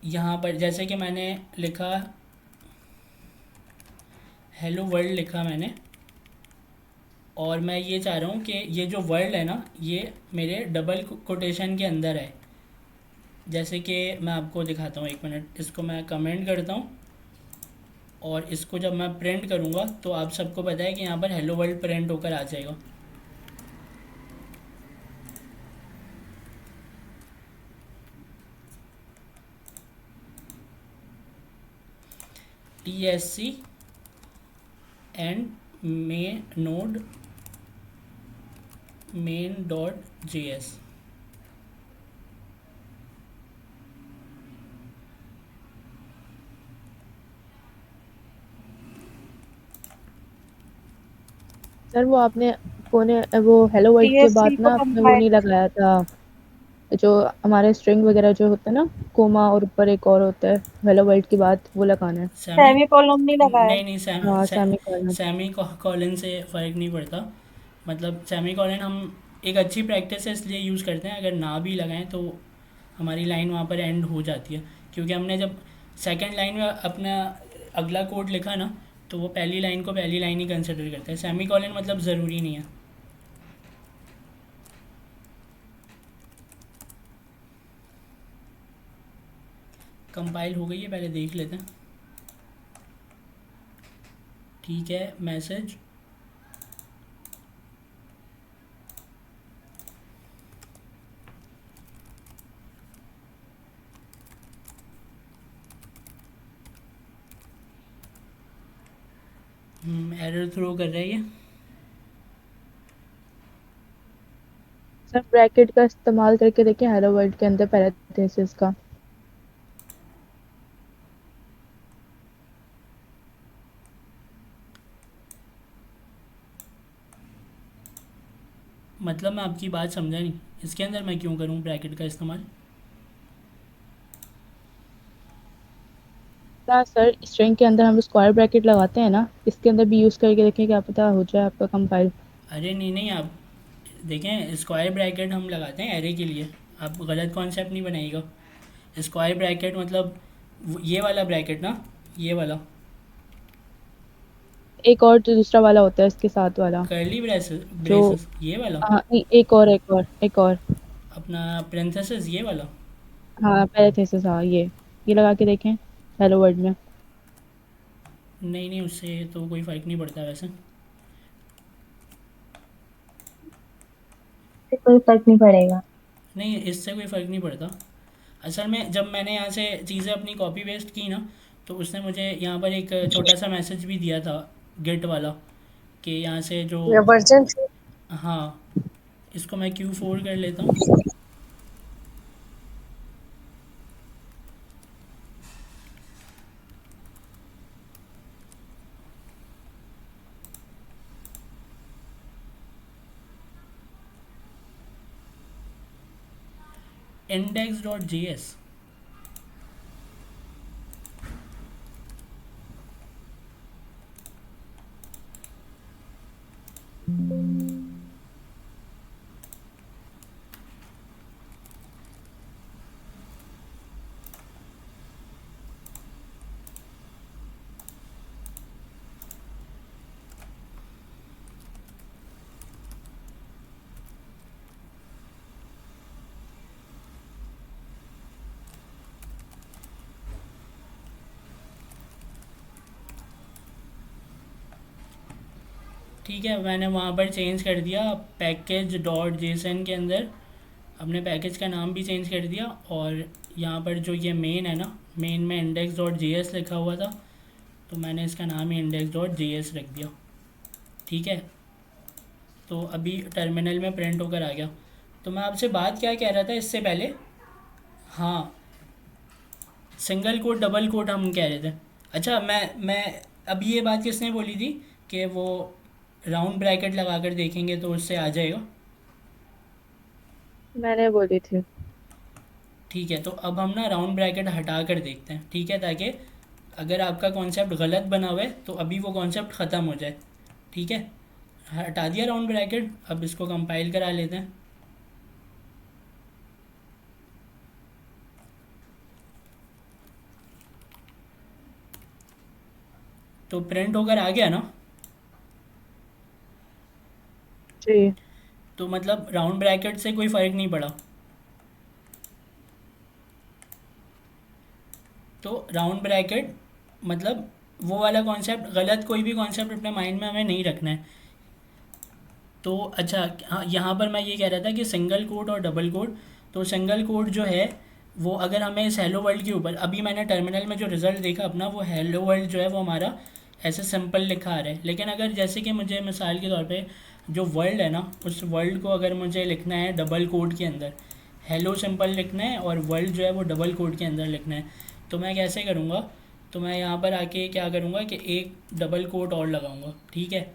यहाँ पर जैसे कि मैंने लिखा हेलो वर्ल्ड लिखा मैंने, और मैं ये चाह रहा हूँ कि ये जो वर्ल्ड है ना ये मेरे डबल कोटेशन के अंदर है। जैसे कि मैं आपको दिखाता हूँ, एक मिनट, इसको मैं कमेंट करता हूँ और इसको जब मैं प्रिंट करूँगा तो आप सबको पता है कि यहाँ पर हेलो वर्ल्ड प्रिंट होकर आ जाएगा। TSC and main.js। सर वो आपने कोने वो हेलो वर्ल्ड के TSC बाद को ना आपने वो कंपाइल नहीं लगाया था, जो हमारे स्ट्रिंग वगैरह जो होता है ना, कोमा और ऊपर एक और होता है, हेलो वर्ल्ड के बाद वो लगाना है। सेमी सेमी कॉलम नहीं लगाया। नहीं नहीं, हाँ सेमी कॉलन। सेमी कॉलन से फ़र्क नहीं पड़ता। मतलब सेमी कॉलन हम एक अच्छी प्रैक्टिस है इसलिए यूज़ करते हैं, अगर ना भी लगाएं तो हमारी लाइन वहाँ पर एंड हो जाती है, क्योंकि हमने जब सेकंड लाइन में अपना अगला कोड लिखा ना तो वो पहली लाइन को पहली लाइन ही कंसिडर करते हैं। सेमी कॉलन मतलब ज़रूरी नहीं है। कंपाइल हो गई है, पहले देख लेते हैं। ठीक है, मैसेज एरर थ्रो कर रहा है ये। सर ब्रैकेट का इस्तेमाल करके देखें हेलो वर्ल्ड के अंदर पैरेंथेसिस का। मतलब मैं आपकी बात समझा नहीं, इसके अंदर मैं क्यों करूँ ब्रैकेट का इस्तेमाल? हाँ सर, स्ट्रिंग के अंदर हम स्क्वायर ब्रैकेट लगाते हैं ना, इसके अंदर भी यूज़ करके देखें, क्या पता हो जाए आपका कंपाइल। अरे नहीं नहीं, आप देखें, स्क्वायर ब्रैकेट हम लगाते हैं एरे के लिए, आप गलत कॉन्सेप्ट नहीं बनाइएगा। स्क्वायर ब्रैकेट मतलब ये वाला ब्रैकेट ना, ये वाला एक और जो दूसरा वाला होता है इसके साथ वाला, कर्ली ब्रेसेस जो ब्रेसेस ये वाला, हाँ नहीं, एक और अपना प्रिंसेसेस ये वाला। हाँ पैरेंथेसिस, हाँ ये लगा के देखें हेलो वर्ल्ड में। नहीं नहीं, उससे तो कोई फ़र्क नहीं पड़ता वैसे। इससे कोई फर्क नहीं पड़ेगा। नहीं, इससे कोई फ़र्क नहीं पड़ता। असल में जब मैंने यहाँ से चीज़ें अपनी कॉपी पेस्ट की ना तो उसने मुझे यहाँ पर एक छोटा सा मैसेज भी दिया था गेट वाला, कि यहाँ से जो, वर्जन हाँ, इसको मैं Q4 कर लेता हूँ। index.js। ठीक है, मैंने वहाँ पर चेंज कर दिया पैकेज डॉट जेसन के अंदर, अपने पैकेज का नाम भी चेंज कर दिया, और यहाँ पर जो ये मेन है ना, मेन में इंडेक्स डॉट जे एस लिखा हुआ था तो मैंने इसका नाम ही इंडेक्स डॉट जे एस रख दिया। ठीक है, तो अभी टर्मिनल में प्रिंट होकर आ गया। तो मैं आपसे बात क्या कह रहा था इससे पहले, हाँ, सिंगल कोट डबल कोट हम कह रहे थे। अच्छा, मैं अभी ये बात किसने बोली थी कि वो राउंड ब्रैकेट लगा कर देखेंगे तो उससे आ जाएगा? मैंने बोली थी। ठीक है, तो अब हम ना राउंड ब्रैकेट हटा कर देखते हैं, ठीक है, ताकि अगर आपका कॉन्सेप्ट गलत बना हुआ है तो अभी वो कॉन्सेप्ट ख़त्म हो जाए, ठीक है। हटा दिया राउंड ब्रैकेट, अब इसको कंपाइल करा लेते हैं। तो प्रिंट होकर आ गया ना। जी। तो मतलब राउंड ब्रैकेट से कोई फ़र्क नहीं पड़ा। तो राउंड ब्रैकेट मतलब वो वाला कॉन्सेप्ट, गलत कोई भी कॉन्सेप्ट अपने माइंड में हमें नहीं रखना है। तो अच्छा, हाँ, यहाँ पर मैं ये कह रहा था कि सिंगल कोट और डबल कोट। तो सिंगल कोट जो है वो अगर हमें इस हेलो वर्ल्ड के ऊपर, अभी मैंने टर्मिनल में जो रिज़ल्ट देखा अपना, वो हेलो वर्ल्ड जो है वो हमारा ऐसे सिंपल लिखा आ रहा है। लेकिन अगर जैसे कि मुझे मिसाल के तौर पे जो वर्ल्ड है ना, उस वर्ल्ड को अगर मुझे लिखना है डबल कोट के अंदर, हेलो सिंपल लिखना है और वर्ल्ड जो है वो डबल कोट के अंदर लिखना है, तो मैं कैसे करूँगा? तो मैं यहाँ पर आके क्या करूँगा कि एक डबल कोट और लगाऊँगा, ठीक है।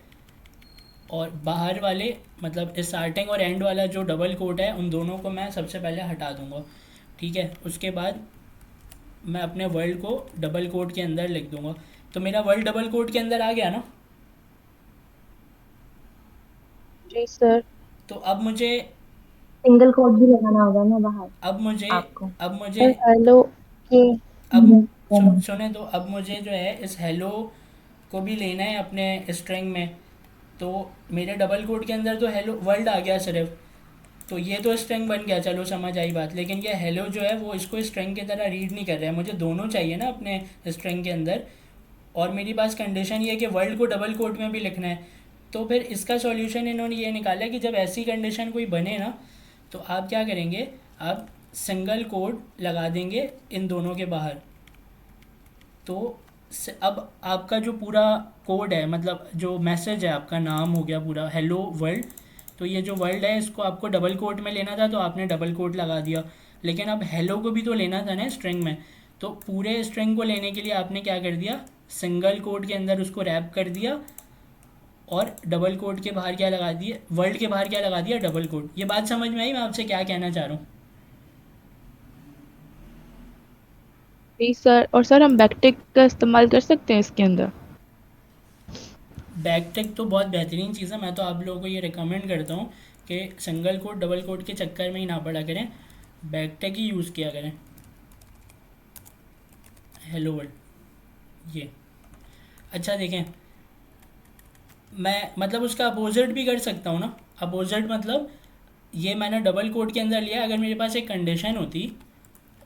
और बाहर वाले मतलब स्टार्टिंग और एंड वाला जो डबल कोट है उन दोनों को मैं सबसे पहले हटा दूँगा, ठीक है। उसके बाद मैं अपने वर्ल्ड को डबल कोट के अंदर लिख दूँगा। तो मेरा वर्ल्ड डबल कोट के अंदर आ गया ना। जी सर। तो अब मुझे सिंगल कोड भी लगाना होगा ना बाहर अब मुझे आपको। अब मुझे सर हेलो के अब हम्म। सुने तो अब मुझे जो है इस हेलो को भी लेना है अपने स्ट्रिंग में। तो मेरे डबल कोट के अंदर तो हेलो वर्ल्ड आ गया सिर्फ, तो ये तो स्ट्रिंग बन गया, चलो समझ आई बात। लेकिन ये हेलो जो है वो इसको स्ट्रिंग की तरह रीड नहीं कर रहा है, मुझे दोनों चाहिए ना अपने स्ट्रिंग के अंदर। और मेरे पास कंडीशन ये है कि वर्ल्ड को डबल कोट में भी लिखना है। तो फिर इसका सॉल्यूशन इन्होंने ये निकाला कि जब ऐसी कंडीशन कोई बने ना, तो आप क्या करेंगे, आप सिंगल कोड लगा देंगे इन दोनों के बाहर। तो अब आपका जो पूरा कोड है, मतलब जो मैसेज है, आपका नाम हो गया पूरा हेलो वर्ल्ड। तो ये जो वर्ल्ड है इसको आपको डबल कोट में लेना था, तो आपने डबल कोट लगा दिया। लेकिन अब हेलो को भी तो लेना था ना स्ट्रिंग में। तो पूरे स्ट्रिंग को लेने के लिए आपने क्या कर दिया, सिंगल कोट के अंदर उसको रैप कर दिया और डबल कोट के बाहर क्या लगा दिया, वर्ल्ड के बाहर क्या लगा दिया, डबल कोट। ये बात समझ में आई मैं आपसे क्या कहना चाह रहा हूँ? जी सर। और सर हम बैकटिक का इस्तेमाल कर सकते हैं इसके अंदर? बैकटिक तो बहुत बेहतरीन चीज़ है, मैं तो आप लोगों को ये रिकमेंड करता हूँ कि सिंगल कोट डबल कोट के चक्कर में ही ना पड़ा करें, बैकटिक ही यूज़ किया करें। हेलो वर्ल्ड ये अच्छा देखें, मैं मतलब उसका अपोजिट भी कर सकता हूँ ना। अपोजिट मतलब ये मैंने डबल कोट के अंदर लिया। अगर मेरे पास एक कंडीशन होती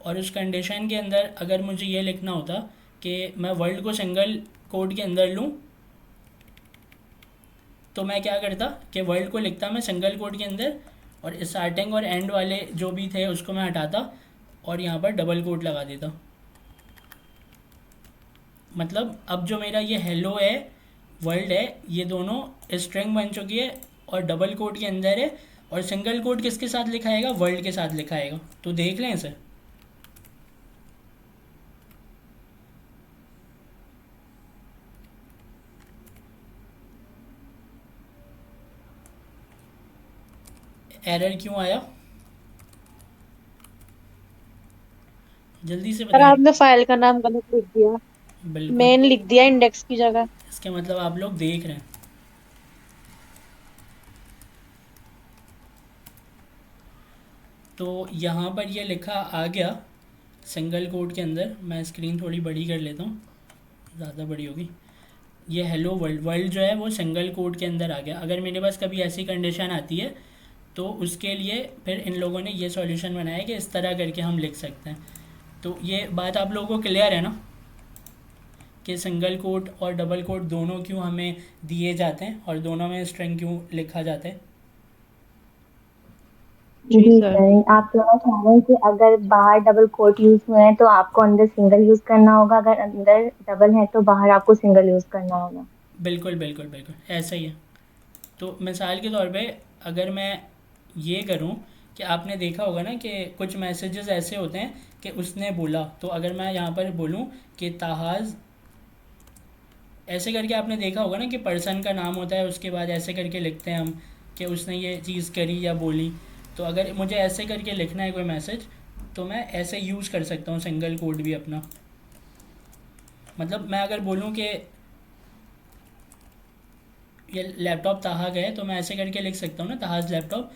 और उस कंडीशन के अंदर अगर मुझे ये लिखना होता कि मैं वर्ल्ड को सिंगल कोट के अंदर लूँ, तो मैं क्या करता कि वर्ल्ड को लिखता मैं सिंगल कोट के अंदर और स्टार्टिंग और एंड वाले जो भी थे उसको मैं हटाता और यहाँ पर डबल कोट लगा देता। मतलब अब जो मेरा ये हेलो है, वर्ल्ड है, ये दोनों स्ट्रिंग बन चुकी है और डबल कोट के अंदर है। और सिंगल कोट किसके साथ लिखा आएगा, वर्ल्ड के साथ लिखा आएगा। तो देख लें इसे। एरर क्यों आया, जल्दी से सर बताएं। आपने फाइल का नाम गलत लिख दिया, बिल्कुल, मेन लिख दिया इंडेक्स की जगह। इसके मतलब आप लोग देख रहे हैं। तो यहाँ पर ये लिखा आ गया सिंगल कोट के अंदर। मैं स्क्रीन थोड़ी बड़ी कर लेता हूँ, ज़्यादा बड़ी होगी। ये हेलो वर्ल्ड, वर्ल्ड जो है वो सिंगल कोट के अंदर आ गया। अगर मेरे पास कभी ऐसी कंडीशन आती है तो उसके लिए फिर इन लोगों ने ये सॉल्यूशन बनाया कि इस तरह करके हम लिख सकते हैं। तो ये बात आप लोगों को क्लियर है ना कि सिंगल कोट और डबल कोट दोनों क्यों हमें दिए जाते हैं और दोनों में स्ट्रिंग क्यों लिखा जाता है? जी जी सर। सर, आप कहना चाह रहे हैं कि अगर बाहर डबल कोट यूज हुए हैं तो आपको अंदर सिंगल यूज करना होगा, अगर अंदर डबल है तो बाहर आपको सिंगल यूज करना होगा। बिल्कुल बिल्कुल बिल्कुल ऐसा ही है। तो मिसाल के तौर पे अगर मैं ये करूं कि आपने देखा होगा ना कि कुछ मैसेजेस ऐसे होते हैं कि उसने बोला, तो अगर मैं यहाँ पर बोलूँ कि ताहाज, ऐसे करके आपने देखा होगा ना कि पर्सन का नाम होता है, उसके बाद ऐसे करके लिखते हैं हम कि उसने ये चीज़ करी या बोली। तो अगर मुझे ऐसे करके लिखना है कोई मैसेज, तो मैं ऐसे यूज़ कर सकता हूँ सिंगल कोड भी अपना। मतलब मैं अगर बोलूँ कि ये लैपटॉप ताहा का है तो मैं ऐसे करके लिख सकता हूँ ना, ताहाज लैपटॉप।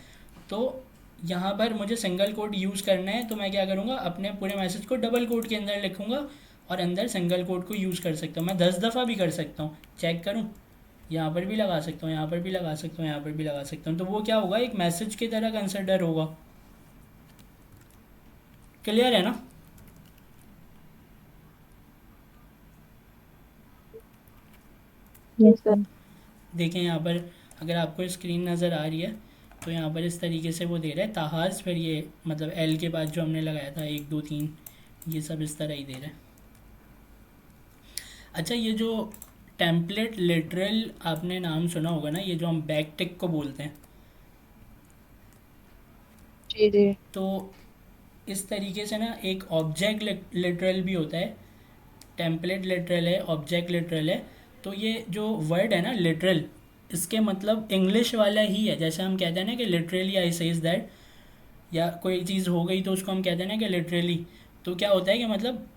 तो यहाँ पर मुझे सिंगल कोट यूज़ करना है, तो मैं क्या करूँगा, अपने पूरे मैसेज को डबल कोट के अंदर लिखूँगा और अंदर सिंगल कोट को यूज़ कर सकता हूँ। मैं 10 दफ़ा भी कर सकता हूँ, चेक करूँ, यहाँ पर भी लगा सकता हूँ, यहाँ पर भी लगा सकता हूँ, यहाँ पर भी लगा सकता हूँ। तो वो क्या होगा, एक मैसेज की तरह कंसिडर होगा। क्लियर है ना? Yes sir. देखें यहाँ पर, अगर आपको स्क्रीन नज़र आ रही है तो यहाँ पर इस तरीके से वो दे रहा है ताहाज, फिर ये मतलब एल के बाद जो हमने लगाया था 1 2 3, ये सब इस तरह ही दे रहा है। अच्छा, ये जो टेम्पलेट लिटरल आपने नाम सुना होगा ना, ये जो हम बैक टिक को बोलते हैं, जी जी। तो इस तरीके से ना एक ऑब्जेक्ट लिटरल भी होता है। टेम्पलेट लिटरल है, ऑब्जेक्ट लिटरल है। तो ये जो वर्ड है ना लिटरल, इसके मतलब इंग्लिश वाला ही है। जैसे हम कहते हैं ना कि लिटरली आई सेज दैट, या कोई चीज़ हो गई तो उसको हम कहते हैं ना कि लिटरली। तो क्या होता है कि मतलब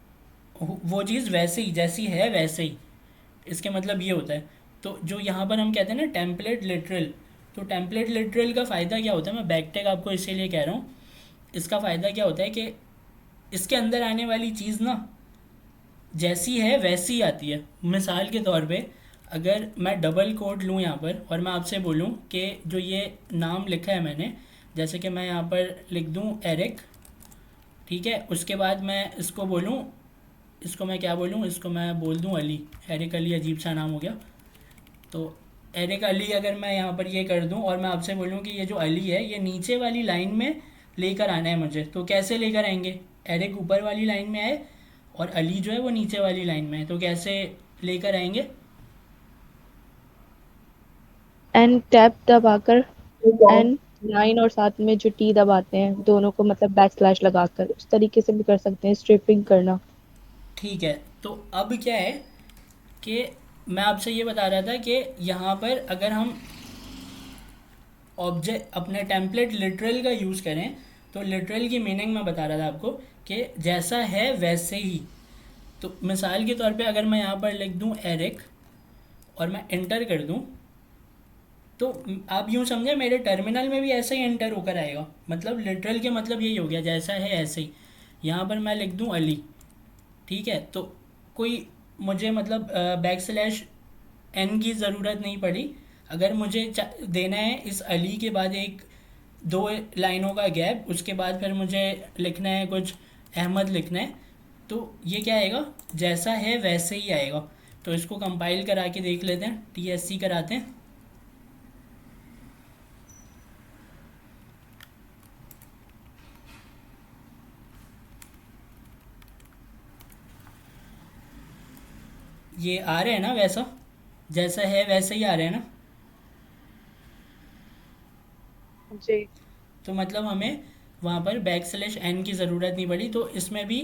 वो चीज़ वैसे ही जैसी है वैसे ही, इसके मतलब ये होता है। तो जो यहाँ पर हम कहते हैं ना टेम्पलेट लिटरल, तो टेम्पलेट लिटरल का फ़ायदा क्या होता है, मैं बैकटैग आपको इसीलिए कह रहा हूँ। इसका फ़ायदा क्या होता है कि इसके अंदर आने वाली चीज़ ना जैसी है वैसी ही आती है। मिसाल के तौर पे अगर मैं डबल कोट लूँ यहाँ पर और मैं आपसे बोलूँ कि जो ये नाम लिखा है मैंने, जैसे कि मैं यहाँ पर लिख दूँ एरिक, ठीक है, उसके बाद मैं इसको बोलूँ, इसको मैं क्या बोलूँ, इसको मैं बोल दूँ अली। एरिक अली अजीब सा नाम हो गया। तो एरिक अली अगर मैं यहाँ पर ये कर दूँ और मैं आपसे बोलूँ कि ये जो अली है ये नीचे वाली लाइन में लेकर आना है मुझे, तो कैसे लेकर आएंगे? एरिक ऊपर वाली लाइन में आए और अली जो है वो नीचे वाली लाइन में है, तो कैसे लेकर आएंगे? एन टैब दबाकर, एन 9 और साथ में जो टी दबाते हैं दोनों को, मतलब बैक स्लैश लगाकर, उस तरीके से भी कर सकते हैं, स्ट्रिपिंग करना। ठीक है, तो अब क्या है कि मैं आपसे ये बता रहा था कि यहाँ पर अगर हम ऑब्जेक्ट अपने टेम्पलेट लिटरल का यूज़ करें तो लिटरल की मीनिंग मैं बता रहा था आपको कि जैसा है वैसे ही। तो मिसाल के तौर पे अगर मैं यहाँ पर लिख दूँ एरिक और मैं इंटर कर दूँ, तो आप यूँ समझे मेरे टर्मिनल में भी ऐसे ही एंटर होकर आएगा। मतलब लिटरल के मतलब यही हो गया, जैसा है ऐसे ही। यहाँ पर मैं लिख दूँ अली, ठीक है, तो कोई मुझे मतलब बैक स्लैश एन की ज़रूरत नहीं पड़ी। अगर मुझे देना है इस अली के बाद एक 2 लाइनों का गैप, उसके बाद फिर मुझे लिखना है कुछ अहमद लिखना है, तो ये क्या आएगा, जैसा है वैसे ही आएगा। तो इसको कंपाइल करा के देख लेते हैं, TSC कराते हैं। ये आ रहे हैं ना, वैसा जैसा है वैसे ही आ रहे हैं ना। जी। तो मतलब हमें वहाँ पर बैक स्लैश एन की ज़रूरत नहीं पड़ी। तो इसमें भी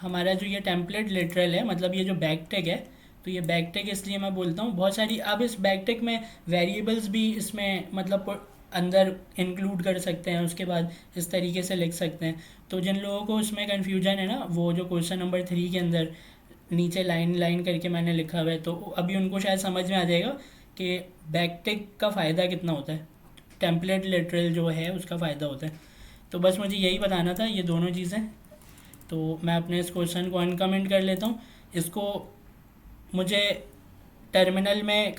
हमारा जो ये टेम्पलेट लिटरल है, मतलब ये जो बैक टैग है, तो ये बैक टैग इसलिए मैं बोलता हूँ बहुत सारी, अब इस बैक टैग में वेरिएबल्स भी इसमें मतलब अंदर इंक्लूड कर सकते हैं, उसके बाद इस तरीके से लिख सकते हैं। तो जिन लोगों को उसमें कन्फ्यूजन है ना, वो जो क्वेश्चन नंबर 3 के अंदर नीचे लाइन लाइन करके मैंने लिखा हुआ है, तो अभी उनको शायद समझ में आ जाएगा कि बैक टैग का फ़ायदा कितना होता है, टेम्पलेट लिटरल जो है उसका फ़ायदा होता है। तो बस मुझे यही बताना था, ये दोनों चीज़ें। तो मैं अपने इस क्वेश्चन को अनकमेंट कर लेता हूँ। इसको मुझे टर्मिनल में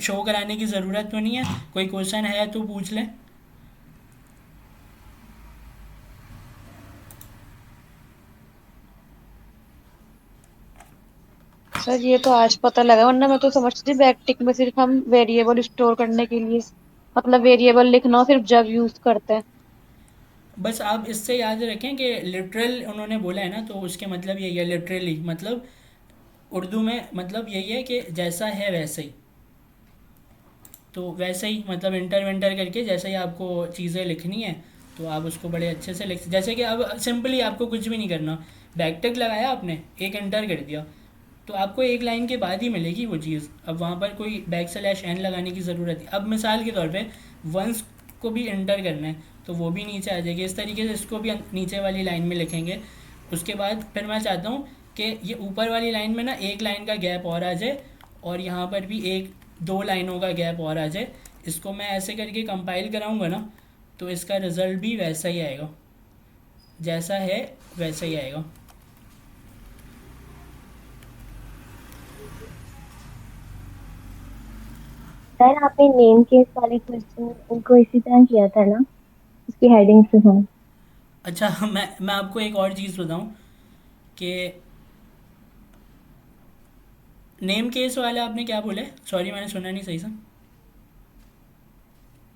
शो कराने की ज़रूरत तो नहीं है। कोई क्वेश्चन है तो पूछ लें। सर ये तो आज पता लगा, वरना मैं तो समझती थी बैकटिक में सिर्फ हम वेरिएबल स्टोर करने के लिए, मतलब वेरिएबल लिखना हो सिर्फ जब यूज करते हैं। बस आप इससे याद रखें कि लिटरल उन्होंने बोला है ना, तो उसके मतलब यही है, लिटरली मतलब उर्दू में मतलब यही है कि जैसा है वैसे ही। तो वैसे ही मतलब इंटर विंटर करके जैसे ही आपको चीज़ें लिखनी है तो आप उसको बड़े अच्छे से लिख, जैसे कि अब सिंपली आपको कुछ भी नहीं करना, बैकटिक लगाया आपने, एक इंटर कर दिया, तो आपको एक लाइन के बाद ही मिलेगी वो चीज़। अब वहाँ पर कोई बैक स्लैश एन लगाने की ज़रूरत है। अब मिसाल के तौर पे वंस को भी इंटर करना है तो वो भी नीचे आ जाएगी। इस तरीके से इसको भी नीचे वाली लाइन में लिखेंगे। उसके बाद फिर मैं चाहता हूँ कि ये ऊपर वाली लाइन में ना एक लाइन का गैप और आ जाए और यहाँ पर भी एक दो लाइनों का गैप और आ जाए। इसको मैं ऐसे करके कंपाइल कराऊंगा ना, तो इसका रिज़ल्ट भी वैसा ही आएगा, जैसा है वैसा ही आएगा। सर आपने नेम केस वाले क्वेश्चन उनको इसी तरह किया था ना, उसकी हेडिंग से था। अच्छा मैं आपको एक और चीज़ बताऊं कि नेम केस वाला आपने क्या बोला है? सॉरी मैंने सुना नहीं सही से।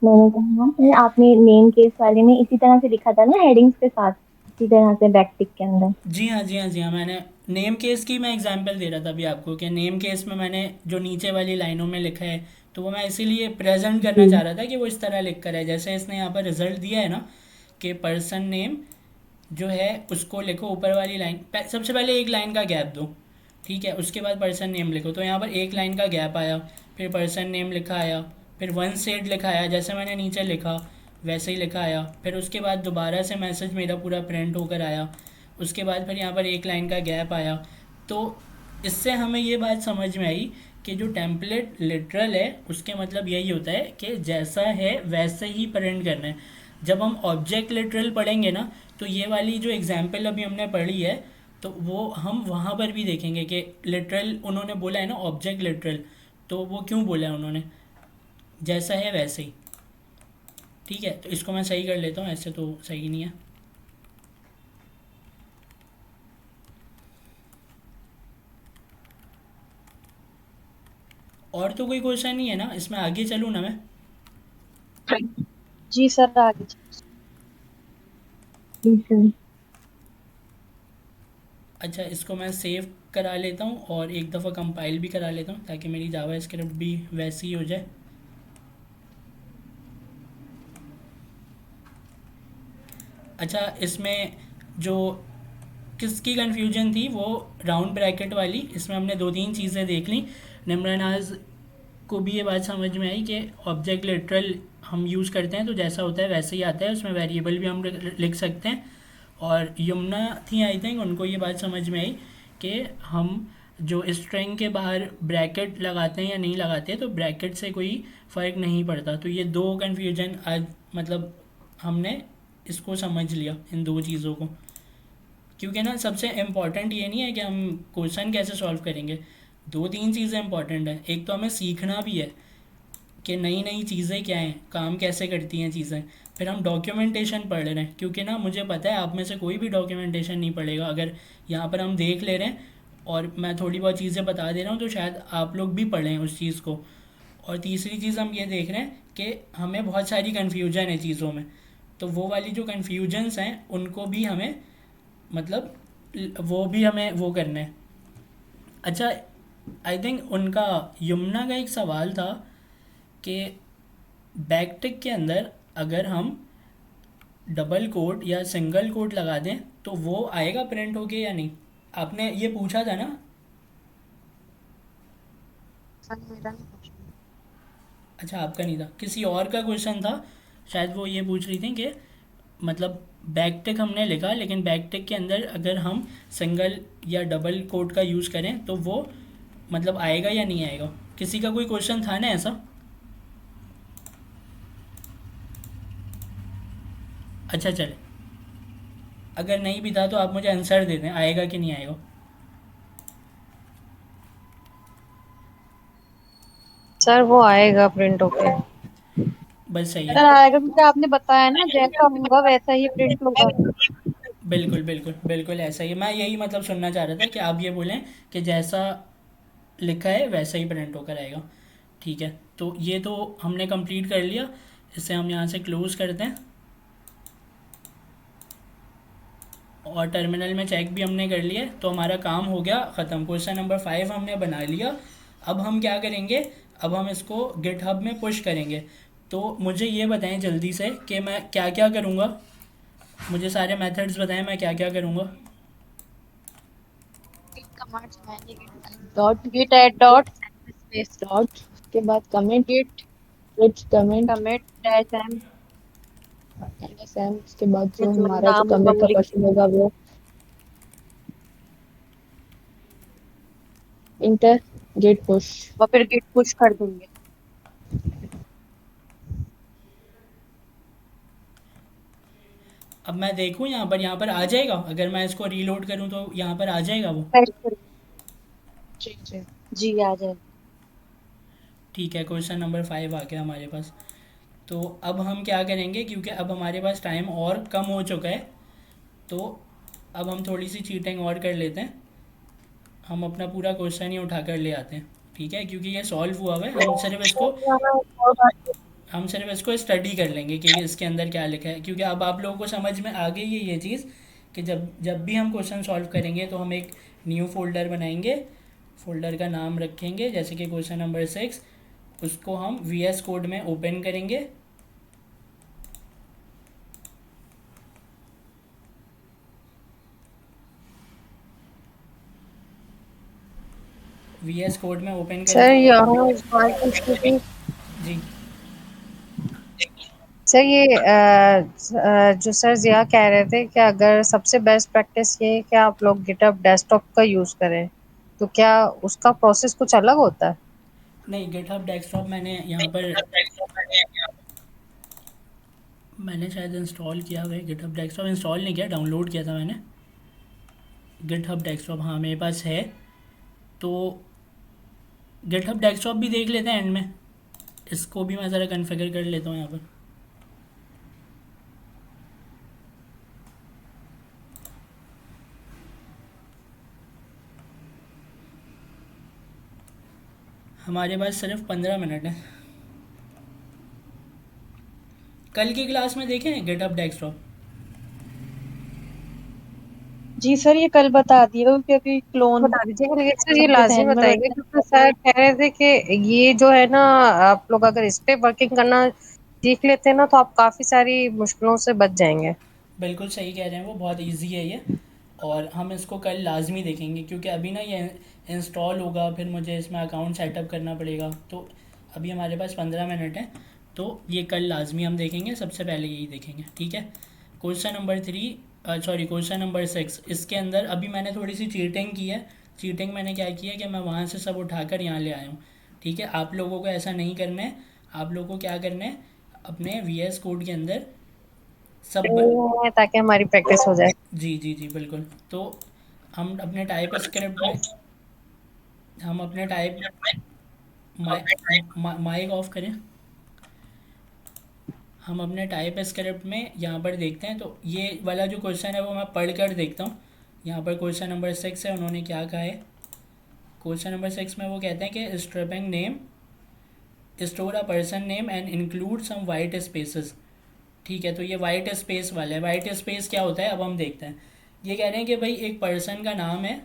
मैंने कहा सर आपने नेम केस वाले में इसी तरह से लिखा था ना हेडिंग्स के साथ, इसी तरह से बैकटिक के अंदर। जी हाँ, जी हाँ, जी हाँ, मैंने नेम केस की मैं एग्जांपल दे रहा था अभी आपको कि नेम केस में मैंने जो नीचे वाली लाइनों में लिखा है, तो वो मैं इसीलिए प्रेजेंट करना जी। चाह रहा था कि वो इस तरह लिख कर है, जैसे इसने यहाँ पर रिजल्ट दिया है ना कि पर्सन नेम जो है उसको लिखो ऊपर वाली लाइन, सबसे पहले एक लाइन का गैप दो, ठीक है, उसके बाद पर्सन नेम लिखो। तो यहाँ पर एक लाइन का गैप आया, फिर पर्सन नेम लिखा आया, फिर वन सेड लिखा आया, जैसे मैंने नीचे लिखा वैसे ही लिखा आया, फिर उसके बाद दोबारा से मैसेज मेरा पूरा प्रिंट होकर आया, उसके बाद फिर यहाँ पर एक लाइन का गैप आया। तो इससे हमें ये बात समझ में आई कि जो टेम्पलेट लिटरल है उसके मतलब यही होता है कि जैसा है वैसे ही प्रिंट करना है। जब हम ऑब्जेक्ट लिटरल पढ़ेंगे ना, तो ये वाली जो एग्जांपल अभी हमने पढ़ी है, तो वो हम वहाँ पर भी देखेंगे कि लिटरल उन्होंने बोला है ना, ऑब्जेक्ट लिटरल, तो वो क्यों बोला है उन्होंने, जैसा है वैसे ही। ठीक है, तो इसको मैं सही कर लेता हूँ, ऐसे तो सही नहीं है। और तो कोई क्वेश्चन नहीं है ना इसमें, आगे चलूँ ना मैं? जी सर आगे जी सर। अच्छा, इसको मैं सेव करा लेता हूँ और एक दफ़ा कंपाइल भी करा लेता हूँ ताकि मेरी जावा स्क्रिप्ट भी वैसी ही हो जाए। अच्छा, इसमें जो किसकी कन्फ्यूजन थी वो राउंड ब्रैकेट वाली, इसमें हमने दो तीन चीज़ें देख ली। निम्रनाज को भी ये बात समझ में आई कि ऑब्जेक्ट लिटरल हम यूज़ करते हैं तो जैसा होता है वैसे ही आता है, उसमें वेरिएबल भी हम लिख सकते हैं। और यमुना थी आई थिंक, उनको ये बात समझ में आई कि हम जो स्ट्रिंग के बाहर ब्रैकेट लगाते हैं या नहीं लगाते हैं, तो ब्रैकेट से कोई फ़र्क नहीं पड़ता। तो ये दो कन्फ्यूजन आज मतलब हमने इसको समझ लिया, इन दो चीज़ों को। क्योंकि ना सबसे इम्पॉर्टेंट ये नहीं है कि हम क्वेश्चन कैसे सॉल्व करेंगे, दो तीन चीज़ें इंपॉर्टेंट हैं। एक तो हमें सीखना भी है कि नई नई चीज़ें क्या हैं, काम कैसे करती हैं चीज़ें। फिर हम डॉक्यूमेंटेशन पढ़ रहे हैं, क्योंकि ना मुझे पता है आप में से कोई भी डॉक्यूमेंटेशन नहीं पढ़ेगा। अगर यहाँ पर हम देख ले रहे हैं और मैं थोड़ी बहुत चीज़ें बता दे रहा हूँ, तो शायद आप लोग भी पढ़ें उस चीज़ को। और तीसरी चीज़ हम ये देख रहे हैं कि हमें बहुत सारी कन्फ्यूजन है चीज़ों में, तो वो वाली जो कन्फ्यूजन्स हैं उनको भी हमें मतलब वो भी हमें वो करना है। अच्छा, आई थिंक उनका यमुना का एक सवाल था कि बैकटिक के अंदर अगर हम डबल कोट या सिंगल कोट लगा दें तो वो आएगा प्रिंट होके या नहीं, आपने ये पूछा था ना? सर मेरा नहीं पूछना। अच्छा, आपका नहीं था, किसी और का क्वेश्चन था शायद, वो ये पूछ रही थी कि मतलब बैकटिक हमने लिखा लेकिन बैकटिक के अंदर अगर हम सिंगल या डबल कोट का यूज़ करें तो वो मतलब आएगा या नहीं आएगा। किसी का कोई क्वेश्चन था ना ऐसा? अच्छा चले, अगर नहीं भी था तो आप मुझे आंसर दे दें, आएगा कि नहीं आएगा। सर वो आएगा प्रिंट होके। बस सही सर है। आएगा क्योंकि आपने बताया ना जैसा होगा वैसा ही प्रिंट होगा। बिल्कुल बिल्कुल बिल्कुल ऐसा ही है। मैं यही मतलब सुनना चाह रहा था कि आप ये बोलें कि जैसा लिखा है वैसा ही प्रिंट होकर आएगा। ठीक है, तो ये तो हमने कंप्लीट कर लिया, इसे हम यहाँ से क्लोज़ करते हैं और टर्मिनल में चेक भी हमने कर लिया है, तो हमारा काम हो गया ख़त्म। क्वेश्चन नंबर 5 हमने बना लिया। अब हम क्या करेंगे, अब हम इसको गिटहब में पुश करेंगे। तो मुझे ये बताएं जल्दी से कि मैं क्या क्या करूँगा, मुझे सारे मेथड्स बताएं मैं क्या क्या करूँगा। कमांड्स मैंने dot git add dot space dot, उसके बाद comment, git which comment, commit dash m NSM, उसके बाद ये जो जो हमारा जो नाम होगा कमेंट वो का लिख क्वेश्चन होगा वो इंटर गेट पुश। और फिर गिट पुश कर दूंगे। अब मैं देखूँ यहाँ पर आ जाएगा, अगर मैं इसको रीलोड करूँ तो यहाँ पर आ जाएगा वो। Press करिए। जी जी। जी आ जाए। ठीक है, क्वेश्चन नंबर 5 आ गया हमारे पास। तो अब हम क्या करेंगे, क्योंकि अब हमारे पास टाइम और कम हो चुका है, तो अब हम थोड़ी सी चीटिंग और कर लेते हैं। हम अपना पूरा क्वेश्चन ही उठा कर ले आते हैं, ठीक है, क्योंकि ये सॉल्व हुआ हुआ है। हम सिर्फ इसको स्टडी कर लेंगे कि इसके अंदर क्या लिखा है, क्योंकि अब आप लोगों को समझ में आ गई है ये चीज़ कि जब जब भी हम क्वेश्चन सॉल्व करेंगे तो हम एक न्यू फोल्डर बनाएंगे, फोल्डर का नाम रखेंगे जैसे कि क्वेश्चन नंबर 6, उसको हम VS कोड में ओपन करेंगे। VS कोड में ओपन सर करेंगे। यहाँ इस बार पूछनी थी। जी। सर ये जो सर जिया कह रहे थे कि अगर सबसे बेस्ट प्रैक्टिस ये है कि आप लोग गिटहब डेस्कटॉप का यूज़ करें, तो क्या उसका प्रोसेस कुछ अलग होता है? नहीं, गिटहब डेस्कटॉप मैंने यहाँ पर मैंने शायद इंस्टॉल किया हुआ है। गिटहब डेस्कटॉप इंस्टॉल नहीं किया, डाउनलोड किया था मैंने। गिटहब डेस्कटॉप हाँ मेरे पास है। तो गिटहब डेस्कटॉप भी देख लेते हैं एंड में, इसको भी मैं ज़रा कन्फिगर कर लेता हूँ यहाँ पर। हमारे पास सिर्फ 15 मिनट है। कल की क्लास में देखें गिटहब डेस्कटॉप। जी सर ये कल बता दिए क्योंकि अभी क्लोन बता दीजिएगा, लेकिन सर ये सबके लाजमी जहन में बताइएगा बैठा है। क्योंकि सर कह रहे थे कि ये जो है ना, आप लोग अगर इस पे वर्किंग करना सीख लेते हैं ना तो आप काफ़ी सारी मुश्किलों से बच जाएंगे। बिल्कुल सही कह रहे हैं, वो बहुत इजी है ये। और हम इसको कल लाजमी देखेंगे, क्योंकि अभी ना ये इंस्टॉल होगा, फिर मुझे इसमें अकाउंट सेटअप करना पड़ेगा। तो अभी हमारे पास 15 मिनट है, तो ये कल लाजमी हम देखेंगे। सबसे पहले यही देखेंगे, ठीक है। Question number 3, sorry question number 6, इसके अंदर अभी मैंने थोड़ी सी चीटिंग की है। चीटिंग मैंने क्या की है कि मैं वहाँ से सब उठाकर यहाँ ले आया हूँ, ठीक है। आप लोगों को ऐसा नहीं करना है। आप लोगों को क्या करना है, अपने VS कोड के अंदर सब ताकि हमारी प्रैक्टिस हो जाए। जी जी जी बिल्कुल। तो हम अपने टाइप स्क्रिप्ट में, हम अपने टाइप माइक ऑफ करें। हम अपने टाइप स्क्रिप्ट में यहाँ पर देखते हैं, तो ये वाला जो क्वेश्चन है वो मैं पढ़ कर देखता हूँ। यहाँ पर क्वेश्चन नंबर 6 है, उन्होंने क्या कहा है। क्वेश्चन नंबर 6 में वो कहते हैं कि stripping name store a person name and include some white spaces, ठीक है। तो ये वाइट स्पेस वाला है। वाइट स्पेस क्या होता है अब हम देखते हैं। ये कह रहे हैं कि भाई एक पर्सन का नाम है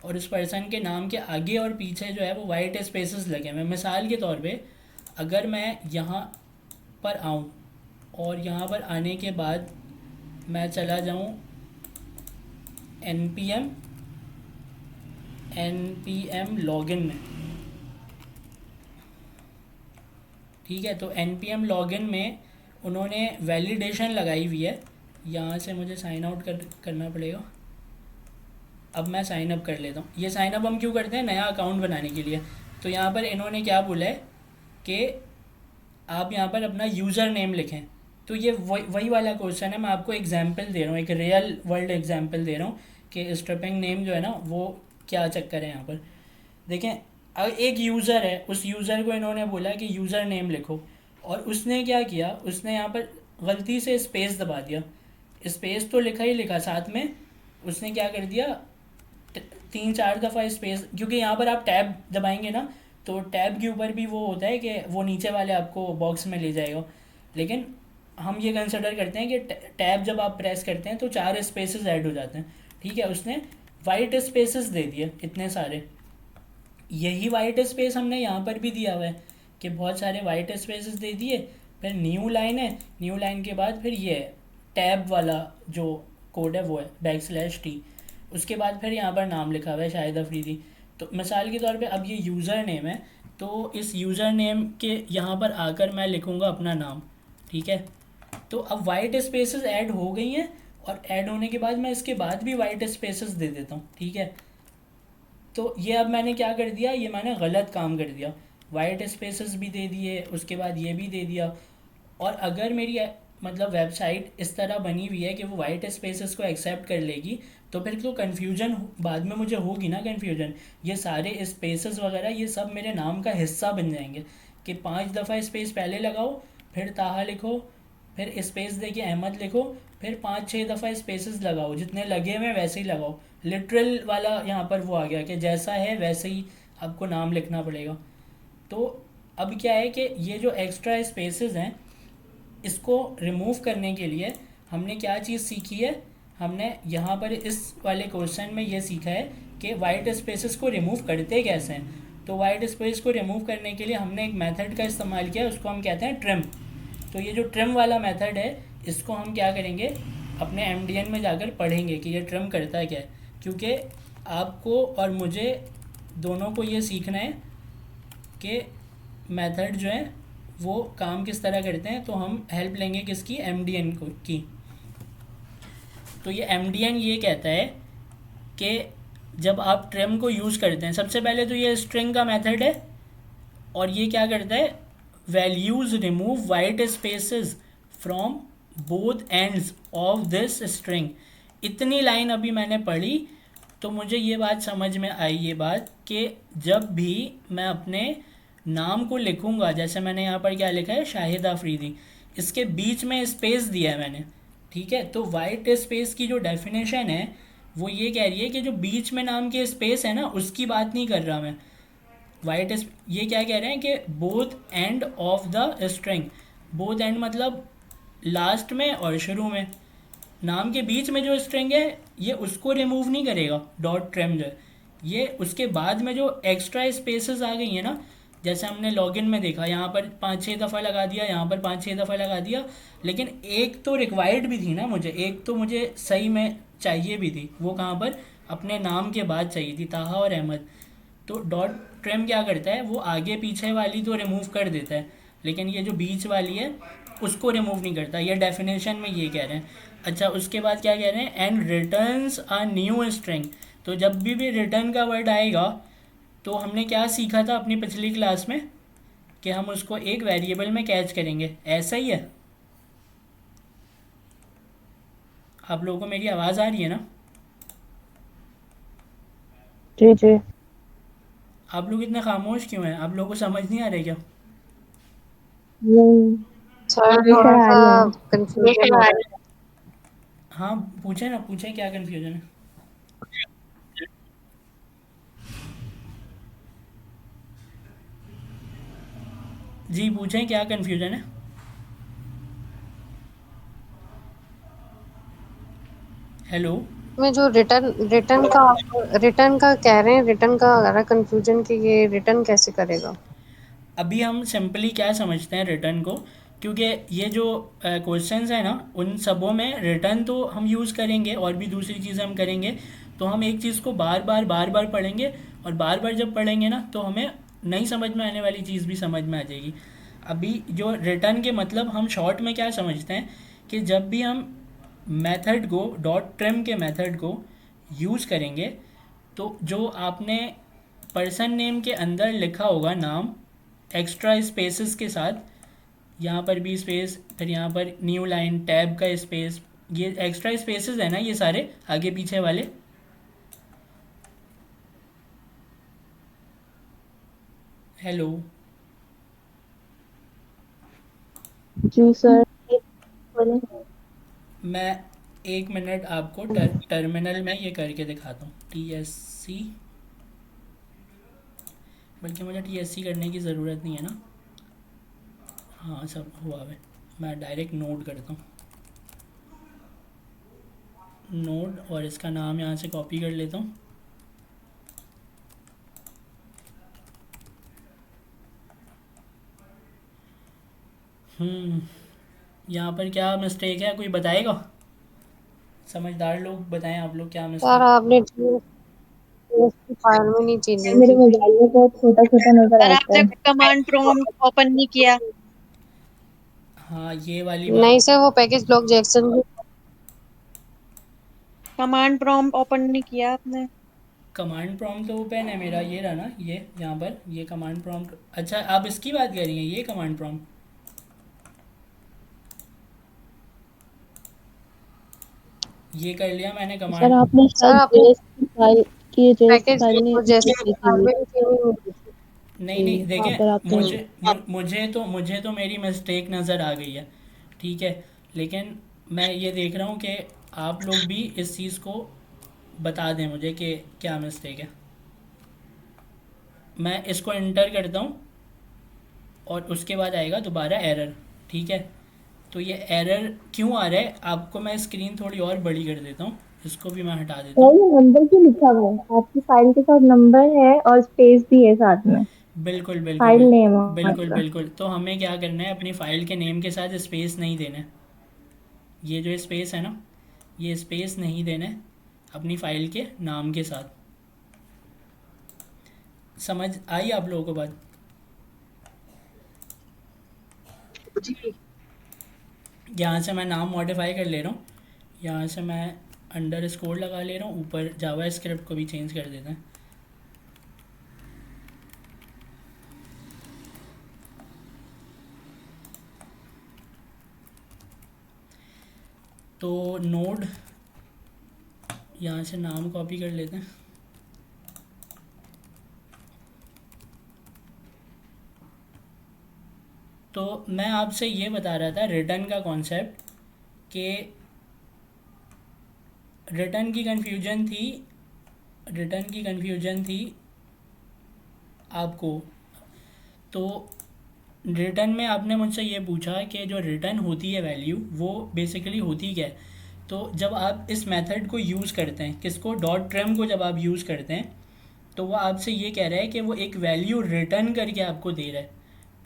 और उस पर्सन के नाम के आगे और पीछे जो है वो वाइट स्पेसेस लगे हुए हैं। मिसाल के तौर पे अगर मैं यहाँ पर आऊँ और यहाँ पर आने के बाद मैं चला जाऊँ npm लॉगिन में, ठीक है। तो npm लॉगिन में उन्होंने वैलिडेशन लगाई हुई है। यहाँ से मुझे साइन आउट करना पड़ेगा। अब मैं साइन अप कर लेता हूँ। ये साइन अप हम क्यों करते हैं, नया अकाउंट बनाने के लिए। तो यहाँ पर इन्होंने क्या बोला है कि आप यहाँ पर अपना यूज़र नेम लिखें। तो ये वही वाला क्वेश्चन है। मैं आपको एग्जांपल दे रहा हूँ, एक रियल वर्ल्ड एग्जांपल दे रहा हूँ कि स्ट्रिपिंग नेम जो है ना वो क्या चक्कर है। यहाँ पर देखें, एक यूज़र है, उस यूज़र को इन्होंने बोला कि यूज़र नेम लिखो, और उसने क्या किया, उसने यहाँ पर गलती से स्पेस दबा दिया। स्पेस तो लिखा ही लिखा, साथ में उसने क्या कर दिया, 3-4 दफ़ा स्पेस, क्योंकि यहाँ पर आप टैब दबाएंगे ना तो टैब के ऊपर भी वो होता है कि वो नीचे वाले आपको बॉक्स में ले जाएगा। लेकिन हम ये कंसिडर करते हैं कि टैब जब आप प्रेस करते हैं तो 4 स्पेसेस ऐड हो जाते हैं, ठीक है। उसने वाइट स्पेसेस दे दिए इतने सारे। यही वाइट स्पेस हमने यहाँ पर भी दिया हुआ है कि बहुत सारे वाइट स्पेसेस दे दिए। फिर न्यू लाइन है, न्यू लाइन के बाद फिर ये टैब वाला जो कोड है वो है \t। उसके बाद फिर यहाँ पर नाम लिखा हुआ है शाहिद अफरीदी। तो मिसाल के तौर पे अब ये यूज़र नेम है, तो इस यूज़र नेम के यहाँ पर आकर मैं लिखूँगा अपना नाम, ठीक है। तो अब वाइट स्पेसेस ऐड हो गई हैं, और ऐड होने के बाद मैं इसके बाद भी वाइट स्पेसेस दे देता हूँ, ठीक है। तो ये अब मैंने क्या कर दिया, ये मैंने गलत काम कर दिया, वाइट स्पेसेस भी दे दिए, उसके बाद ये भी दे दिया। और अगर मेरी मतलब वेबसाइट इस तरह बनी हुई है कि वो वाइट स्पेसेस को एक्सेप्ट कर लेगी, तो फिर तो कन्फ्यूजन बाद में मुझे होगी ना, कन्फ्यूजन। ये सारे स्पेसेस वगैरह ये सब मेरे नाम का हिस्सा बन जाएंगे कि 5 दफ़ा स्पेस पहले लगाओ, फिर ताहा लिखो, फिर स्पेस दे के अहमद लिखो, फिर 5-6 दफ़ा स्पेसेस लगाओ, जितने लगे हुए हैं वैसे ही लगाओ। लिटरल वाला यहाँ पर वो आ गया कि जैसा है वैसे ही आपको नाम लिखना पड़ेगा। तो अब क्या है कि ये जो एक्स्ट्रा स्पेसेस हैं, इसको रिमूव करने के लिए हमने क्या चीज़ सीखी है, हमने यहाँ पर इस वाले क्वेश्चन में ये सीखा है कि वाइट स्पेसेस को रिमूव करते कैसे हैं। तो वाइट स्पेस को रिमूव करने के लिए हमने एक मेथड का इस्तेमाल किया, उसको हम कहते हैं ट्रिम। तो ये जो ट्रिम वाला मेथड है, इसको हम क्या करेंगे, अपने एमडीएन में जाकर पढ़ेंगे कि ये ट्रिम करता है क्या है, क्योंकि आपको और मुझे दोनों को ये सीखना है कि मेथड जो है वो काम किस तरह करते हैं। तो हम हेल्प लेंगे किसकी, एमडीएन को की। तो ये एमडीएन ये कहता है कि जब आप ट्रिम को यूज़ करते हैं, सबसे पहले तो ये स्ट्रिंग का मेथड है, और ये क्या करता है, values remove white spaces from both ends of this string. इतनी लाइन अभी मैंने पढ़ी तो मुझे ये बात समझ में आई, ये बात कि जब भी मैं अपने नाम को लिखूंगा, जैसे मैंने यहाँ पर क्या लिखा है, शाहिद आफरीदी, इसके बीच में स्पेस दिया है मैंने, ठीक है। तो वाइट स्पेस की जो डेफिनेशन है वो ये कह रही है कि जो बीच में नाम के स्पेस है ना, उसकी बात नहीं कर रहा मैं। वाइट ये क्या कह रहे हैं कि both end of the string, both and मतलब लास्ट में और शुरू में, नाम के बीच में जो स्ट्रिंग है ये उसको रिमूव नहीं करेगा डॉट ट्रिम जो है। ये उसके बाद में जो एक्स्ट्रा स्पेसेस आ गई हैं ना, जैसे हमने लॉगिन में देखा, यहाँ पर 5-6 दफ़ा लगा दिया, यहाँ पर 5-6 दफ़ा लगा दिया, लेकिन एक तो रिक्वायर्ड भी थी ना मुझे, एक तो मुझे सही में चाहिए भी थी, वो कहाँ पर, अपने नाम के बाद चाहिए थी, ताहा और अहमद। तो डॉट ट्रिम क्या करता है, वो आगे पीछे वाली तो रिमूव कर देता है, लेकिन ये जो बीच वाली है उसको रिमूव नहीं करता, ये डेफिनेशन में ये कह रहे हैं। अच्छा, उसके बाद क्या कह रहे हैं, and returns a new string. तो जब भी रिटर्न का वर्ड आएगा, तो हमने क्या सीखा था अपनी पिछली क्लास में कि हम उसको एक वेरिएबल में कैच करेंगे, ऐसा ही है। आप लोगों को मेरी आवाज़ आ रही है ना? जी जी। आप लोग इतने खामोश क्यों हैं, आप लोगों को समझ नहीं आ रहा है क्या? नहीं, सर जी सर थोड़ा आ सा रही है। कंफ्यूजन हो रहा है। हाँ पूछें ना, पूछें क्या कन्फ्यूजन है। जी पूछें क्या कन्फ्यूजन है। हेलो। में जो रिटर्न का कह रहे हैं, रिटर्न का आ रहा कंफ्यूजन कि ये रिटर्न कैसे करेगा। अभी हम सिंपली क्या समझते हैं रिटर्न को, क्योंकि ये जो क्वेश्चंस हैं ना, उन सबों में रिटर्न तो हम यूज़ करेंगे और भी दूसरी चीज़ें हम करेंगे। तो हम एक चीज़ को बार बार पढ़ेंगे, और बार बार जब पढ़ेंगे ना तो हमें नहीं समझ में आने वाली चीज़ भी समझ में आ जाएगी। अभी जो रिटर्न के मतलब हम शॉर्ट में क्या समझते हैं कि जब भी हम मेथड को, डॉट ट्रिम के मेथड को यूज़ करेंगे, तो जो आपने पर्सन नेम के अंदर लिखा होगा नाम एक्स्ट्रा स्पेसेस के साथ, यहाँ पर भी स्पेस, फिर यहाँ पर न्यू लाइन, टैब का स्पेस, ये एक्स्ट्रा स्पेसेस है ना, ये सारे आगे पीछे वाले। हेलो। जी सर। बोले। मैं 1 मिनट आपको टर्मिनल में ये करके दिखाता हूँ, TSC, बल्कि मुझे TSC करने की ज़रूरत नहीं है ना, हाँ सब हुआ है। मैं डायरेक्ट नोट करता हूँ, नोड, और इसका नाम यहाँ से कॉपी कर लेता हूँ। यहाँ पर क्या मिस्टेक है, कोई बताएगा? समझदार लोग बताएं, आप लोग क्या सर मिस्टेक। आपने फाइल में नहीं चेंजिंग मेरे की। मोबाइल में बहुत छोटा छोटा नजर सर आता आपने है। कमांड प्रॉम्प्ट ओपन नहीं किया। हाँ ये वाली नहीं बात। सर, वो package block Jackson command prompt open नहीं किया आपने। कमांड प्रॉम्प्ट तो ओपन है मेरा, ये रहा ना, ये यहाँ पर ये कमांड प्रॉम्प्ट। अच्छा आप इसकी बात कर रही हैं, ये कमांड प्रॉम्प्ट, ये कर लिया मैंने सर कमांड। आपने सर शायद आपने जेएस की फाइल की जेएस की पैकेज फाइल नहीं रिपोर्ट जैसे की थी हार्डवेयर थी नहीं नहीं वहाँ देखें, पर आपने मुझे तो मेरी मिस्टेक नज़र आ गई है, ठीक है, लेकिन मैं ये देख रहा हूँ कि आप लोग भी इस चीज़ को बता दें मुझे कि क्या मिस्टेक है। मैं इसको एंटर करता हूँ और उसके बाद आएगा दोबारा एरर, ठीक है। तो ये एरर क्यों आ रहा है, आपको मैं स्क्रीन थोड़ी और बड़ी कर देता हूँ, इसको भी मैं हटा देता सर हूँ। ये नंबर क्यों लिखा हुआ है? आपकी फाइल के साथ नंबर है और स्पेस भी है साथ में। बिल्कुल बिल्कुल फाइल नेम है बिल्कुल आपका। बिल्कुल। तो हमें क्या करना है, अपनी फ़ाइल के नेम के साथ स्पेस नहीं देना है, ये जो स्पेस है ना, ये स्पेस नहीं देना है अपनी फ़ाइल के नाम के साथ। समझ आई आप लोगों को बात? यहाँ से मैं नाम मॉडिफाई कर ले रहा हूँ, यहाँ से मैं अंडर स्कोर लगा ले रहा हूँ, ऊपर जावा स्क्रिप्ट को भी चेंज कर देते हैं। तो नोड, यहाँ से नाम कॉपी कर लेते हैं। तो मैं आपसे ये बता रहा था रिटर्न का कॉन्सेप्ट, कि रिटर्न की कन्फ्यूजन थी आपको। तो रिटर्न में आपने मुझसे ये पूछा कि जो रिटर्न होती है वैल्यू, वो बेसिकली होती क्या है। तो जब आप इस मेथड को यूज़ करते हैं, किसको, डॉट ट्रिम को जब आप यूज़ करते हैं, तो वो आपसे ये कह रहा है कि वो एक वैल्यू रिटर्न करके आपको दे रहा है,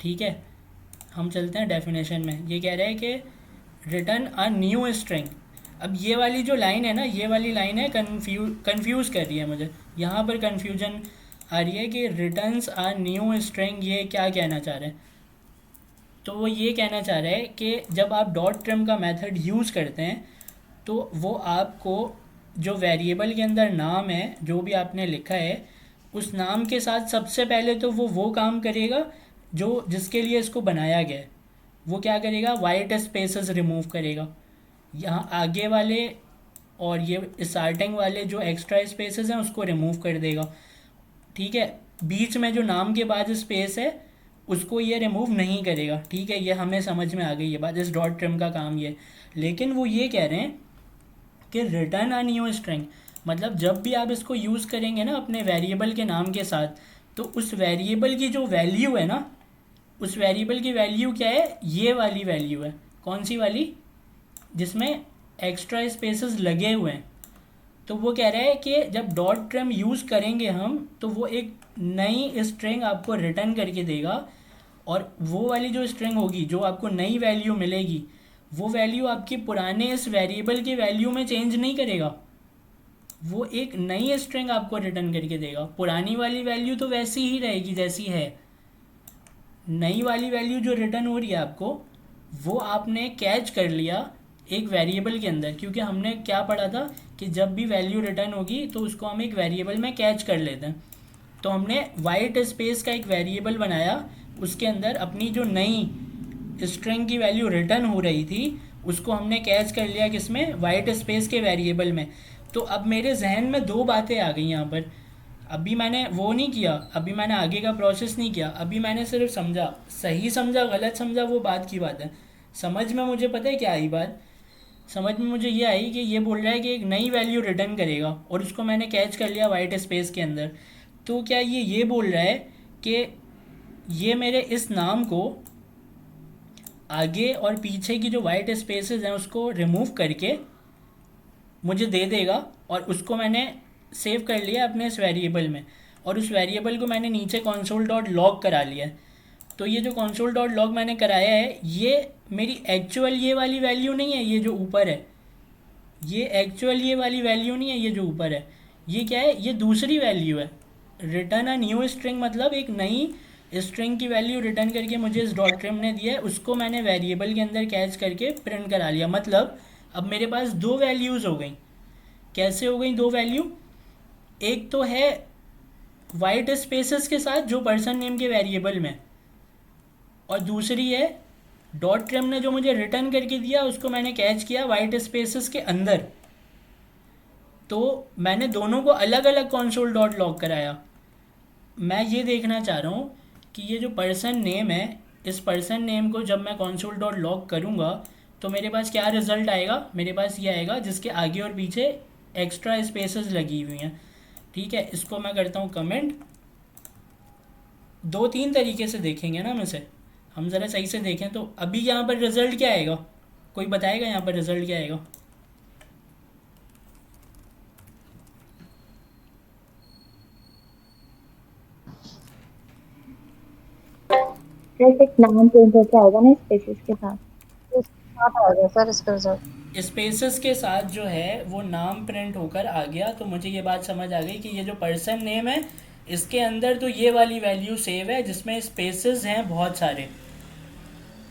ठीक है। हम चलते हैं डेफिनेशन में। ये कह रहा है कि रिटर्न अ न्यू स्ट्रिंग। अब ये वाली जो लाइन है ना, ये वाली लाइन है कंफ्यूज कर रही है मुझे, यहाँ पर कन्फ्यूजन आ रही है कि रिटर्न्स अ न्यू स्ट्रिंग, ये क्या कहना चाह रहे हैं। तो वो ये कहना चाह रहा है कि जब आप डॉट ट्रिम का मेथड यूज़ करते हैं, तो वो आपको जो वेरिएबल के अंदर नाम है, जो भी आपने लिखा है, उस नाम के साथ सबसे पहले तो वो काम करेगा जो जिसके लिए इसको बनाया गया है। वो क्या करेगा, वाइट स्पेसेस रिमूव करेगा, यहाँ आगे वाले और ये स्टार्टिंग वाले जो एक्स्ट्रा स्पेसेस हैं उसको रिमूव कर देगा, ठीक है। बीच में जो नाम के बाद स्पेस है उसको ये रिमूव नहीं करेगा, ठीक है। ये हमें समझ में आ गई ये बात, इस डॉट ट्रिम का काम ये। लेकिन वो ये कह रहे हैं कि रिटर्न अ न्यू स्ट्रिंग, मतलब जब भी आप इसको यूज़ करेंगे ना अपने वेरिएबल के नाम के साथ, तो उस वेरिएबल की जो वैल्यू है ना, उस वेरिएबल की वैल्यू क्या है, ये वाली वैल्यू है। कौन सी वाली, जिसमें एक्स्ट्रा स्पेसेस लगे हुए हैं। तो वो कह रहा है कि जब डॉट ट्रिम यूज़ करेंगे हम, तो वो एक नई स्ट्रिंग आपको रिटर्न करके देगा, और वो वाली जो स्ट्रिंग होगी, जो आपको नई वैल्यू मिलेगी, वो वैल्यू आपकी पुराने इस वेरिएबल की वैल्यू में चेंज नहीं करेगा, वो एक नई स्ट्रिंग आपको रिटर्न करके देगा। पुरानी वाली वैल्यू तो वैसी ही रहेगी जैसी है, नई वाली वैल्यू जो रिटर्न हो रही है आपको, वो आपने कैच कर लिया एक वेरिएबल के अंदर, क्योंकि हमने क्या पढ़ा था कि जब भी वैल्यू रिटर्न होगी तो उसको हम एक वेरिएबल में कैच कर लेते हैं। तो हमने वाइट स्पेस का एक वेरिएबल बनाया, उसके अंदर अपनी जो नई स्ट्रिंग की वैल्यू रिटर्न हो रही थी उसको हमने कैच कर लिया, किसमें, वाइट स्पेस के वेरिएबल में। तो अब मेरे जहन में दो बातें आ गई यहाँ पर। अभी मैंने वो नहीं किया, अभी मैंने आगे का प्रोसेस नहीं किया, अभी मैंने सिर्फ समझा, सही समझा गलत समझा वो बात की बात है। समझ में मुझे पता है क्या आई बात, समझ में मुझे ये आई कि ये बोल रहा है कि एक नई वैल्यू रिटर्न करेगा, और उसको मैंने कैच कर लिया वाइट स्पेस के अंदर। तो क्या ये बोल रहा है कि ये मेरे इस नाम को आगे और पीछे की जो वाइट स्पेसेस हैं उसको रिमूव करके मुझे दे देगा, और उसको मैंने सेव कर लिया अपने इस वेरिएबल में, और उस वेरिएबल को मैंने नीचे console डॉट लॉग करा लिया है। तो ये जो console डॉट लॉग मैंने कराया है, ये मेरी एक्चुअल ये वाली वैल्यू नहीं है, ये जो ऊपर है, ये एक्चुअल ये वाली वैल्यू नहीं है, ये जो ऊपर है, ये क्या है, ये दूसरी वैल्यू है। रिटर्न अ न्यू स्ट्रिंग मतलब एक नई स्ट्रिंग की वैल्यू रिटर्न करके मुझे इस डॉट ट्रिम ने दिया है, उसको मैंने वेरिएबल के अंदर कैच करके प्रिंट करा लिया। मतलब अब मेरे पास दो वैल्यूज़ हो गई। कैसे हो गई दो वैल्यू, एक तो है वाइट स्पेसेस के साथ जो पर्सन नेम के वेरिएबल में, और दूसरी है डॉट ट्रिम ने जो मुझे रिटर्न करके दिया उसको मैंने कैच किया वाइट स्पेसेस के अंदर। तो मैंने दोनों को अलग अलग कंसोल डॉट लॉग कराया। मैं ये देखना चाह रहा हूँ कि ये जो पर्सन नेम है, इस पर्सन नेम को जब मैं कंसोल डॉट लॉग करूँगा तो मेरे पास क्या रिज़ल्ट आएगा। मेरे पास ये आएगा जिसके आगे और पीछे एक्स्ट्रा स्पेसेस लगी हुई हैं। ठीक है, इसको मैं करता हूँ कमेंट। 2-3 तरीके से देखेंगे ना हम इसे, हम ज़रा सही से देखें। तो अभी यहाँ पर रिज़ल्ट क्या आएगा, कोई बताएगा यहाँ पर रिज़ल्ट क्या आएगा? जैसे एक नाम चेंज होके आएगा ना स्पेसेस के साथ। साथ आ गया सर इसका रिजल्ट। स्पेसेस के साथ जो है वो नाम प्रिंट होकर आ गया। तो मुझे ये बात समझ आ गई कि ये जो पर्सन नेम है इसके अंदर तो ये वाली वैल्यू सेव है जिसमें स्पेसेस हैं बहुत सारे।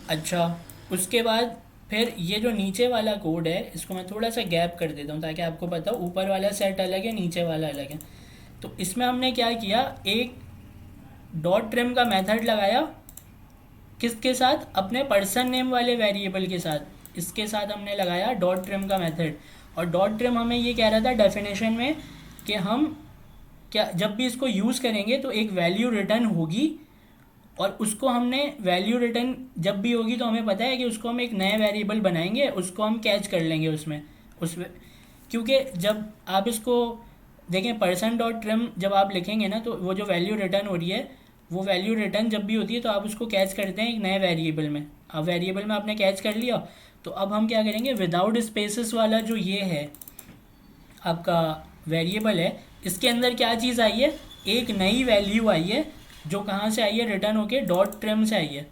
अच्छा, उसके बाद फिर ये जो नीचे वाला कोड है इसको मैं थोड़ा सा गैप कर देता हूँ ताकि आपको पता हो ऊपर वाला सेट अलग है, नीचे वाला अलग है। तो इसमें हमने क्या किया, एक डॉट ट्रिम का मेथड लगाया, किसके साथ, अपने पर्सन नेम वाले वेरिएबल के साथ। इसके साथ हमने लगाया डॉट ट्रिम का मेथड। और डॉट ट्रिम हमें ये कह रहा था डेफिनेशन में कि हम क्या जब भी इसको यूज़ करेंगे तो एक वैल्यू रिटर्न होगी, और उसको हमने वैल्यू रिटर्न जब भी होगी तो हमें पता है कि उसको हम एक नए वेरिएबल बनाएंगे, उसको हम कैच कर लेंगे उसमें क्योंकि जब आप इसको देखें पर्सन डॉट ट्रिम जब आप लिखेंगे ना तो वो जो वैल्यू रिटर्न हो रही है वो वैल्यू रिटर्न जब भी होती है तो आप उसको कैच करते हैं एक नए वेरिएबल में। अब वेरिएबल में आपने कैच कर लिया तो अब हम क्या करेंगे, विदाउट स्पेसेस वाला जो ये है आपका वेरिएबल है, इसके अंदर क्या चीज़ आई है, एक नई वैल्यू आई है जो कहाँ से आई है, रिटर्न होके डॉट ट्रिम से आई है।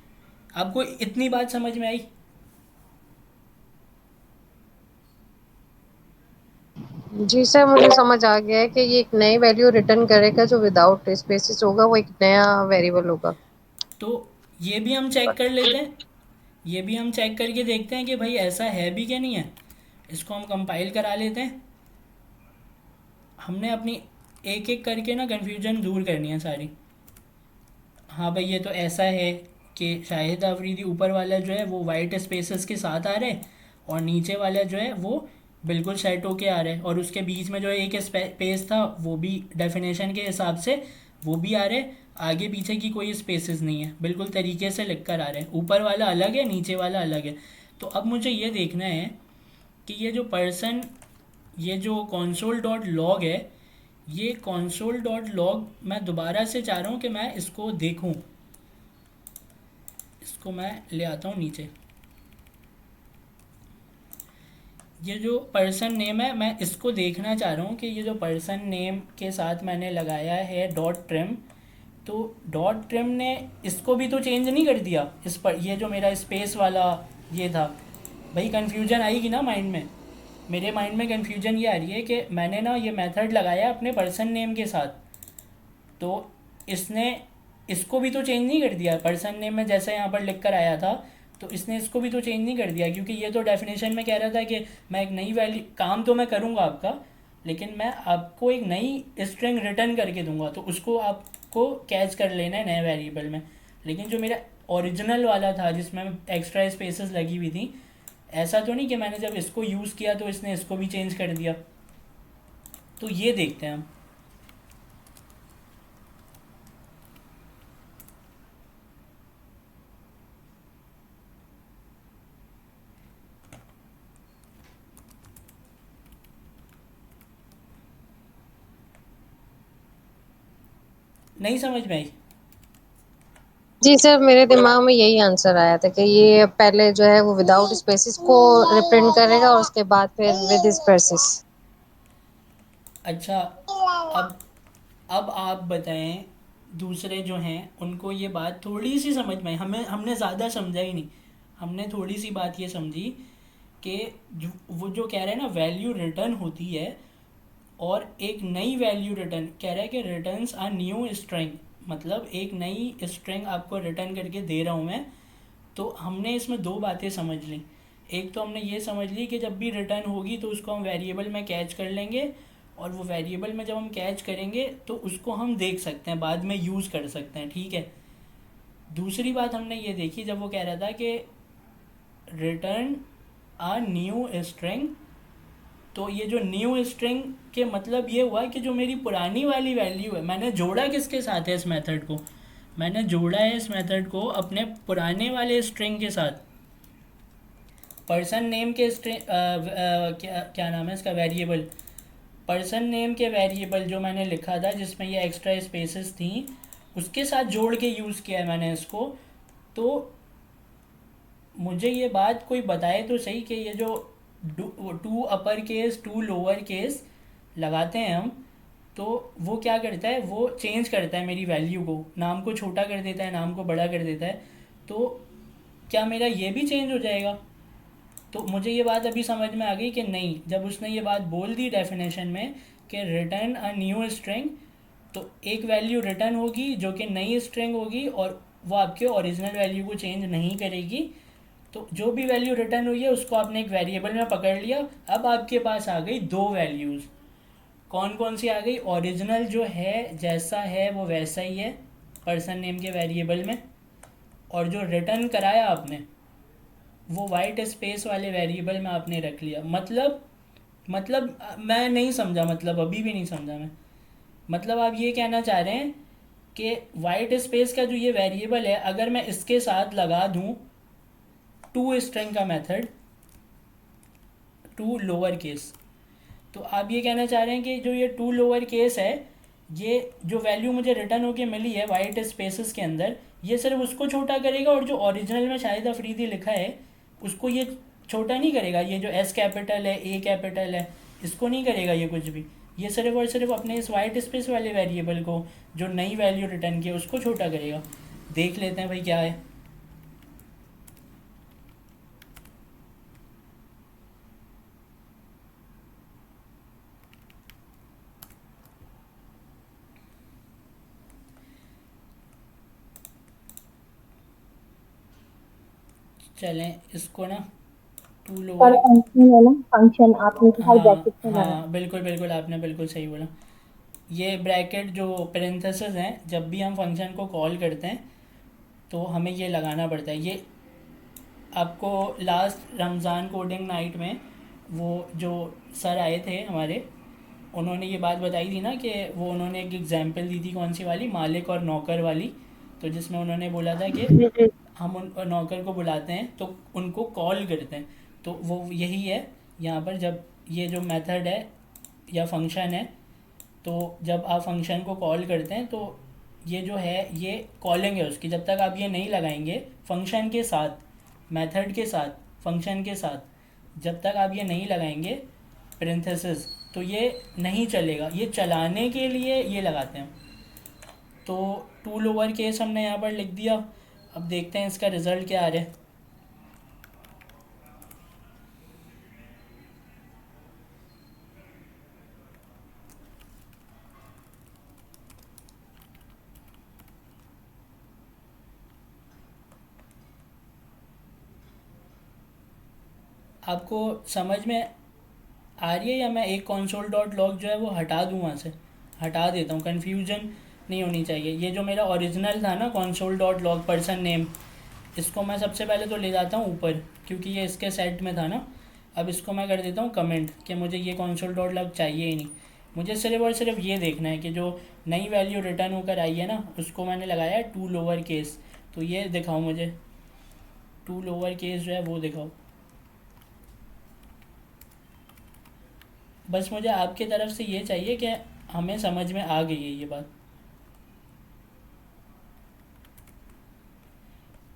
आपको इतनी बात समझ में आई? जी सर, मुझे समझ आ गया है कि ये एक नई वैल्यू रिटर्न करेगा जो विदाउट स्पेसेस होगा, वो एक नया वेरिएबल होगा। तो ये भी हम चेक कर लेते हैं, ये भी हम चेक करके देखते हैं कि भाई ऐसा है भी क्या नहीं है। इसको हम कंपाइल करा लेते हैं। हमने अपनी एक एक करके ना कन्फ्यूजन दूर करनी है सारी। हाँ भाई, ये तो ऐसा है कि शाहिद आफरीदी ऊपर वाला जो है वो वाइट स्पेसेस के साथ आ रहे हैं और नीचे वाला जो है वो बिल्कुल सेट होके आ रहा है, और उसके बीच में जो है एक स्पेस था वो भी डेफिनेशन के हिसाब से वो भी आ रहे हैं। आगे पीछे की कोई स्पेसेस नहीं है, बिल्कुल तरीके से लिख कर आ रहे हैं। ऊपर वाला अलग है, नीचे वाला अलग है। तो अब मुझे ये देखना है कि ये जो कंसोल डॉट लॉग है, ये कंसोल डॉट लॉग मैं दोबारा से चाह रहा हूँ कि मैं इसको देखूँ। इसको मैं ले आता हूँ नीचे। ये जो पर्सन नेम है मैं इसको देखना चाह रहा हूँ कि ये जो पर्सन नेम के साथ मैंने लगाया है डॉट ट्रिम, तो डॉट ट्रिम ने इसको भी तो चेंज नहीं कर दिया इस पर। ये जो मेरा स्पेस वाला ये था, भाई कन्फ्यूजन आएगी ना माइंड में। मेरे माइंड में कन्फ्यूजन ये आ रही है कि मैंने ना ये मेथड लगाया अपने पर्सन नेम के साथ, तो इसने इसको भी तो चेंज नहीं कर दिया। पर्सन नेम में जैसे यहाँ पर लिख कर आया था तो इसने इसको भी तो चेंज नहीं कर दिया, क्योंकि ये तो डेफिनेशन में कह रहा था कि मैं एक नई वैल्यू, काम तो मैं करूँगा आपका, लेकिन मैं आपको एक नई स्ट्रिंग रिटर्न करके दूंगा, तो उसको आपको कैच कर लेना है नए वेरिएबल में। लेकिन जो मेरा ओरिजिनल वाला था जिसमें एक्स्ट्रा स्पेसेस लगी हुई थी, ऐसा तो नहीं कि मैंने जब इसको यूज़ किया तो इसने इसको भी चेंज कर दिया। तो ये देखते हैं हम। नहीं समझ में आई? जी सर, मेरे दिमाग में यही आंसर आया था कि ये पहले जो है वो विदाउट स्पेसेस को रिप्रिंट करेगा और उसके बाद फिर विद स्पेसेस। अच्छा, अब अब आप बताएं, दूसरे जो हैं उनको ये बात थोड़ी सी समझ में आई। हमने ज़्यादा समझा ही नहीं, हमने थोड़ी सी बात ये समझी कि वो जो कह रहे हैं ना वैल्यू रिटर्न होती है, और एक नई वैल्यू रिटर्न कह रहा है कि रिटर्न्स आर न्यू स्ट्रिंग, मतलब एक नई स्ट्रिंग आपको रिटर्न करके दे रहा हूँ मैं। तो हमने इसमें दो बातें समझ ली। एक तो हमने ये समझ ली कि जब भी रिटर्न होगी तो उसको हम वेरिएबल में कैच कर लेंगे, और वो वेरिएबल में जब हम कैच करेंगे तो उसको हम देख सकते हैं, बाद में यूज़ कर सकते हैं, ठीक है। दूसरी बात हमने ये देखी जब वो कह रहा था कि रिटर्न अ न्यू स्ट्रिंग, तो ये जो न्यू स्ट्रिंग के मतलब ये हुआ कि जो मेरी पुरानी वाली वैल्यू है, मैंने जोड़ा किसके साथ है इस मेथड को, मैंने जोड़ा है इस मेथड को अपने पुराने वाले स्ट्रिंग के साथ। पर्सन नेम के स्ट्रिंग क्या क्या नाम है इसका, वेरिएबल, पर्सन नेम के वेरिएबल जो मैंने लिखा था जिसमें ये एक्स्ट्रा स्पेसेस थी, उसके साथ जोड़ के यूज़ किया है मैंने इसको। तो मुझे ये बात कोई बताए तो सही कि ये जो to upper case to lower case लगाते हैं हम, तो वो क्या करता है, वो चेंज करता है मेरी वैल्यू को, नाम को छोटा कर देता है, नाम को बड़ा कर देता है। तो क्या मेरा ये भी चेंज हो जाएगा? तो मुझे ये बात अभी समझ में आ गई कि नहीं, जब उसने ये बात बोल दी डेफिनेशन में कि रिटर्न अ न्यू स्ट्रिंग, तो एक वैल्यू रिटर्न होगी जो कि नई स्ट्रिंग होगी और वो आपके ओरिजिनल वैल्यू को चेंज नहीं करेगी। तो जो भी वैल्यू रिटर्न हुई है उसको आपने एक वेरिएबल में पकड़ लिया। अब आपके पास आ गई दो वैल्यूज़, कौन कौन सी आ गई? ओरिजिनल जो है जैसा है वो वैसा ही है पर्सन नेम के वेरिएबल में, और जो रिटर्न कराया आपने वो वाइट स्पेस वाले वेरिएबल में आपने रख लिया। मतलब मैं नहीं समझा, मतलब अभी भी नहीं समझा मैं। मतलब आप ये कहना चाह रहे हैं कि वाइट स्पेस का जो ये वेरिएबल है, अगर मैं इसके साथ लगा दूं टू स्ट्रिंग का मेथड, टू लोअर केस, तो आप ये कहना चाह रहे हैं कि जो ये टू लोअर केस है, ये जो वैल्यू मुझे रिटर्न होके मिली है वाइट स्पेसेस के अंदर, ये सिर्फ उसको छोटा करेगा और जो ओरिजिनल में शाहिद अफरीदी लिखा है उसको ये छोटा नहीं करेगा। ये जो एस कैपिटल है, ए कैपिटल है, इसको नहीं करेगा ये कुछ भी। ये सिर्फ और सिर्फ अपने इस वाइट स्पेस वाले वेरिएबल को जो नई वैल्यू रिटर्न की उसको छोटा करेगा। देख लेते हैं भाई क्या है। चलें इसको ना टू पर लोअर, फंक्शन है ना, फंक्शन आपने तो हर हाँ ब्रैकेट में लगाना हाँ बिल्कुल बिल्कुल, आपने बिल्कुल सही बोला। ये ब्रैकेट जो पेरेंथेसिस हैं, जब भी हम फंक्शन को कॉल करते हैं तो हमें ये लगाना पड़ता है। ये आपको लास्ट रमज़ान कोडिंग नाइट में वो जो सर आए थे हमारे, उन्होंने ये बात बताई थी ना कि वो उन्होंने एक एग्जांपल दी थी, कौन सी वाली, मालिक और नौकर वाली। तो जिसमें उन्होंने बोला था कि जी जी। हम उन नौकर को बुलाते हैं तो उनको कॉल करते हैं, तो वो यही है यहाँ पर। जब ये जो मेथड है या फंक्शन है, तो जब आप फंक्शन को कॉल करते हैं तो ये जो है ये कॉलिंग है उसकी। जब तक आप ये नहीं लगाएंगे फंक्शन के साथ, मेथड के साथ, फंक्शन के साथ, जब तक आप ये नहीं लगाएंगे पेरेंथेसिस, तो ये नहीं चलेगा। ये चलाने के लिए ये लगाते हैं। तो टू लोअर केस हमने यहाँ पर लिख दिया। अब देखते हैं इसका रिज़ल्ट क्या आ रहा है। आपको समझ में आ रही है या मैं एक console डॉट लॉग जो है वो हटा दूँ, वहाँ से हटा देता हूँ, कन्फ्यूजन नहीं होनी चाहिए। ये जो मेरा ओरिजिनल था ना console dot log person name, इसको मैं सबसे पहले तो ले जाता हूँ ऊपर क्योंकि ये इसके सेट में था ना। अब इसको मैं कर देता हूँ कमेंट कि मुझे ये console डॉट लॉग चाहिए ही नहीं। मुझे सिर्फ और सिर्फ ये देखना है कि जो नई वैल्यू रिटर्न होकर आई है ना, उसको मैंने लगाया है टू लोअर केस। तो ये दिखाओ मुझे, टू लोअर केस जो है वो दिखाओ। बस मुझे आपकी तरफ से ये चाहिए कि हमें समझ में आ गई है ये बात।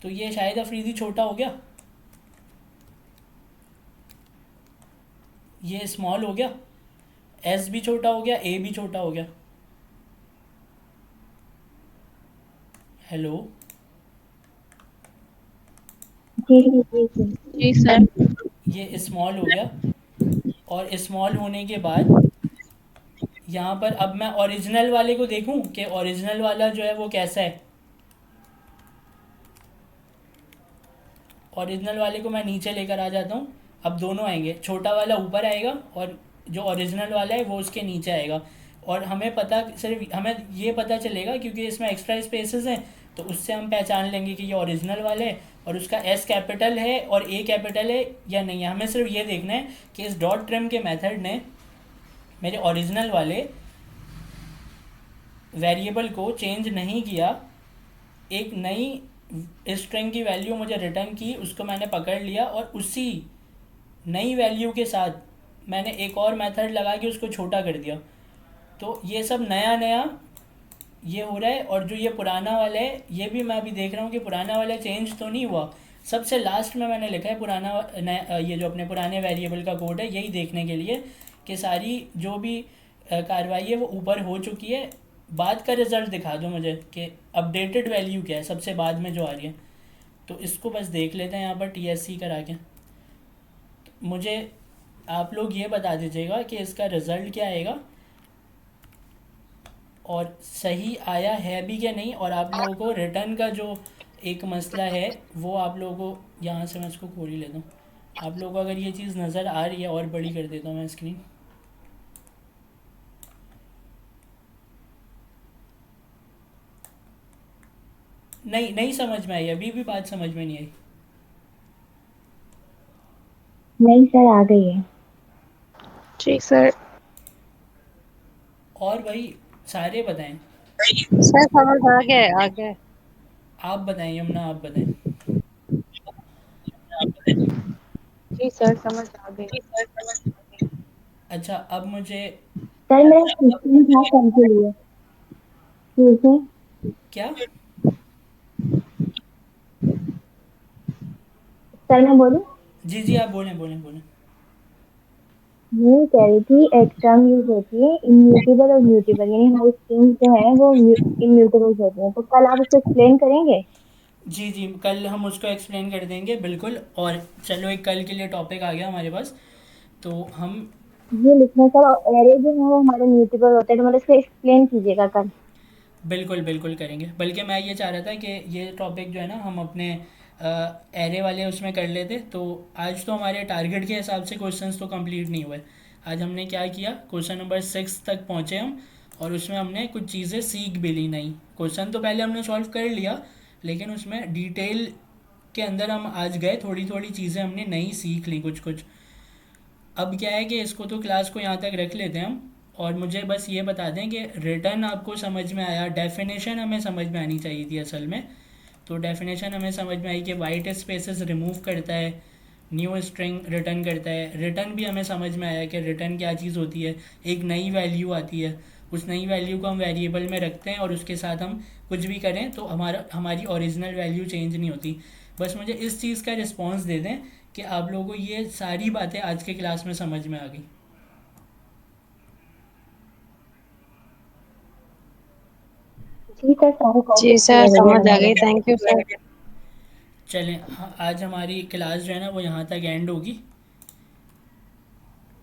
तो ये शाहिद अफरीदी छोटा हो गया, ये स्मॉल हो गया, एस भी छोटा हो गया, ए भी छोटा हो गया। हेलो, जी जी जी जी। जी सर। ये स्मॉल हो गया। और स्मॉल होने के बाद यहाँ पर अब मैं ओरिजिनल वाले को देखूँ कि ओरिजिनल वाला जो है वो कैसा है। ओरिजिनल वाले को मैं नीचे लेकर आ जाता हूँ। अब दोनों आएंगे, छोटा वाला ऊपर आएगा और जो ओरिजिनल वाला है वो उसके नीचे आएगा। और हमें पता सिर्फ हमें ये पता चलेगा क्योंकि इसमें एक्स्ट्रा स्पेसेस हैं, तो उससे हम पहचान लेंगे कि ये ओरिजिनल वाले है और उसका एस कैपिटल है और ए कैपिटल है या नहीं है। हमें सिर्फ ये देखना है कि इस डॉट ट्रिम के मेथड ने मेरे ओरिजिनल वाले वेरिएबल को चेंज नहीं किया, एक नई स्ट्रिंग की वैल्यू मुझे रिटर्न की, उसको मैंने पकड़ लिया और उसी नई वैल्यू के साथ मैंने एक और मेथड लगा के उसको छोटा कर दिया। तो ये सब नया नया ये हो रहा है। और जो ये पुराना वाला है ये भी मैं अभी देख रहा हूँ कि पुराना वाला चेंज तो नहीं हुआ। सबसे लास्ट में मैंने लिखा है पुराना ये जो अपने पुराने वेरिएबल का कोड है, यही देखने के लिए कि सारी जो भी कार्रवाई है वो ऊपर हो चुकी है। बाद का रिज़ल्ट दिखा दो मुझे कि अपडेटेड वैल्यू क्या है सबसे बाद में जो आ रही है। तो इसको बस देख लेते हैं यहाँ पर TSC करा के। मुझे आप लोग ये बता दीजिएगा कि इसका रिज़ल्ट क्या आएगा और सही आया है भी क्या नहीं। और आप लोगों को रिटर्न का जो एक मसला है वो आप लोगों को, यहाँ से मैं इसको खोल ही लेता हूँ, आप लोगों को अगर ये चीज़ नज़र आ रही है और बड़ी कर देता हूँ मैं स्क्रीन। नहीं नहीं समझ में आई, अभी भी बात समझ में नहीं आई। नहीं सर, आ गई है। जी सर। और भाई सारे बताएं। सर समझ आ गया आ गया। आप बताएं यमुना, आप बताएं। जी सर, समझ आ गई। अच्छा अब मुझे सर मेरा क्वेश्चन था कल के लिए, ठीक है? क्या सर मैं बोलूँ? जी जी आप बोलें बोलें बोलें। ये कह रही थी एक टर्म यूज होती है इम्यूटेबल और म्यूटेबल, यानी हमारी स्ट्रिंग्स जो है वो इम्यूटेबल होती हैं, तो कल आप उसको एक्सप्लेन करेंगे? जी जी कल हम उसको एक्सप्लेन कर देंगे बिल्कुल। और चलो एक कल के लिए टॉपिक आ गया हमारे पास, तो हम ये लिखना सर, और एरे जो है वो हमारे म्यूटेबल होते हैं, तो मतलब इसको एक्सप्लेन कीजिएगा कल। बिल्कुल बिल्कुल करेंगे। बल्कि मैं ये चाह रहा था कि ये टॉपिक जो है ना हम अपने एरे वाले उसमें कर लेते। तो आज तो हमारे टारगेट के हिसाब से क्वेश्चंस तो कंप्लीट नहीं हुए। आज हमने क्या किया, क्वेश्चन नंबर 6 तक पहुँचे हम, और उसमें हमने कुछ चीज़ें सीख भी ली। नहीं, क्वेश्चन तो पहले हमने सॉल्व कर लिया लेकिन उसमें डिटेल के अंदर हम आज गए, थोड़ी थोड़ी चीज़ें हमने नई सीख ली कुछ कुछ। अब क्या है कि इसको तो क्लास को यहाँ तक रख लेते हैं हम। और मुझे बस ये बता दें कि रिटर्न आपको समझ में आया, डेफिनेशन हमें समझ में आनी चाहिए थी असल में। तो डेफिनेशन हमें समझ में आई कि वाइट स्पेसेस रिमूव करता है, न्यू स्ट्रिंग रिटर्न करता है। रिटर्न भी हमें समझ में आया कि रिटर्न क्या चीज़ होती है, एक नई वैल्यू आती है, उस नई वैल्यू को हम वेरिएबल में रखते हैं और उसके साथ हम कुछ भी करें तो हमारी ओरिजिनल वैल्यू चेंज नहीं होती। बस मुझे इस चीज़ का रिस्पॉन्स दे दें कि आप लोगों को ये सारी बातें आज के क्लास में समझ में आ गई। जी सर, सारे जी कॉन्सेप्ट सर क्लियर हो समझ गए आ हमारे। गई, थैंक यू सर। चलें, हाँ आज हमारी क्लास जो है ना वो यहाँ तक एंड होगी।